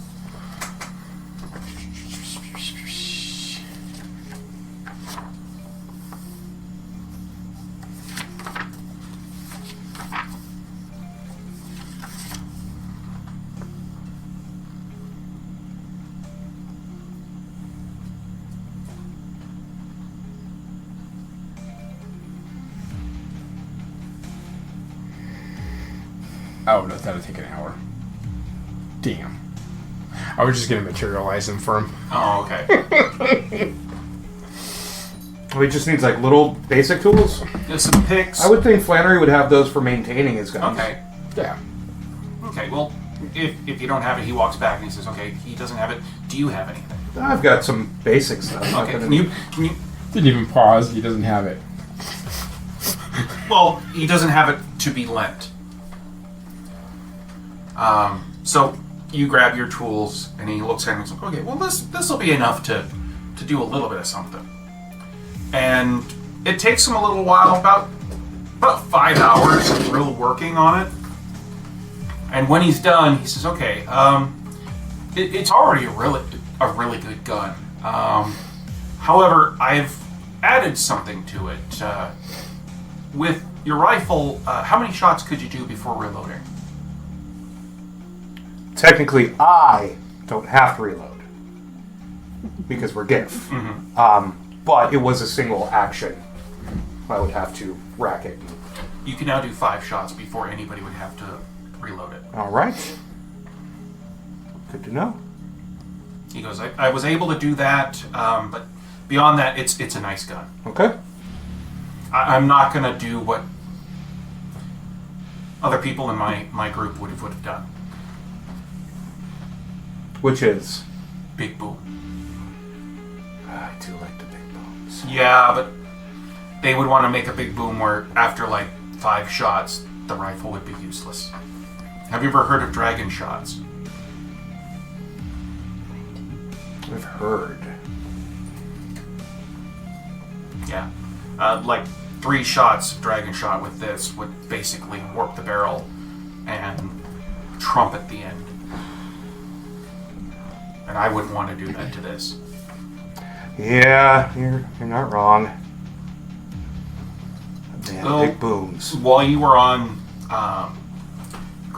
Oh, no, that'll take an hour. Damn. I was just going to materialize them for him. Oh, okay. He just needs like little basic tools. Just some picks. I would think Flannery would have those for maintaining his guns. Okay. Yeah. Okay, well, if you don't have it, he walks back and he says, okay, he doesn't have it. Do you have anything? I've got some basic stuff. Okay, can you... Didn't even pause. He doesn't have it. Well, he doesn't have it to be lent. So you grab your tools, and he looks at it and goes, okay, well, this will be enough to do a little bit of something. And it takes him a little while, about 5 hours of real working on it. And when he's done, he says, okay, it's already a really good gun. However, I've added something to it. With your rifle, how many shots could you do before reloading? Technically, I don't have to reload because we're GIF. Mm-hmm. But it was a single action. I would have to rack it. You can now do 5 shots before anybody would have to reload it. All right. Good to know. He goes, I was able to do that, but beyond that, it's a nice gun. Okay. I'm not going to do what other people in my group would have done. Which is? Big boom. I do like the big booms. Yeah, but they would want to make a big boom where after like 5 shots, the rifle would be useless. Have you ever heard of dragon shots? I've heard. Yeah. Like 3 shots of dragon shot with this would basically warp the barrel and trumpet the end. And I wouldn't want to do that to this. Yeah, you're not wrong. Damn big booms. While you were on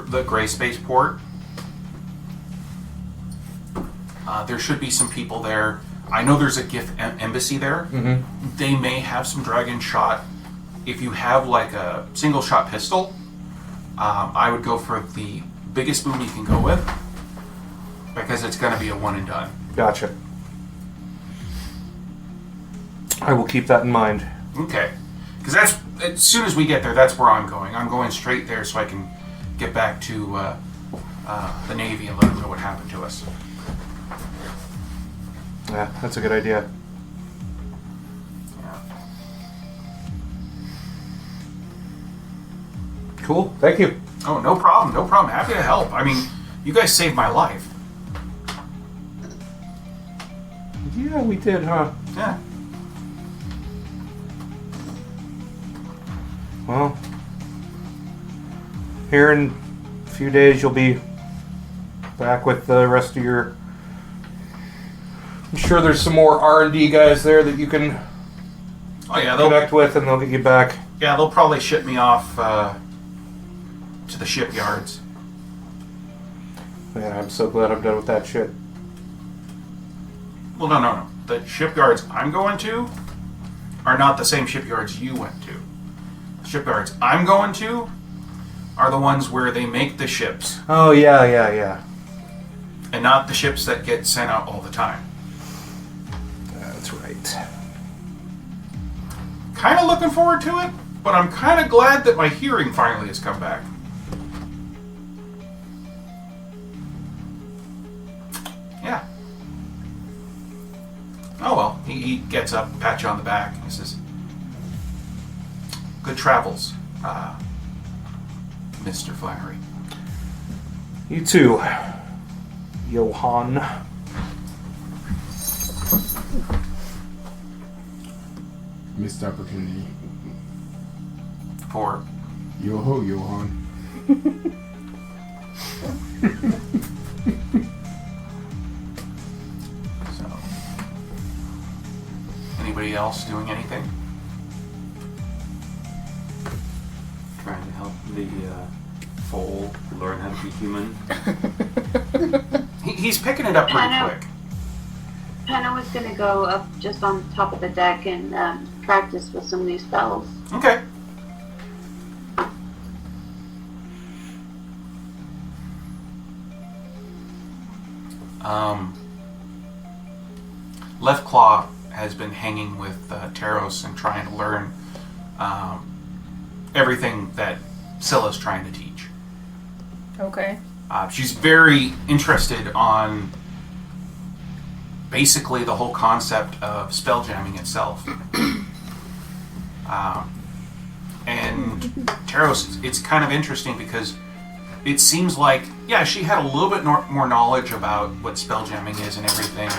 the gray spaceport, there should be some people there. I know there's a gift embassy there. Mm-hmm. They may have some dragon shot. If you have like a single shot pistol, I would go for the biggest boom you can go with, because it's going to be a one and done. Gotcha. I will keep that in mind. Okay. Because that's, as soon as we get there, that's where I'm going. I'm going straight there so I can get back to the Navy and let them know what happened to us. Yeah, that's a good idea. Yeah. Cool. Thank you. Oh, no problem. No problem. Happy to help. I mean, you guys saved my life. Yeah, we did, huh? Yeah. Well, here in a few days you'll be back with the rest of your... I'm sure there's some more R&D guys there that you can connect with, and they'll get you back. Yeah, they'll probably ship me off to the shipyards. Man, I'm so glad I'm done with that shit. Well, no. The shipyards I'm going to are not the same shipyards you went to. The shipyards I'm going to are the ones where they make the ships. Oh, yeah. And not the ships that get sent out all the time. That's right. Kind of looking forward to it, but I'm kind of glad that my hearing finally has come back. Yeah. Oh well, he gets up, pats you on the back, and he says, "Good travels, Mr. Flannery." You too, Johan. Missed opportunity. For Yo-ho, Johan. So, anybody else doing anything? Trying to help the foal learn how to be human. He's picking it up pretty quick. Penna was going to go up just on top of the deck and practice with some new spells. Okay. Left Claw has been hanging with Taros and trying to learn everything that Scylla's trying to teach. Okay. She's very interested on basically the whole concept of spelljamming itself. And Taros, it's kind of interesting because it seems like, yeah, she had a little bit more knowledge about what spelljamming is and everything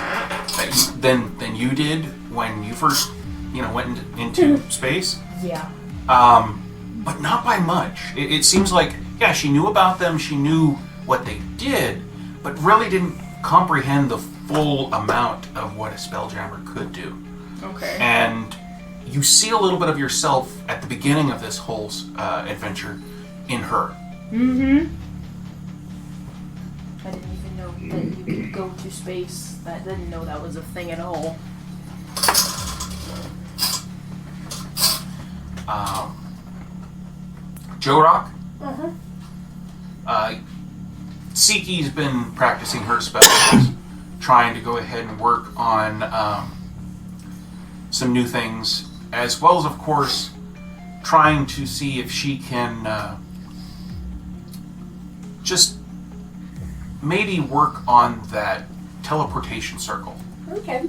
than you did when you first, went into space. Yeah. But not by much. It seems like, yeah, she knew about them, she knew what they did, but really didn't comprehend the full amount of what a spelljammer could do. Okay. And you see a little bit of yourself at the beginning of this whole adventure in her. Mm-hmm. I didn't even know that you could go to space. I didn't know that was a thing at all. Joe Rock? Uh-huh. Siki's been practicing her spells, trying to go ahead and work on some new things, as well as, of course, trying to see if she can just maybe work on that teleportation circle. Okay.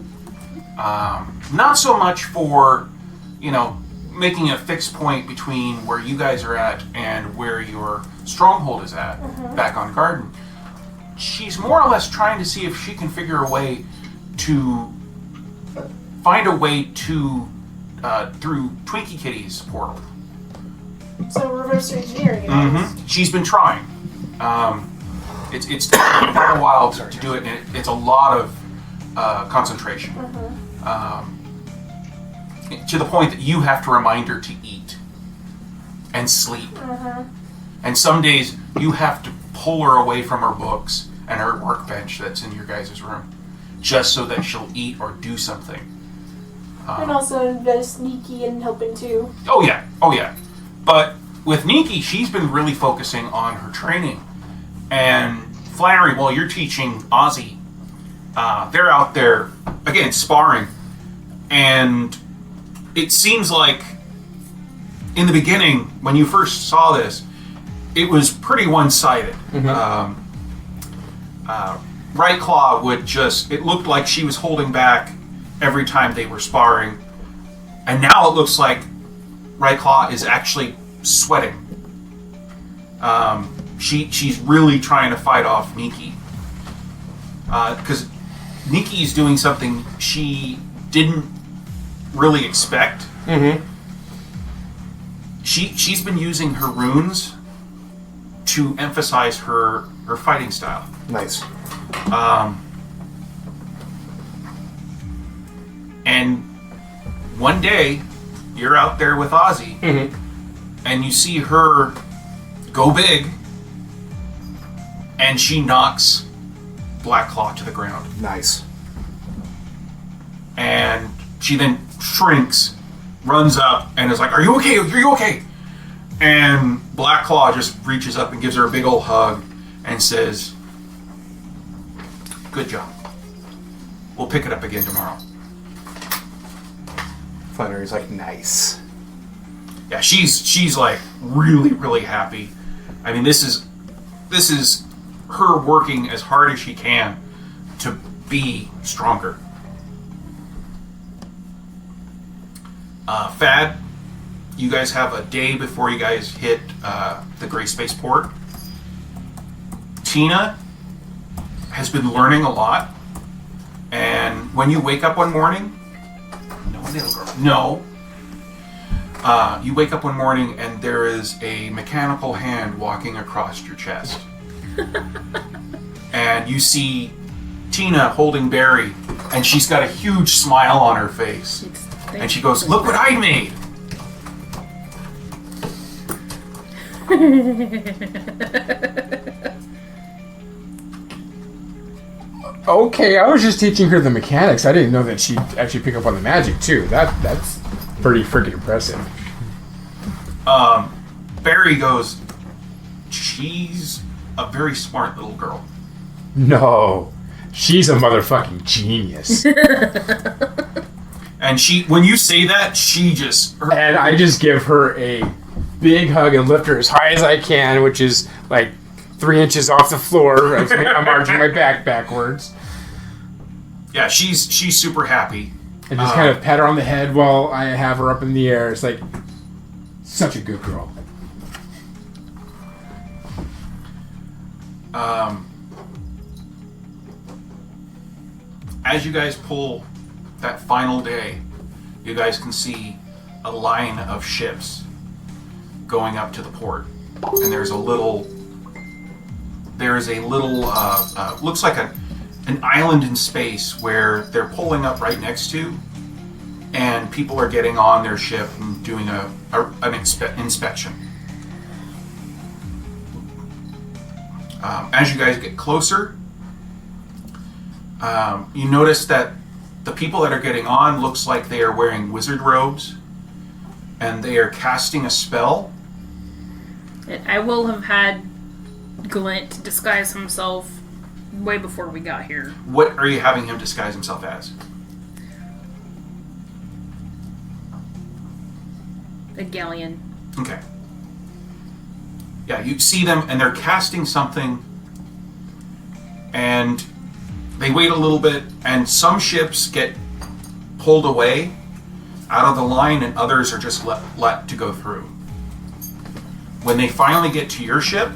Not so much for, making a fixed point between where you guys are at and where your stronghold is at, back on Garden. She's more or less trying to see if she can figure a way to find a way to through Twinkie Kitty's portal. So reverse engineering. She's been trying. It's taken quite a while to do it, and it's a lot of concentration. To the point that you have to remind her to eat and sleep. And some days you have to pull her away from her books and her workbench that's in your guys' room, just so that she'll eat or do something. And also very sneaky and helping too. Oh yeah. But with Nikki, she's been really focusing on her training. And Flannery, while you're teaching Ozzy, they're out there, again, sparring. And it seems like, in the beginning, when you first saw this, it was pretty one-sided. Right Claw would it looked like she was holding back every time they were sparring. And now it looks like Right Claw is actually sweating. She's really trying to fight off Nikki. Because Nikki's doing something she didn't really expect. She's been using her runes to emphasize her fighting style. Nice. And one day, you're out there with Ozzy, and you see her go big, and she knocks Black Claw to the ground. Nice. And she then shrinks, runs up, and is like, "Are you okay? Are you okay?" And Black Claw just reaches up and gives her a big old hug and says, "Good job. We'll pick it up again tomorrow." Flannery's like, nice. Yeah, she's like really, really happy. I mean, this is her working as hard as she can to be stronger. Fad, you guys have a day before you guys hit the Gray Spaceport. Tina has been learning a lot, and when you wake up one morning, you wake up one morning and there is a mechanical hand walking across your chest. And you see Tina holding Barry, and she's got a huge smile on her face. And she goes, "Look what I made!" Okay, I was just teaching her the mechanics. I didn't know that she'd actually pick up on the magic too. That's pretty freaking impressive. Barry goes, "She's a very smart little girl." No, she's a motherfucking genius. And when you say that, she just... And I just give her a big hug and lift her as high as I can, which is like 3 inches off the floor. I'm arching my back backwards. Yeah, she's super happy. And just kind of pat her on the head while I have her up in the air. It's like, such a good girl. As you guys pull that final day, you guys can see a line of ships going up to the port. And there's a little looks like an island in space where they're pulling up right next to, and people are getting on their ship and doing an inspection. As you guys get closer, you notice that the people that are getting on looks like they are wearing wizard robes, and they are casting a spell. I will have had Glint disguise himself way before we got here. What are you having him disguise himself as? A galleon. Okay. Yeah, you see them, and they're casting something, and they wait a little bit, and some ships get pulled away out of the line, and others are just let to go through. When they finally get to your ship,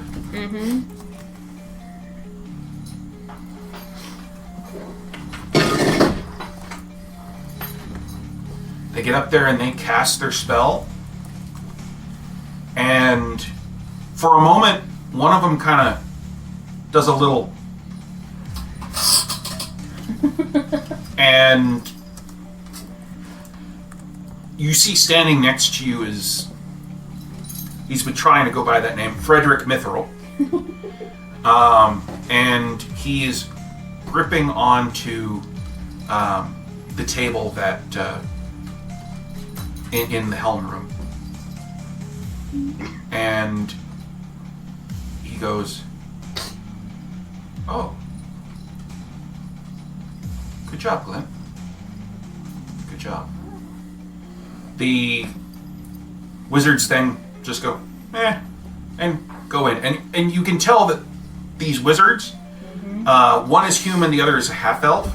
they get up there and they cast their spell, and for a moment, one of them kind of does a little and you see standing next to you is, he's been trying to go by that name, Frederick Mithril. And he is gripping onto the table that in the helm room. And he goes, "Oh. Good job, Glenn. Good job." The wizards then just go, and go in. And you can tell that these wizards, one is human, the other is a half-elf,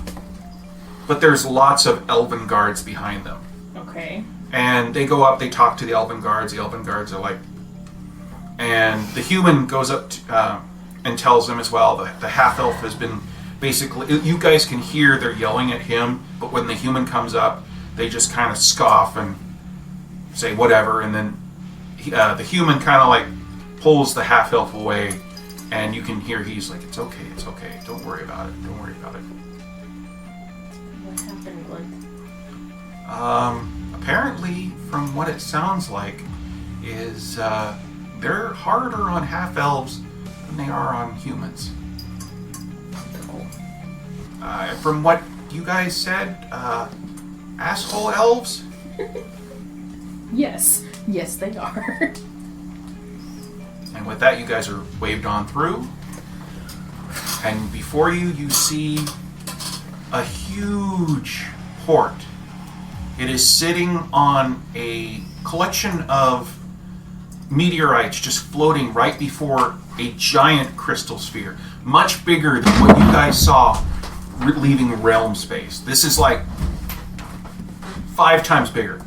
but there's lots of elven guards behind them. Okay. And they go up, they talk to the elven guards are like... And the human goes up to, and tells them as well that the half-elf has been basically... You guys can hear they're yelling at him, but when the human comes up, they just kind of scoff and say whatever, and then the human kind of like pulls the half-elf away, and you can hear he's like, it's okay, don't worry about it. What happened, Glenn? Apparently, from what it sounds like, is they're harder on half-elves than they are on humans. From what you guys said, asshole elves? Yes, they are. And with that, you guys are waved on through. And before you, you see a huge port. It is sitting on a collection of meteorites just floating right before a giant crystal sphere. Much bigger than what you guys saw leaving realm space. This is like 5 times bigger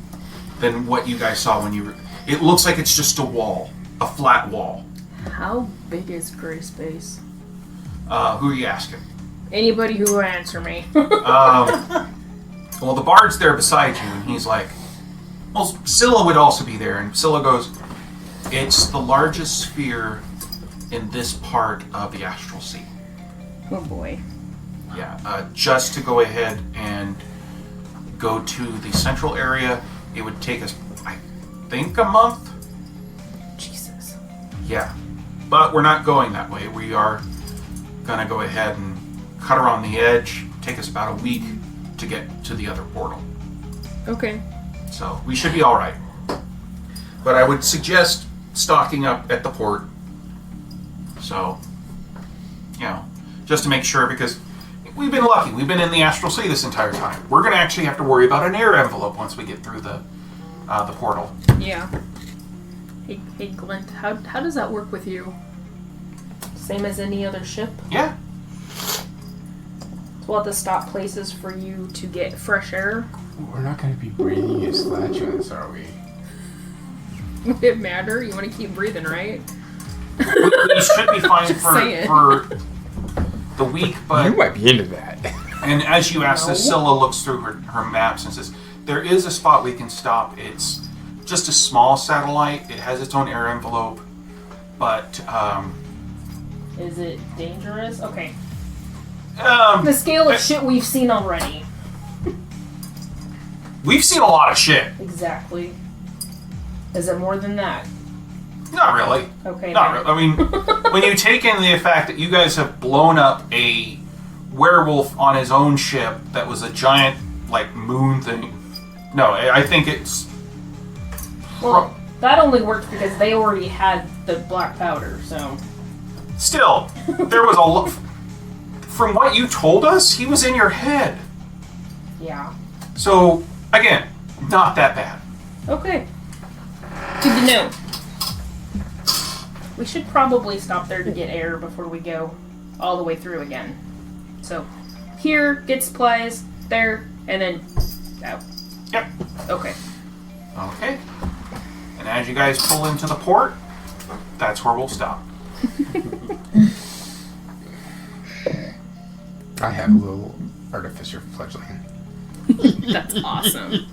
than what you guys saw when you were... It looks like it's just a wall. A flat wall. How big is Gray Space? Who are you asking? Anybody who will answer me. Well, the bard's there beside you, and he's like... Well, Scylla would also be there, and Scylla goes, "It's the largest sphere in this part of the Astral Sea." Oh boy. Yeah, just to go ahead and go to the central area, it would take us, I think, a month. Jesus. Yeah, but we're not going that way. We are going to go ahead and cut around the edge. Take us about a week to get to the other portal. Okay. So we should be all right. But I would suggest stocking up at the port. So, just to make sure, because we've been lucky. We've been in the Astral Sea this entire time. We're going to actually have to worry about an air envelope once we get through the portal. Yeah. Hey, Glint, how does that work with you? Same as any other ship? Yeah. So we'll have to stop places for you to get fresh air? We're not going to be breathing as flatulence, are we? Would it matter? You want to keep breathing, right? We should be fine for the week, but... You might be into that. And as you ask this, Scylla looks through her maps and says, there is a spot we can stop. It's just a small satellite. It has its own air envelope, but... Is it dangerous? Okay. The scale of shit we've seen already. We've seen a lot of shit. Exactly. Is it more than that? Not really. Okay. Not really. I mean, when you take in the fact that you guys have blown up a werewolf on his own ship that was a giant, like, moon thing. No, I think it's... Well, that only worked because they already had the black powder, so... Still, there was a lot... From what you told us, he was in your head. Yeah. So, again, not that bad. Okay. Good to know. We should probably stop there to get air before we go all the way through again. So, here, get supplies, there, and then Out. Yep. Okay. Okay. And as you guys pull into the port, that's where we'll stop. I have a little artificer fledgling. That's awesome.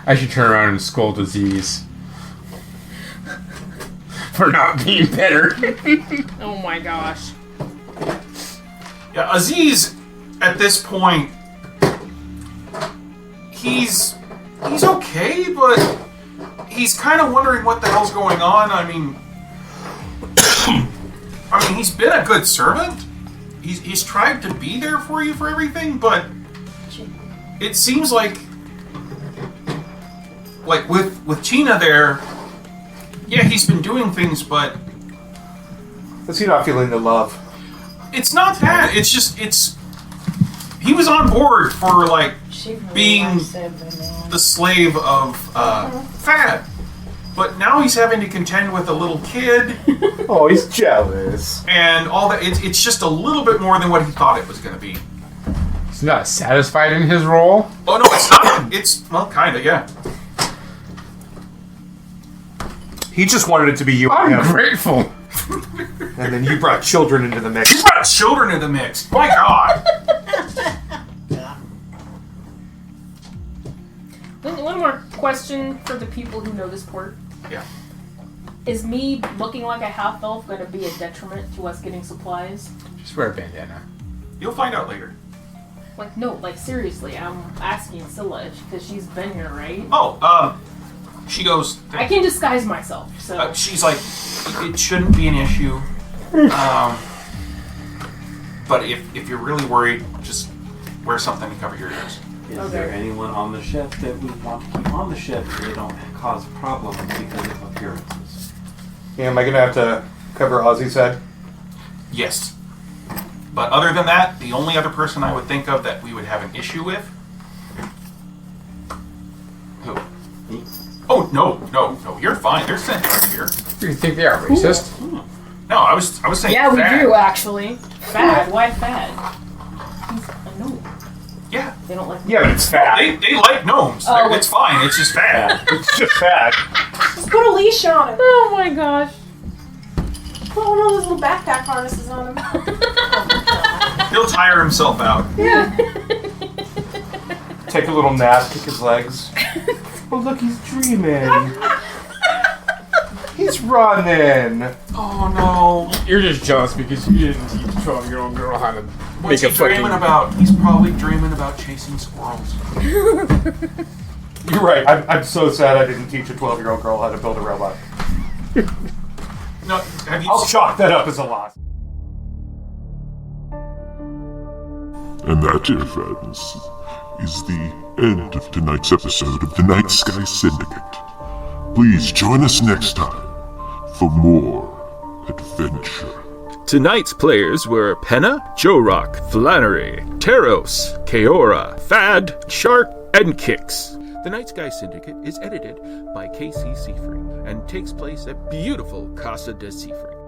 I should turn around and scold Aziz for not being better. Oh my gosh. Yeah, Aziz, at this point, he's okay, but he's kind of wondering what the hell's going on. I mean, he's been a good servant. He's tried to be there for you for everything, but it seems like with China there, yeah, he's been doing things, but Is he not feeling the love? it's not that. It's just he was on board for like being the slave of Fad, but now he's having to contend with a little kid. Oh, he's jealous. And all that. It's just a little bit more than what he thought it was going to be. He's not satisfied in his role. Oh no, it's not. It's well, kind of, yeah. He just wanted it to be you I'm and him. grateful. And then you brought children into the mix. You brought children in the mix. My God. One more question for the people who know this port. Yeah. Is me looking like a half elf going to be a detriment to us getting supplies? Just wear a bandana. You'll find out later. Like, no, like, seriously, I'm asking Scylla, because she's been here, right? Oh, she goes. I can disguise myself, so... She's like, it shouldn't be an issue. But if you're really worried, just wear something to cover your ears. Is there anyone on the ship that we want to keep on the ship so they don't cause problems because of appearances? Yeah, am I going to have to cover Ozzy's head? Yes. But other than that, the only other person I would think of that we would have an issue with... Who? Me? Oh, no, you're fine. They're sent right here. You think they are racist? No, I was saying Yeah, we Fad. do, actually. Fad? Why Fad? He's a gnome. Yeah. They don't like... Yeah, but it's fat. They like gnomes. Oh, It's fine. It's just Fad. It's just fat. Just put a leash on him. Oh my gosh. Put one of those little backpack harnesses on him. He'll tire himself out. Yeah. Take a little nap, kick his legs. Oh, look, he's dreaming. He's running. Oh, no. You're just jealous because you didn't teach a 12-year-old girl how to What's make he a fucking... dreaming about? He's probably dreaming about chasing squirrels. You're right. I'm so sad I didn't teach a 12-year-old girl how to build a robot. No, have you I'll chalk that up as a loss. And that, dear friends, is the end of tonight's episode of the Nightsky Syndicate. Please join us next time for more adventure. Tonight's players were Penna, Jorok, Flannery, Teros, Keora, Fad, Shark, and Kix. The Nightsky Syndicate is edited by KC Siefring and takes place at beautiful Casa de Siefring.